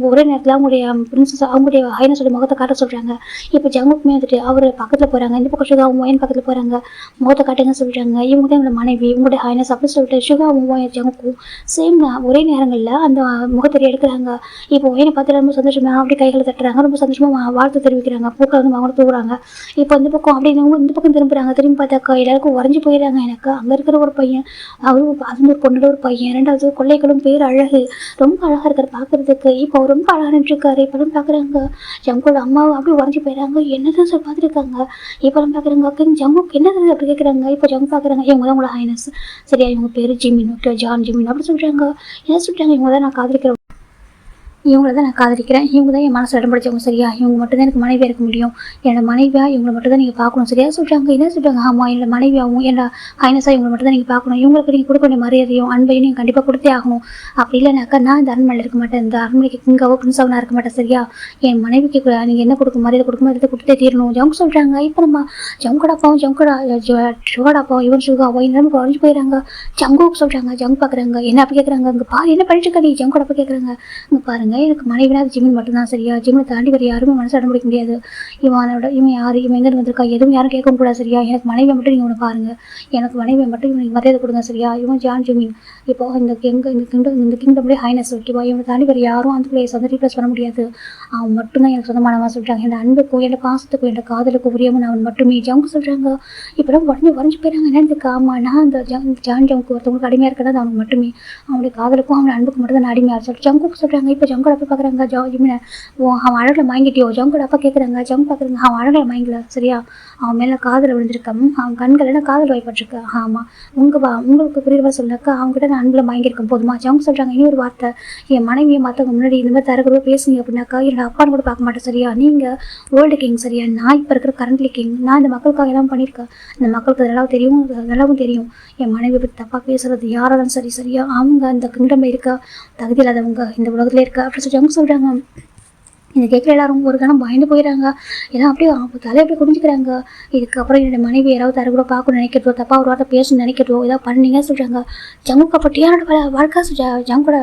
ஒரே நேரத்தில் அவங்களுடைய பிரின்சஸ் அவங்களுடைய ஹைனஸோட முகத்தை காட்ட சொல்கிறாங்க. இப்போ ஜங்குக்குமே வந்துட்டு அவர் பக்கத்தில் போகிறாங்க. இந்த பக்கம் ஷுகாவும் ஒயன் பக்கத்தில் போகிறாங்க. முகத்தை காட்டுங்க சொல்கிறாங்க. இவங்க தான் என்னோட மனைவி இவங்களுடைய ஹைனஸ் அப்படின்னு சொல்லிட்டு ஷுகாவும் ஒயன் ஜங்குக்கும் சேம் ஒரே நேரங்களில் அந்த முகத்தை எடுக்கிறாங்க. இப்போ ஒயனை பார்த்து ரொம்ப சந்தோஷமாக அப்படி கைகளை தட்டுறாங்க. ரொம்ப சந்தோஷமாக வாழ்த்து தெரிவிக்கிறாங்க. பூக்கள் வந்து அவங்க தூக்குறாங்க. இப்போ இந்த பக்கம் அப்படி இந்த பக்கம் திரும்புறாங்க. திரும்பி பார்த்தாக்கா எல்லாருக்கும் உறைஞ்சி போயிடுறாங்க. எனக்கு அங்கே இருக்கிற ஒரு பையன் அவரும் அது ஒரு பொண்ணோட ஒரு பையன் 2வது கொள்ளைகளும் பேர் அழகு ரொம்ப அழகாக இருக்காரு பார்க்கறதுக்கு. இப்போ அவர் ரொம்ப அழகாக நின்றுருக்காரு. இப்போலாம் பார்க்குறாங்க ஜங்கோட அம்மாவும் அப்படியே உறைஞ்சி போயிடறாங்க. என்னதான் சார் பார்த்துருக்காங்க. இப்போலாம் பார்க்குறாங்க ஜங்குக்கு என்னது அப்படி கேட்குறாங்க. இப்போ ஜங்கு பார்க்குறாங்க இவங்க தான் உங்களோட ஹைனஸ் சரியா இவங்க பேர் ஜிமின் ஜான் ஜிமின் அப்படி சொல்கிறாங்க. என்ன சொல்கிறாங்க இவங்க தான் நான் காதலிக்கிறேன் இவங்கள தான் நான் காதலிக்கிறேன். இவங்க தான் என் மனசில் இடம் பிடிச்சவங்க சரியா இவங்க மட்டும் தான் எனக்கு மனைவியாக இருக்க முடியும். என்னோட மனைவியாக இவங்களை மட்டும் தான் நீங்கள் பார்க்கணும் சரியா சொல்கிறாங்க. என்ன சொல்கிறாங்க. ஆமாம் என்னோட மனைவியாகவும் என்னோட ஹைனஸாக இவங்களை மட்டும் தான் நீங்கள் பார்க்கணும். இவங்களுக்கு நீங்கள் கொடுக்க வேண்டிய மரியாதையும் அன்பையும் நீங்கள் கண்டிப்பாக கொடுத்தே ஆகணும். அப்படி இல்லைனாக்கா நான் இந்த அரண்மனையில் இருக்க மாட்டேன். இந்த அரண்மனைக்கு கிங்காவோ பிரின்ஸாவோ நான் இருக்க மாட்டேன் சரியா என் மனைவிக்கு நீங்கள் என்ன கொடுக்க மரியாதை கொடுக்கும் அதை கொடுத்தே தீரணும் ஜங்கு சொல்கிறாங்க. இப்போ நம்ம ஜங்கோடாப்பாவும் ஷுகாடாப்பாவும் இவன் ஷுகாவோ எல்லாமே குறைஞ்சி போயிடறாங்க. ஜங்குக்கு சொல்கிறாங்க. ஜங்கு பார்க்குறாங்க என்ன அப்படி கேட்குறாங்க. அங்கே பாரு என்ன பண்ணிட்டு இருக்கா நீ ஜங்கோடப்பா கேட்குறாங்க. இங்கே பாருங்க பாருங்க எனக்கு மனைவினா அது ஜிமின் மட்டும்தான் சரியா, ஜிம்மை தாண்டி வேறு யாருமே மனசு அடம் பிடிக்க முடியாது. இவன் யார், இவன் எங்கே வந்திருக்கா, எதுவும் யாரும் கேட்கவும் கூடாது சரியா. எனக்கு மனைவியை மட்டும் நீங்கள் ஒன்று பாருங்கள், எனக்கு மனைவியை மட்டும் இவனுக்கு மரியாதை கொடுங்க சரியா. இவன் ஜான் ஜிமின் இப்போ இந்த கிங்டம்லேயே ஹைனஸ் ஓகேவா. இவனை தாண்டி வேறு யாரும் அந்த பிளேஸ் வந்து ரீப்ளேஸ் பண்ண முடியாது. அவன் மட்டும்தான் எனக்கு சொந்தமானவன் சொல்கிறாங்க. என் அன்புக்கும் என் பாசத்துக்கும் என் காதலுக்கும் உரியவன் அவன் மட்டுமே. ஜங்கு சொல்கிறாங்க இப்போலாம் வரைஞ்சு போயிடறாங்க. என்னதுக்கு ஆமாம் நான் அந்த ஜான் ஜங்கு ஒருத்தவங்களுக்கு அடிமையாக இருக்கிறது அவனுக்கு மட்டுமே. அவனுடைய காதலுக்கும் அவன் அன்புக்கு மட்டும் தான் அடிமையாக சொல்லிட்டு ஜங்கு சொல்கிறாங்க. இப்போ ஜங்கோட அப்பா பார்க்குறாங்க ஜிமினை, அவன் அழகில் வாங்கிட்டியோ. ஜங்கோட அப்பா கேட்குறாங்க, ஜங்கு பார்க்குறாங்க அவன் அழகில் வாங்கல சரியா. அவன் மேலே காதல் விழுந்திருக்கான், அவன் கண்கள் காதல் வாய்ப்பட்டிருக்கு. ஆமாம் உங்களுக்கு புரியுறவா சொன்னாக்கா அவங்ககிட்ட நான் அன்பில் வாங்கியிருக்கேன் போதுமா. ஜங்கு சொல்கிறாங்க இனி ஒரு வார்த்தை என் மனைவியை மற்றவங்க முன்னாடி இந்த மாதிரி தரக்கூட பேசுங்க அப்படின்னாக்கா என்னோட அப்பான்னு கூட பார்க்க மாட்டேன் சரியா. நீங்கள் வேர்ல்டு கிங் சரியா, நான் இப்போ இருக்கிற கரண்ட்லி கிங். நான் இந்த மக்களுக்காக எல்லாம் பண்ணியிருக்கேன், இந்த மக்களுக்கு அதெல்லாம் தெரியும். என் மனைவியை பற்றி தப்பாக பேசுறது யாராலும் சரியா அவங்க அந்த கிங்டமில் இருக்க தகுதி இல்லாதவங்க இந்த உலகத்தில் இருக்க அப்படி சொல்லி அவங்க சொல்கிறாங்க. இதை கேட்குற எல்லாரும் ஒரு கணம் பயந்து போயிடறாங்க. எல்லாம் அப்படியே தலையை அப்படியே குடிஞ்சிக்கிறாங்க. இதுக்கப்புறம் என்னோட மனைவி யாராவது தர கூட பார்க்கணும்னு நினைக்கிறதோ, தப்பாக ஒரு வார்த்தை பேசணும்னு நினைக்கிறதோ ஏதாவது பண்ணீங்க சொல்கிறாங்க. ஜம்முக்கு அப்போ டியானோட வாழ்க்கை ஜங்கோட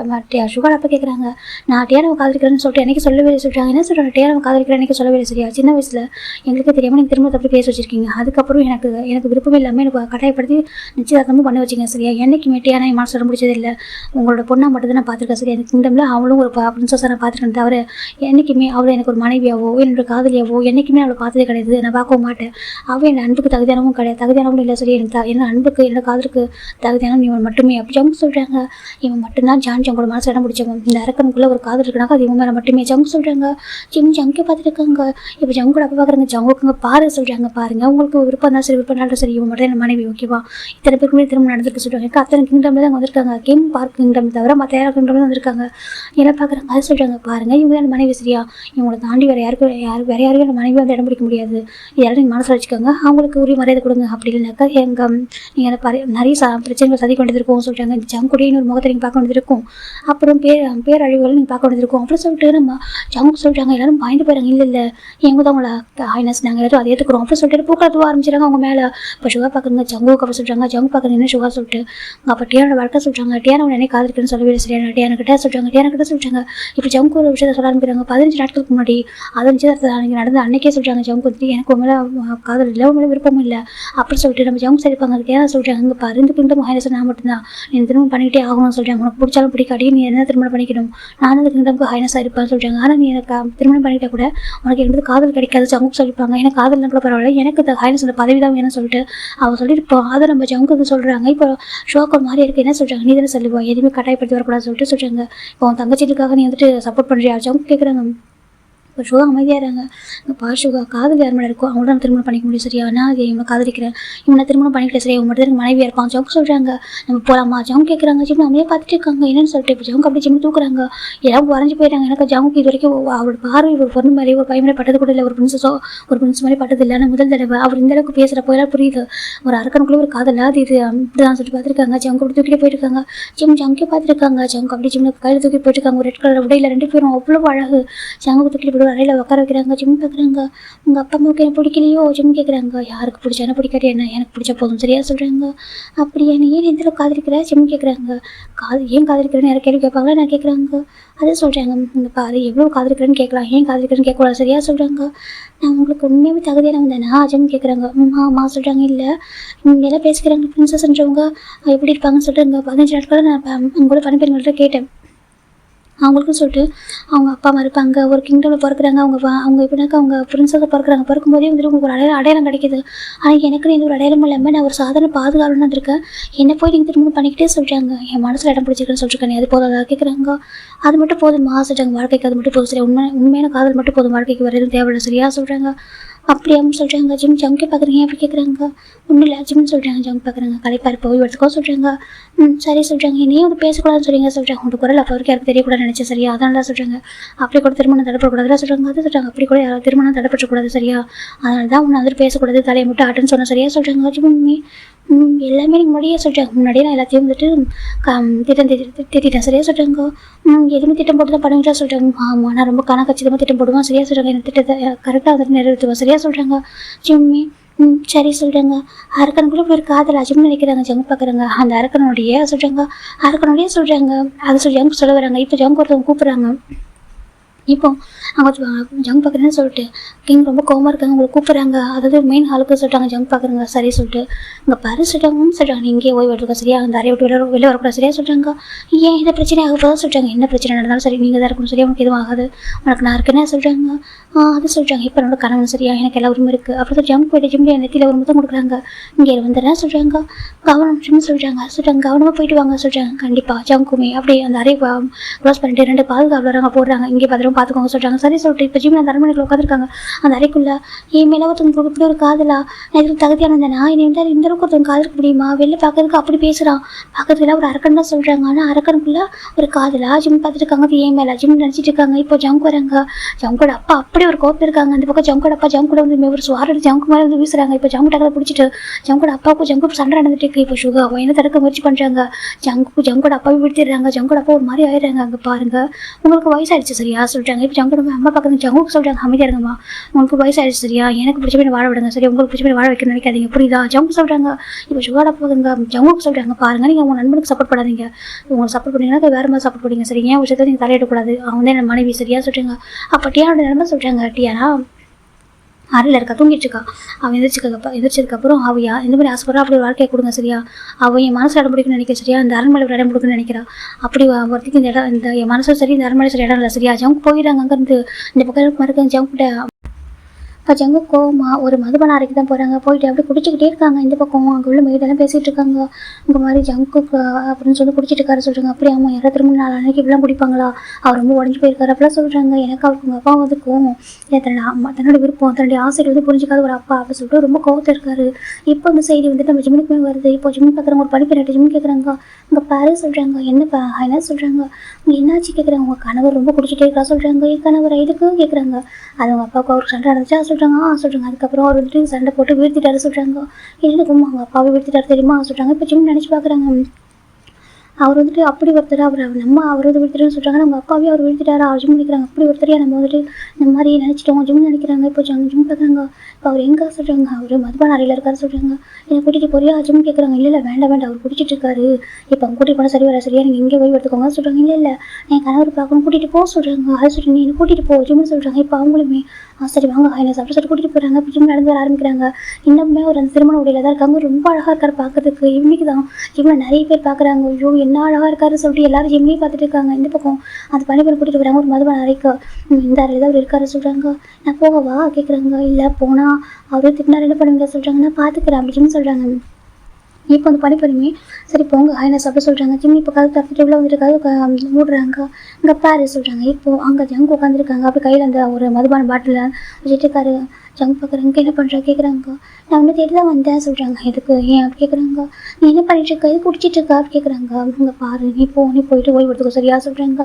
சுகார் அப்போ கேட்குறாங்க, நான் டியானவை காதலிக்கிறேன்னு சொல்லிட்டு எனக்கு சொல்லவே சொல்கிறாங்க. என்ன சொல்கிறாங்க, டியானவை காதலிக்கிறேன் எனக்கு சொல்லவே சரியா. சின்ன வயசில் எங்களுக்கு தெரியாமல் நீங்கள் திரும்ப தப்பி பேச வச்சிருக்கீங்க. அதுக்கப்புறம் எனக்கு விருப்பம் இல்லாமல் எனக்கு கட்டாயப்படுத்தி நிச்சயதார்த்தமும் பண்ண வச்சிங்க சரியா. என்றைக்குமே டியானா என் மனசு முடிச்சது இல்லை. உங்களோட பொண்ணாக மட்டும் தான் நான் பார்த்துருக்கேன் சரியா. அந்த கிங்டமில் அவளும் ஒரு பிரின்சஸாக நான் பார்த்துருக்கேன் தவிர என்றைக்குமே அவளை எனக்கு ஒரு மனைவியாவோ என்னோட காதலியாவோ என்றைக்குமே அவளை பார்த்ததே கிடையாது. நான் பார்க்கவும் மாட்டேன். அவள் என் அன்புக்கு தகுதியானவும் கிடையாது, தகுதியானவும் இல்லை சரி. என்ன அன்புக்கு என்னோட காதலுக்கு தகுதியானவன் இவன் மட்டுமே அப்படி ஜங்கு சொல்கிறாங்க. இவன் மட்டும்தான் ஜான் ஜங்கோட மனசு இடம் பிடிச்சவன். இந்த அரக்கனுக்குள்ளே ஒரு காதல் இருக்குனாக்கா அது இவன் மேலே மட்டுமே. ஜங்கு சொல்கிறாங்க ஜங்கே பார்த்துருக்காங்க. இப்போ ஜங்கோட அப்போ பார்க்குறாங்க, ஜங்குக்குங்க பாரு சொல்கிறாங்க. பாருங்க உங்களுக்கு விருப்பம் தான் சரி, விருப்பம் சரி, இவன் மட்டும் என் மனைவி ஓகேவா. இத்தனை பேருக்கு முன்னாடி திரும்ப நடந்துருக்கு சொல்கிறாங்க. அத்தனை கிங்டம்ல தான் வந்திருக்காங்க, கிங் பார்க் கிங்டம் தவிர மற்ற யாரும் கிங்டம்ல வந்திருக்காங்க. என்ன பார்க்குறாங்க அது சொல்கிறாங்க. பாருங்க இவங்க என் மனைவி சரியா, இவங்களை தாண்டி வேறு யாரையும் என் மனைவி வந்து இடம் பிடிக்க முடியாது. இதெல்லாம் நீங்கள் மனசில் வச்சுக்கோங்க, அவங்களுக்கு உரிய மரியாதை கொடுங்க. அப்படி இல்லைனாக்கா நீங்கள் நிறைய பிரச்சனைகள் சதி கொண்டு இருக்கும் சொல்கிறாங்க. இந்த ஜங்குடைய இன்னொரு முகத்தை நீங்கள் பார்க்க வேண்டியது இருக்கும், அப்புறம் பேரழிவுகள் நீங்கள் பார்க்க வேண்டியது இருக்கும் அப்படின்னு சொல்லிட்டு நம்ம ஜங்கு சொல்கிறாங்க. எல்லாரும் பயந்து போயிறாங்க. இல்லை எங்க தான் உங்களை ஹைனஸ் நாங்கள் எல்லாரும் அதை ஏற்றுக்கிறோம் அப்படின்னு சொல்லிட்டு பூக்களத்துவ ஆரம்பிச்சிடாங்க அவங்க மேலே. இப்போ சுகா பார்க்குறங்க ஜங்குக்கு அப்புறம் சொல்கிறாங்க. ஜங்கு பார்க்குறது என்ன சுகா சொல்லிட்டு அப்போ டியானோட வாழ்க்கை சொல்கிறாங்க. டியானோ என்ன காதலிக்கிறேன்னு சொல்லவே சரியான டியானக்கிட்ட சொல்கிறாங்க. டியானக்கிட்ட சொல்கிறாங்க. இப்போ ஜங்கு ஒரு விஷயத்தை சொல்ல ஆரம்பிக்கிறாங்க. 15 நாட்களுக்கு முன்னாடி அதை நிச்சயதார்த்தம் நடந்த அன்னைக்கே சொல்கிறாங்க. ஜங்கு வந்து எனக்கு உண்மையில காதல் இல்லை, உண்மையில விருப்பமும் இல்லை அப்படின்னு சொல்லிட்டு நம்ம ஜங்கு சரிப்பாங்க. அதுக்கு ஏன்னா சொல்கிறாங்க, அங்கே பாரு இந்த கிங்டம் ஹைனஸ் நான் மட்டும்தான், நீ திருமணம் பண்ணிக்கிட்டே ஆகணும்னு சொல்கிறாங்க. உனக்கு பிடிச்சாலும் பிடிக்காடி நீ என்ன திருமணம் பண்ணிக்கணும், நான் அந்த கிங்டமுக்கு ஹைனஸாக இருப்பான்னு சொல்கிறாங்க. ஆனால் நீ எனக்கு திருமணம் பண்ணிக்கிட்டா கூட உனக்கு எனக்கு காதல் கிடைக்காது ஜங்கு சொல்லிப்பாங்க. எனக்கு காதல் கூட பரவாயில்ல, எனக்கு ஹைனஸ் அந்த பதவி தான் வேணும்னு சொல்லிட்டு அவள் சொல்லியிருப்போம். அதை நம்ம ஜங்கு சொல்கிறாங்க. இப்போ ஷோக்கர் மாதிரி இருக்குது. என்ன சொல்கிறாங்க, நீ தானே சொல்லுவா எதுவுமே கட்டாயப்படுத்தி வரக்கூடாது சொல்லிட்டு சொல்கிறாங்க. இப்போ அவன் தங்கச்சிட்டுக்காக நீ வந்துட்டு சப்போர்ட் பண்ணுறியா ஜங்கு கேட்குறாங்க. இப்போ சுகா அமைதியாகிறாங்க. இப்போ சுகா காதல் யார் மேலே இருக்கும் அவங்கள நான் திருமணம் பண்ணிக்க முடியும் சரியா. நான் அது இவனை காதலிக்கிறேன், இவனை திருமணம் பண்ணிக்கிட்ட சரியா, இவன் மட்டும் எனக்கு மனைவியாக இருப்பான் ஜங்கு சொல்கிறாங்க. நம்ம போகலாமா ஜங்கு கேட்குறாங்க. ஜிம் அமையே பார்த்துட்டு இருக்காங்க என்னன்னு சொல்லிட்டு. இப்போ ஜங்கு அப்படி ஜிம் தூக்குறாங்க. எல்லாம் வரைஞ்சி போயிட்டாங்க. எனக்கு ஜங்குக்கு இது வரைக்கும் அவரோட பார்வை ஒரு பொண்ணு மாதிரி ஒரு பையன் பட்டது கூட இல்லை, ஒரு பிரின்ஸ் மாதிரி பட்டது இல்லை. ஆனால் முதல் தடவை அவர் இந்த அளவுக்கு பேசுகிறப்போ எல்லாம் புரியுது ஒரு அரக்கனுக்குள்ளே ஒரு காதல் அது இது இப்படிதான் சொல்லிட்டு பார்த்துருக்காங்க. ஜங்கு அப்படி தூக்கிட்டே போயிருக்காங்க. ஜங்கே பார்த்துருக்காங்க. ஜங்கு அப்படி ஜிம் கையில் தூக்கி போயிட்டுருக்காங்க. ஒரு ரெட் கலர் உடையில 2 பேரும் அவ்வளோ அழகு. ஜங்கு தூக்கிட்டு போய் அறையில் உட்கார வைக்கிறாங்க. ஜிம் பார்க்குறாங்க. உங்கள் அப்பா அம்மாவுக்கு என்ன பிடிக்கலையோ ஜிம் கேட்குறாங்க. யாருக்கு பிடிச்சா என்ன பிடிக்காது என்ன, எனக்கு பிடிச்ச போதும் சரியா சொல்கிறாங்க. அப்படியே நீ ஏன் எந்த அளவுக்கு காதலிக்கிற ஜிம் கேட்குறாங்க. ஏன் காதலிக்கிறேன்னு யாரும் கேள்வி கேட்பாங்களா நான் கேட்குறாங்க. அதே சொல்கிறாங்க. இந்த பாரு எவ்வளோ காதலிக்கிறேன்னு கேட்கலாம், ஏன் காதலிக்கிறேன்னு கேட்கக்கூடாது சரியா சொல்கிறாங்க. நான் உங்களுக்கு உண்மையாகவே தகுதியானவங்க தானே ஜிம் கேட்குறாங்க. ஆமா சொல்கிறாங்க. இல்லை இங்கே எல்லாம் பேசிக்கிறாங்க பிரின்சஸ்ன்றவங்க எப்படி இருப்பாங்கன்னு சொல்லிட்டு 15 நாட்கள் நான் உங்களோட பணிப்பெண்கள்கிட்ட கேட்டேன். அவங்களுக்கும் சொல்லிட்டு அவங்க அப்பா அம்மா இருப்பாங்க, ஒரு கிங்டமில் பிறக்கிறாங்க. அவங்க எப்படின்னாக்கா அவங்க பிரின்ஸாக பிறக்கிறாங்க. பிறக்கும்போதே வந்துட்டு உங்களுக்கு ஒரு அடையாளம் கிடைக்கிது. ஆனால் எனக்கு எந்த ஒரு அடையாளமும் இல்லாமல் நான் ஒரு சாதாரண பாதுகாவலனாக இருக்கேன். என்ன போய் நீங்கள் திருமணம் பண்ணிக்கிட்டே சொல்கிறாங்க. என் மனசில் இடம் பிடிச்சிருக்கேன்னு சொல்லியிருக்கேன். அது போதும் அதை கேட்குறாங்க. அது மட்டும் போதும் சொல்கிறாங்க. வாழ்க்கைக்கு அது மட்டும் போதும் சரியா, உண்மையான காதல் மட்டும் போதும், வாழ்க்கைக்கு வேறு எதுவும் தேவையில்லை சரியா சொல்கிறாங்க. அப்படியான்னு சொல்கிறாங்க. ஜங்கே பார்க்குறீங்க அப்படி கேட்குறாங்க. ஒன்றும் இல்லை ஜிம்னு சொல்கிறாங்க. ஜங்கு பார்க்குறாங்க. கலைப்பாரு போய் எடுத்துக்கோ சொல்கிறாங்க. சரி சொல்கிறாங்க. என்னையும் வந்து பேசக்கூடாதுன்னு சொல்கிறீங்க சொல்கிறாங்க. உங்கள் குரல் அப்போ வரைக்கும் யாருக்கு தெரியக்கூடாது நினச்சேன் சரியா, அதனால தான் சொல்கிறாங்க. அப்படி கூட திருமணம் தடைப்படக்கூடாதுலாம் சொல்கிறாங்க. அது சொல்கிறாங்க. அப்படி கூட யாராவது திருமணம் தடைப்படக்கூடாது சரியா, அதனால தான் உன்னை வந்துட்டு பேசக்கூடாது, தலையை மட்டும் ஆட்டுன்னு சொன்ன சரியா சொல்கிறாங்க. ஜிம்மி எல்லாமே நீங்கள் முன்னாடியே சொல்கிறாங்க. முன்னாடியே நான் எல்லாத்தையும் வந்துட்டு திட்டம் சரியா சொல்கிறாங்க. எதுவுமே திட்டம் போட்டு தான் பண்ணுவீங்களா சொல்கிறாங்க. ஆமாம் நான் ரொம்ப கணக்கச்சிதமாக திட்டம் போடுவேன் சரியா சொல்கிறாங்க. எனக்கு திட்டத்தை கரெக்டாக வந்துட்டு நிறைவேற்றுவேன் சரியா சொல்கிறாங்க. ஜிம்மி சரி சொல்கிறாங்க. அரக்கனுக்குள்ளே போய் காதல் அஜிம்னு நினைக்கிறாங்க. ஜங்கு பார்க்குறாங்க. அந்த அரக்கனுடைய சொல்கிறாங்க. அரக்கனுடைய சொல்கிறாங்க. அதை சொல்லி ஜங்கு சொல்ல வராங்க. இப்போ ஜங்கு ஒருத்தவங்க கூப்பிட்றாங்க. இப்போ அவங்க ஜங்க் பார்க்குறேன்னு சொல்லிட்டு கிங் ரொம்ப கோவமாக இருக்காங்க, உங்களை கூப்பிட்றாங்க. அதாவது மெயின் ஹாலுக்கு சொல்லிட்டாங்க ஜங்க் பார்க்குறங்க. சரி சொல்லிட்டு இங்கே பாரு சொல்லிட்டாங்க நீ இங்கே ஓய்வு எடுத்துக்க சரியா, அந்த அறையை விட்டு வெளியே வரக்கூடாது சரியா சொல்லிட்டாங்க. ஏன் இந்த பிரச்சனை ஆக போதான் சொல்லிட்டாங்க. என்ன பிரச்சனை நடந்தாலும் சரி நீங்கள் தான் இருக்கணும் சரியா, உனக்கு எதுவும் ஆகாது, உனக்கு நான் இருக்கேன்னு சொல்லிட்டாங்க. அது சொல்லிட்டாங்க. இப்போ என்னோட கணவன் சரியா, எனக்கு எல்லா உரிமை இருக்குது. அப்புறம் ஜங்க் போயிட்டு ஜிம்ல நெத்தியில் ஒரு முத்தம் கொடுக்குறாங்க. இங்கே வந்துடுறேன் சொல்லிட்டாங்க. கவனம் சொல்லிட்டாங்க கவனமாக போயிட்டு வாங்க சொல்லிட்டாங்க. கண்டிப்பாக ஜங்குமே அப்படியே அந்த அறையை க்ளோஸ் பண்ணிட்டு 2 பாதுகாவலராங்க போடுறாங்க. இங்கே பத்திரமா பார்த்துக்கோங்க சொல்லிட்டாங்க. சரி சொல்லிட்டு இப்போ ஜிம்ல அந்த அரண்மனைக்குள்ள உட்காந்துருக்காங்க. அந்த அறைக்குள்ள என் மேலே ஒருத்தவங்க இப்படி ஒரு காதலா, நான் இதுக்கு தகுதியானந்தேனா, என்னை இந்த அளவுக்கு ஒருத்தவங்க காதலுக்கு முடியுமா, வெளில பார்க்கறதுக்கு அப்படி பேசுகிறான், பார்க்கறதுல ஒரு அரக்கன் தான் சொல்கிறாங்க. ஆனால் அரக்கனுக்குள்ள ஒரு காதலா ஜிம் பார்த்துட்டு இருக்காங்க. அது ஏன் மேலே ஜிம் நினச்சிட்டு இருக்காங்க. இப்போ ஜங்க் வராங்க. ஜங்கோட அப்பா அப்படி ஒரு கோப்பம் இருக்காங்க. அந்த பக்கம் ஜங்கோட அப்பா ஜங்கோட வந்து ஒரு சுவாரோட ஜங்கு மேலே வந்து வீசுறாங்க. இப்போ ஜங்கு டக்கரை பிடிச்சிட்டு ஜங்கோட அப்பாவுக்கும் ஜங்கு சண்டை நடந்துட்டு இருக்கு. இப்போ சுகா என்ன தடுக்க முயற்சி பண்ணுறாங்க. ஜங்கோட அப்பாவை விடுத்திடுறாங்க. ஜங்கோட அப்பா ஒரு மாதிரி ஆயிடுறாங்க. அங்கே பாருங்க உங்களுக்கு வயசாயிடுச்சு சரியா சொல்லிட்டாங்க. இப்போ ஜங்கோட அம்மா பார்க்குறது ஜங்குக்கு சொல்கிறாங்க, அமைதியாக இருங்கம்மா, உங்களுக்கு வயசாயிடுச்சு சரியா, எனக்கு பிடிச்ச மாதிரி வாழ விடுங்க சரியா, உங்களுக்கு பிடிச்ச மாதிரி வாழ வைக்கணும்னு நினைக்காதீங்க புரியுதா ஜங்கு சொல்கிறாங்க. இப்போ சுகாட போகுதுங்க. ஜங்குக்கு சொல்கிறாங்க, பாருங்க நீங்கள் உங்கள் நண்பனுக்கு சப்போர்ட் பண்ணாதீங்க, உங்களுக்கு சப்போர்ட் பண்ணிங்கன்னா வேறு மாதிரி சப்போர்ட் பண்ணுங்க சரி, ஏன் விஷயத்தை நீங்கள் தலையிடக்கூடாது, அவங்க தான் என் மனைவி சரியா சொல்கிறாங்க. அப்போ டியானோட நிலைமை சொல்கிறாங்க. டியானா அறையில் இருக்கா, தூங்கிட்டு இருக்கா. அவன் எந்திரிச்சதுக்கப்புறம் அவையா எந்த மாதிரி ஆசைப்படுறா அப்படி ஒரு வாழ்க்கையை கொடுங்க சரியா, அவன் என் மனசில் இடம் பிடிக்குன்னு நினைக்கிறேன் சரியா, இந்த அரண்மனை ஒரு இடம் பிடிக்குன்னு நினைக்கிறா. அப்படி ஒருத்திக்கு இந்த இடம் இந்த என் மனசும் சரி இந்த அரண்மனை சரி இடம் இல்லை சரியா. ஜங்கு போயிடுறாங்க. அங்கேருந்து இந்த பக்கம் மறுக்க ஜங்குகிட்ட ஜங்கு கோவமா ஒரு மதுபான அறைக்கு தான் போகிறாங்க. போயிட்டு அப்படி குடிச்சிக்கிட்டே இருக்காங்க. இந்த பக்கம் அங்கே உள்ள மெய்டெல்லாம் பேசிகிட்டு இருக்காங்க. இந்த மாதிரி ஜங்குக்கு அப்படின்னு சொல்லி குடிச்சிட்டு இருக்காரு சொல்கிறாங்க. அப்படி அம்மா யாராவது திரும்ப 4 அன்னைக்கு இப்படிலாம் குடிப்பாங்களா, அவர் ரொம்ப உடஞ்சி போயிருக்காரு அப்படிலாம் சொல்கிறாங்க. எனக்கு அவருக்கு உங்கள் அப்பா வந்து கோவம், தன்னோட விருப்பம் தன்னுடைய ஆசைகள் வந்து புரிஞ்சிக்காத ஒரு அப்பா அப்படின்னு சொல்லிட்டு ரொம்ப கோவத்தில் இருக்காரு. இப்போ இந்த செய்தி வந்துட்டு நம்ம ஜிம்முக்குமே வருது. இப்போ ஜிம்மி பார்க்குறவங்க ஒரு படிப்பு ரெண்டு ஜிம்மி கேட்குறாங்க. இங்கே பாரு சொல்கிறாங்க. என்ன சொல்கிறாங்க, என்னாச்சு கேட்குறாங்க. உங்கள் கணவர் ரொம்ப குடிச்சிட்டே இருக்கா சொல்கிறாங்க. என் கணவர் இதுக்கு கேட்குறாங்க. அது உங்கள் அப்பாவுக்கு அவருக்கு சண்டை நடந்துச்சா சொல்கிறாங்க. சொல்கிறாங்க. அதுக்கப்புறம் அவர் வந்துட்டு சண்டை போட்டு வீழ்த்திட்டாரு சொல்கிறாங்க. என்னக்கும் அவங்க அப்பாவை வீழ்த்திட்டாரு தெரியுமா சொல்கிறாங்க. இப்போ ஜிம் நினச்சி பார்க்குறாங்க. அவர் வந்துட்டு அப்படி ஒருத்தர் அவர் அவர் வந்து விழுத்துட்டுன்னு சொல்கிறாங்க. நம்ம அப்பாவே அவர் விழுத்துட்டாரா அவர் ஜிம் நினைக்கிறாங்க. அப்படி ஒருத்தரையா நம்ம வந்துட்டு இந்த மாதிரி நினச்சிட்டோம் ஜிம் நினைக்கிறாங்க. இப்போ ஜிம் பார்க்குறாங்க. இப்போ அவர் எங்கே சொல்கிறாங்க, அவர் மதுபான அறையில் இருக்காரு சொல்கிறாங்க. என்னை கூட்டிகிட்டு போறியா ஜிம் கேட்குறாங்க. இல்லை வேண்டாம் அவர் குடிச்சிட்டு இருக்காரு, இப்போ அவங்க கூட்டிகிட்டு போனால் சரி வர சரியா, நீங்கள் இங்கே போய் எடுத்துக்கோங்க சொல்கிறாங்க. இல்லை என் கணவர் பார்க்கணும் கூட்டிகிட்டு போக சொல்கிறாங்க. அதை சொல்லிட்டு நீ என்னை கூட்டிகிட்டு போ ஜிம்னு சொல்கிறாங்க. இப்போ அவங்களுமே சரி வாங்க என்ன சாப்பிட்டு சொல்லி கூட்டிகிட்டு போகிறாங்க. இப்போ ஜிம் நடந்து வர ஆரம்பிக்கிறாங்க. இன்னுமே ஒரு அந்த திருமண உடையில தான் இருக்காங்க. ரொம்ப அழகாக இருக்காரு பார்க்கறதுக்கு. இன்னைக்கு தான் ஜிம்மில் நிறைய பேர் பார்க்குறாங்க. ஐயோ என்ன அழகாக இருக்காரு சொல்லிட்டு எல்லாரும் ஜிம்லேயும் பார்த்துட்டு இருக்காங்க. இந்த பக்கம் அந்த பணிபெண் கூட்டிகிட்டு வராங்க. ஒரு மதுபான அறைக்கு இந்த அறையில் தான் அவர் இருக்காரு சொல்கிறாங்க. நான் போகவா கேட்குறாங்க. இல்லை போனால் அவரே திட்டினார் என்ன பண்ணுவீங்க சொல்கிறாங்க. நான் பார்த்துக்கிறேன் அப்படின்னு சொல்கிறாங்க. இப்போ அந்த பணிப்பெருமே சரி போங்க என்ன சாப்பிட சொல்கிறாங்க. ஜிம்மி இப்போ கதை தப்பிட்டு உள்ள வந்துட்டு கதை மூடுறாங்க. இங்கே பாரு சொல்கிறாங்க. இப்போது அங்கே ஜங்கு உட்காந்துருக்காங்க. அப்படி கையில் அந்த ஒரு மதுபான பாட்டில் வச்சுட்டு இருக்காரு. ஜங்கு பார்க்குறாங்க. என்ன பண்ணுறா கேட்குறாங்க. நான் ஒன்று தேடி தான் வந்தேன் சொல்கிறாங்க. எதுக்கு ஏன் அப்படி கேட்குறாங்க. நீ என்ன பண்ணிட்டு இருக்க, இது குடிச்சிட்டு இருக்கா அப்படி கேட்குறாங்க. இங்கே பாரு நீ போயிட்டு ஓய்வு எடுத்துக்கோ சரியா சொல்கிறாங்க.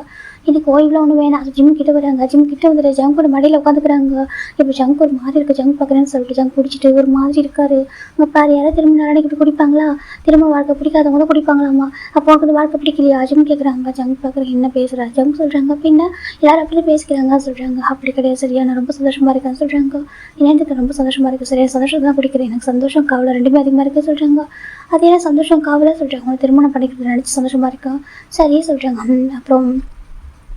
எனக்கு ஓய்வுலாம் ஒன்று வேணாம். அது ஜிம் கிட்ட வராங்க. ஜிம் கிட்ட வந்துட்டு ஜங்கோட மடியில் உட்காந்துக்கிறாங்க. இப்போ ஜங்கு ஒரு மாதிரி இருக்குது. ஜங்கு பார்க்குறேன்னு சொல்லிட்டு ஜங்கு குடிச்சிட்டு ஒரு மாதிரி இருக்காரு. இங்கே பாரு யாராவது திரும்ப நாளைக்கு இப்படி குடிப்பாங்களா, திரும்ப வாழ்க்கை பிடிக்காதவங்க தான் குடிப்பாங்களாம்மா, அப்போ வந்து வாழ்க்கை பிடிக்கலையா ஜிம் கேட்குறாங்க. ஜங்கு பார்க்குறேன் என்ன பேசுகிறா ஜங்கு சொல்கிறாங்க. பின்ன எல்லாரும் அப்படி பேசிக்கிறாங்க சொல்கிறாங்க. அப்படி கிடையாது சரியா, நான் ரொம்ப சந்தோஷமாக இருக்கேன்னு சொல்கிறாங்க. எனக்கு ரொம்ப சந்தோஷமாக இருக்குது சரியா, சந்தோஷம் தான் பிடிக்கிறேன், எனக்கு சந்தோஷம் கவலை ரெண்டுமே அதிகமாக இருக்குது சொல்கிறாங்க. அதே சந்தோஷம் கவலை சொல்கிறாங்க. திருமணம் பண்ணிக்கிறது நினச்சி சந்தோஷமாக இருக்கேன் சரியே சொல்கிறாங்க. அப்புறம்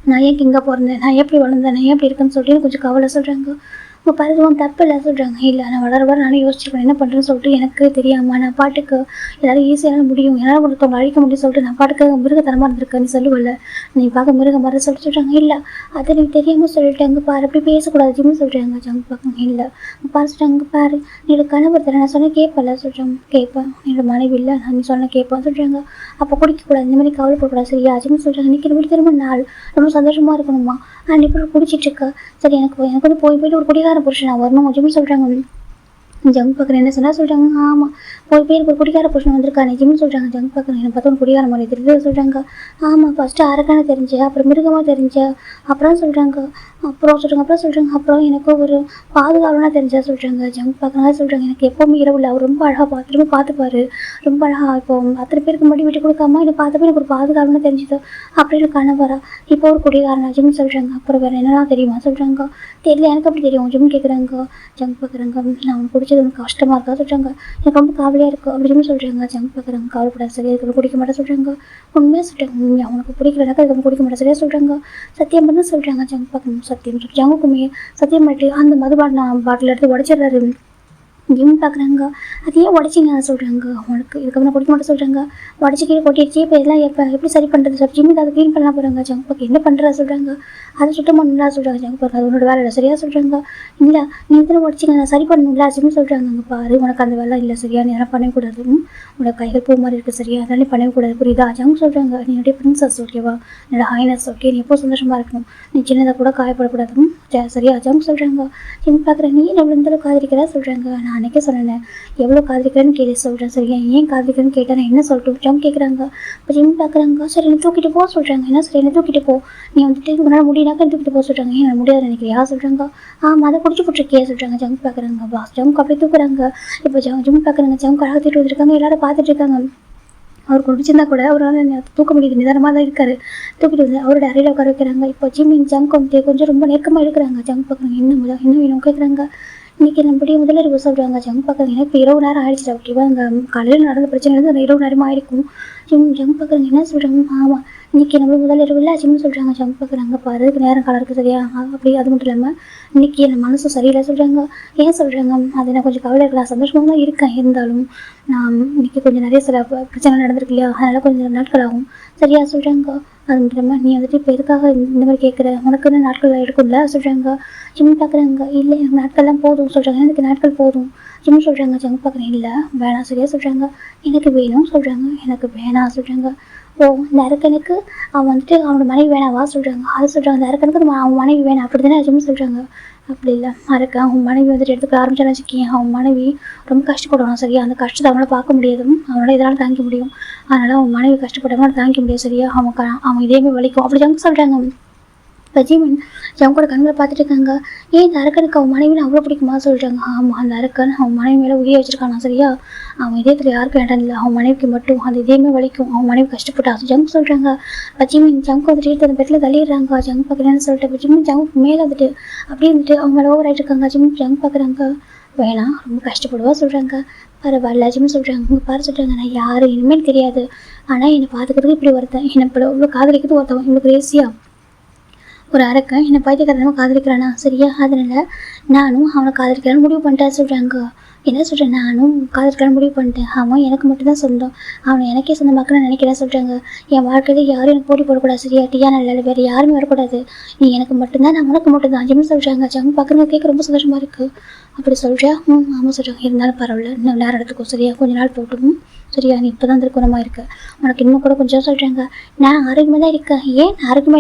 நான் ஏன் இங்கே பிறந்தேன், நான் எப்படி வளர்ந்தேன், நான் எப்படி இருக்கேன்னு சொல்லிட்டு கொஞ்சம் கவலை சொல்கிறாங்க. உங்கள் பருவம் தப்பு இல்லை சொல்கிறாங்க. இல்லை நான் வளர நானும் யோசிச்சுருக்கேன் என்ன பண்ணுறேன்னு சொல்லிட்டு எனக்கு தெரியாமல் நான் பாட்டுக்கு எல்லாரும் ஈஸியாக முடியும் என்னால் ஒருத்தவங்க அழிக்க முடியும்னு சொல்லிட்டு நான் பாட்டுக்கு மிருகத்தனமாக இருந்திருக்கேன்னு சொல்லுவல, நீ பார்க்க மிருகம் மாதிரி சொல்லிட்டு சொல்கிறாங்க. இல்லை அது எனக்கு தெரியாமல் சொல்லிட்டு அங்கே பாரு அப்படி பேசக்கூடாது ஜிம்னு சொல்கிறாங்க. ஜங்கு பார்க்க இல்லை பாரு சொல்கிறாங்க. அங்கே பாரு நீ கணவர் தர நான் சொன்ன கேட்பல சொல்கிறாங்க. கேட்பேன் என்னோட மனைவி இல்லை நான் நீ சொன்ன கேட்பேன் சொல்கிறாங்க. அப்போ குடிக்கக்கூடாது இந்த மாதிரி கவலைப்படக்கூடாது சரியா ஜிம்னு சொல்கிறாங்க. இன்றைக்கி எப்படி திரும்ப நாள் ரொம்ப சந்தோஷமாக இருக்கணுமா, நான் இப்படி குடிச்சிட்டு இருக்கேன் சரி, எனக்கு வந்து போயிட்டு ஒரு குடிகார புருஷன் நான் வரணும் ஜிம்னு சொல்கிறாங்க. ஜங்கு பார்க்குறேன் என்ன சொன்னால் சொல்கிறாங்க. ஆமாம் எனக்கு ஒரு குடிகார புருஷன் வந்திருக்கானே ஜிம்னு சொல்கிறாங்க. ஜங்கு பார்க்குறேன் என்ன பார்த்தா ஒரு குடிகார மாதிரி தெரியுது சொல்கிறாங்க. ஆமாம் ஃபஸ்ட்டு அரக்கான தெரிஞ்ச, அப்புறம் மிருகமாக தெரிஞ்ச, அப்புறம் சொல்கிறாங்க. அப்புறம் எனக்கு ஒரு பாதுகாவலாக தெரிஞ்சா சொல்கிறாங்க. ஜங்கு பார்க்குறாங்க சொல்கிறாங்க. எனக்கு எப்போவுமே இரவில் அவர் ரொம்ப அழகாக பார்த்துப்பாரு, ரொம்ப அழகாக இப்போ அத்தனை பேருக்கு முன்னாடி விட்டு கொடுக்காம என்னை பார்த்தப்போ எனக்கு ஒரு பாதுகாவலாக தெரிஞ்சுது. அப்புறம் எனக்கு கணவரா இப்போ ஒரு குடிகாரனா ஜிம்னு சொல்கிறாங்க. அப்புறம் வேறு என்னெல்லாம் தெரியுமா சொல்கிறாங்க. தெரியல எனக்கு அப்படி தெரியும் ஜிம் கேட்குறாங்க. ஜங்கு பார்க்குறாங்க. நான் அவனுக்கு குடிச்சது எனக்கு கஷ்டமாக இருக்கா சொல்கிறாங்க. எனக்கு ரொம்ப கவலையாக இருக்குது அப்படின்னு சொல்கிறாங்க. ஜங்க் பார்க்குறாங்க. கவலைப்படாது சரியா, இதுக்கு குடிக்க மாட்டேன் சொல்கிறாங்க. உண்மையாக சொல்கிறாங்க. உண்மையாக அவனுக்கு பிடிக்கலனாக்கா இதுக்கு குடிக்க மாட்டேன் சரியா சொல்கிறாங்க. சத்தியம் பண்ண சொல்கிறாங்க. ஜங்க் பார்க்கணும் சத்தியம் சொல்லிட்டு ஜங்குக்குமே சத்தியம் பண்ணிட்டு அந்த பாட்டில் எடுத்து உடச்சிடுறாரு. ஜிம் பார்க்குறாங்க. அது ஏன் உடச்சிங்க சொல்கிறாங்க. அவனுக்கு இதுக்கப்புறம் குடிக்க மாட்டேன் சொல்கிறாங்க. உடச்சி கீழே கொட்டிடுச்சு. இப்போ இதெல்லாம் எப்படி சரி பண்ணுறது சார்? ஜிம் அதை க்ளீன் பண்ணலாம் போகிறாங்க. ஜங்க் பார்க்க என்ன பண்ணுறா சொல்கிறாங்க. அதை சுத்தமாக நல்லா சொல்கிறாங்க. ஜங்க் பார்க்க அது உன்னோட வேலை இல்லை சரியா சொல்கிறாங்க. இல்லை நீ இதில் உடச்சிங்க நான் சரி பண்ணணும்ல ஜிம் சொல்கிறாங்க. அங்கே பாரு உனக்கு அந்த வேலை இல்லை சரியா, நீ அதெல்லாம் பண்ணக்கூடாது. உன்னோட கைகள் பூ மாதிரி இருக்குது சரியா, அதனால நீ பண்ணக்கூடாது புரியுதா. ஜங்க் சொல்கிறாங்க. நீ என்னுடைய பிரின்சஸ் ஓகேவா, என்னோட ஹைனஸ் ஓகே, நீ எப்போ சந்தோஷமாக இருக்கணும், நீ சின்னதாக கூட காயப்படக்கூடாது சரியா. ஜங்க் சொல்கிறாங்க. ஜிம் பார்க்குறேன். நீ எவ்வளோ இந்த காதலிக்கிறா சொல்கிறாங்க. நான் அன்றைக்கே சொன்னேன் எவ்வளோ காதலிக்கிறேன்னு கேட்டு சொல்கிறேன் சரியா, ஏன் காதலிக்கிறேன்னு கேட்டால் நான் என்ன சொல்லட்டும் ஜங்க் கேட்குறாங்க. இப்போ ஜிம் பார்க்குறாங்க. சரி என்ன தூக்கிட்டு போ சொல்கிறாங்க. என்ன சரி என்ன தூக்கிட்டு போ, நீ வந்துட்டு உன்னால் முடியினாக்கா தூக்கிட்டு போக சொல்கிறாங்க. ஏன் நான் முடியாது நினைக்கிறியா சொல்கிறாங்க. அதை குடிச்சு போட்டிருக்கியா சொல்கிறாங்க. ஜங்க் பார்க்குறாங்க. பாஸ் ஜங்க் அப்படியே தூக்குறாங்க. இப்போ ஜிம் பார்க்குறாங்க. ஜங்க் அழகாக தூக்கிட்டு வந்துருக்காங்க. எல்லாரும் பார்த்துட்டு இருக்காங்க. அவர் குடிச்சிருந்தா கூட அவரால் தூக்க முடியுது, நிதானமாக தான் இருக்காரு. தூக்கிட்டு வந்து அவரோட அறையில் உட்கார வைக்கிறாங்க. இப்போ ஜிம்மின் ஜங்க் வந்து கொஞ்சம் ரொம்ப நெருக்கமாக இருக்கிறாங்க. ஜங்க் பார்க்குறாங்க. என்ன வேணும் கேட்குறாங்க. இன்றைக்கி நம்மளுடைய முதலிரவு சொல்கிறாங்க. ஜங்க் பார்க்குறாங்க. எனக்கு இரவு நேரம் ஆயிடுச்சு ஓகேவா, அங்கே காலையில் நடந்த பிரச்சனை வந்து அந்த இரவு நேரமாக ஆயிருக்கும். ஜங்க் பார்க்குறாங்க. என்ன சொல்கிறாங்க. ஆமாம் இன்றைக்கி நம்மளும் முதலிரவு இல்லை ஜிம்னு சொல்கிறாங்க. ஜங்க் பார்க்குறாங்க. பாரு அதுக்கு நேரம் காலம் இருக்குது சரியா, அப்படி அது மட்டும் இல்லாமல் இன்றைக்கி என் மனசு சரியில்லை சொல்கிறாங்க. ஏன் சொல்கிறாங்க. அது நான் கொஞ்சம் கவலை இருக்கலாம், சந்தோஷமாக தான் இருக்கேன், இருந்தாலும் நான் இன்றைக்கி கொஞ்சம் நிறைய சில பிரச்சனை நடந்திருக்கு இல்லையா, அதனால் கொஞ்சம் நாட்கள் ஆகும் சரியா சொல்கிறாங்க. அது மட்டும் இல்லாமல் நீ வந்துட்டு இப்போ எதுக்காக இந்த மாதிரி கேட்குற, உனக்குன்னு நாட்கள் எடுக்கும்ல சொல்கிறாங்க. ஜிம் பார்க்குறாங்க. இல்லை எனக்கு நாட்கள்லாம் போதும் சொல்கிறாங்க. எனக்கு நாட்கள் போதும் ஜிம் சொல்கிறாங்க. ஜங்க் பார்க்குறேன். இல்லை வேணாம் சரியா சொல்கிறாங்க. எனக்கு வேணும் சொல்கிறாங்க. எனக்கு வேணாம் சொல்கிறாங்க. ஓ இந்த அரக்கனுக்கு அவன் வந்துட்டு அவனோட மனைவி வேணாவா சொல்கிறாங்க. அது சொல்கிறாங்க. அந்த அரக்கனுக்கு அவன் மனைவி வேணாம் அப்படி தானே ஜிம் சொல்கிறாங்க. அப்படி இல்லை அரக்கன் அவன் மனைவி வந்துட்டு எடுத்துக்க ஆரம்பிச்சான்னு வச்சுக்கேன், அவன் மனைவி ரொம்ப கஷ்டப்படுவான் சரியா. அந்த கஷ்டத்தை அவனால் பார்க்க முடியாது, அவனால் இதனால் தாங்கிக்க முடியும். அதனால் அவன் மனைவி கஷ்டப்பட்டவனால தாங்கிக்க முடியாது சரியா. அவன் இதேமே வலிக்கும் அப்படி ஜங்க் சொல்கிறாங்க. இப்போ ஜீவன் ஜங்கோட கண்களை பார்த்துட்டு இருக்காங்க. ஏன் இந்த அரக்கனுக்கு அவன் மனைவின்னு அவ்வளோ பிடிக்குமா சொல்கிறாங்க. ஆமாம் அந்த அரக்கன் அவன் மனைவி மேலே உயிரை வச்சிருக்கானா சரியா. அவன் இதயத்தில் யாருக்கும் இடம் இல்லை, அவன் மனைவிக்கு மட்டும் அந்த இதயமே வலிக்கும், அவன் மனைவி கஷ்டப்பட்டா ஜங்க் சொல்கிறாங்க. இப்போ ஜீவன் ஜங்க் வந்துட்டு எடுத்து அந்த பெட்டில் தள்ளிடுறாங்க. ஜங்க் பார்க்குறேன்னு சொல்லிட்டு இப்போ ஜிம் ஜங்க் மேலே வந்துட்டு அப்படியே வந்துட்டு அவங்க மேலே ஓவர் ஆகிட்டு இருக்காங்க. ஜிம் ஜங்க் பார்க்குறாங்க. வேணாம் ரொம்ப கஷ்டப்படுவா சொல்கிறாங்க. பரவாயில்ல ஜிம் சொல்கிறாங்க. பாரு சொல்கிறாங்க. நான் யார் இனிமேல் தெரியாது, ஆனால் என்னை பார்த்துக்கிறதுக்கு இப்படி ஒருத்தன், என்னை இப்போ இவ்வளோ காதலிக்கிறது ஒருத்தவன் இவ்வளோ கிரேசியாக ஒரு அரக்கன் என்னை பைத்தியக்காரனமாக காதலிக்கிறானா சரியா, அதனால் நானும் அவனை காதலிக்கிறான்னு முடிவு பண்ணிட்டேன் சொல்கிறாங்க. என்ன சொல்கிறேன், நானும் காதலிக்கிறான்னு முடிவு பண்ணிட்டேன். அவன் எனக்கு மட்டும்தான் சொந்தம், அவனை எனக்கே சொந்தமாக்கணும்னு நினைக்கிறேன் சொல்கிறாங்க. என் வாழ்க்கையில் யாரும் எனக்கு போட்டி போடக்கூடாது சரியா, டியா நல்ல வேறு யாருமே வரக்கூடாது, நீ எனக்கு மட்டும்தான் நான் உனக்கு மட்டும்தான் ஜிம்னு சொல்கிறாங்க. ஜம் பார்க்குறவங்க கேட்க ரொம்ப சந்தோஷமாக இருக்குது. அப்படி சொல்கிறியா. ஆமாம் சொல்கிறாங்க. இருந்தாலும் பரவாயில்ல, இன்னும் நேரம் எடுத்துக்கும் சரியா, கொஞ்ச நாள் போட்டும் சரியா, நீ இப்போ தான் திருக்குணமாக இருக்க, உனக்கு இன்னும் கூட கொஞ்சம் சொல்கிறாங்க. நான் ஆரோக்கியமாக தான் இருக்கேன். ஏன் ஆரோக்கியமாக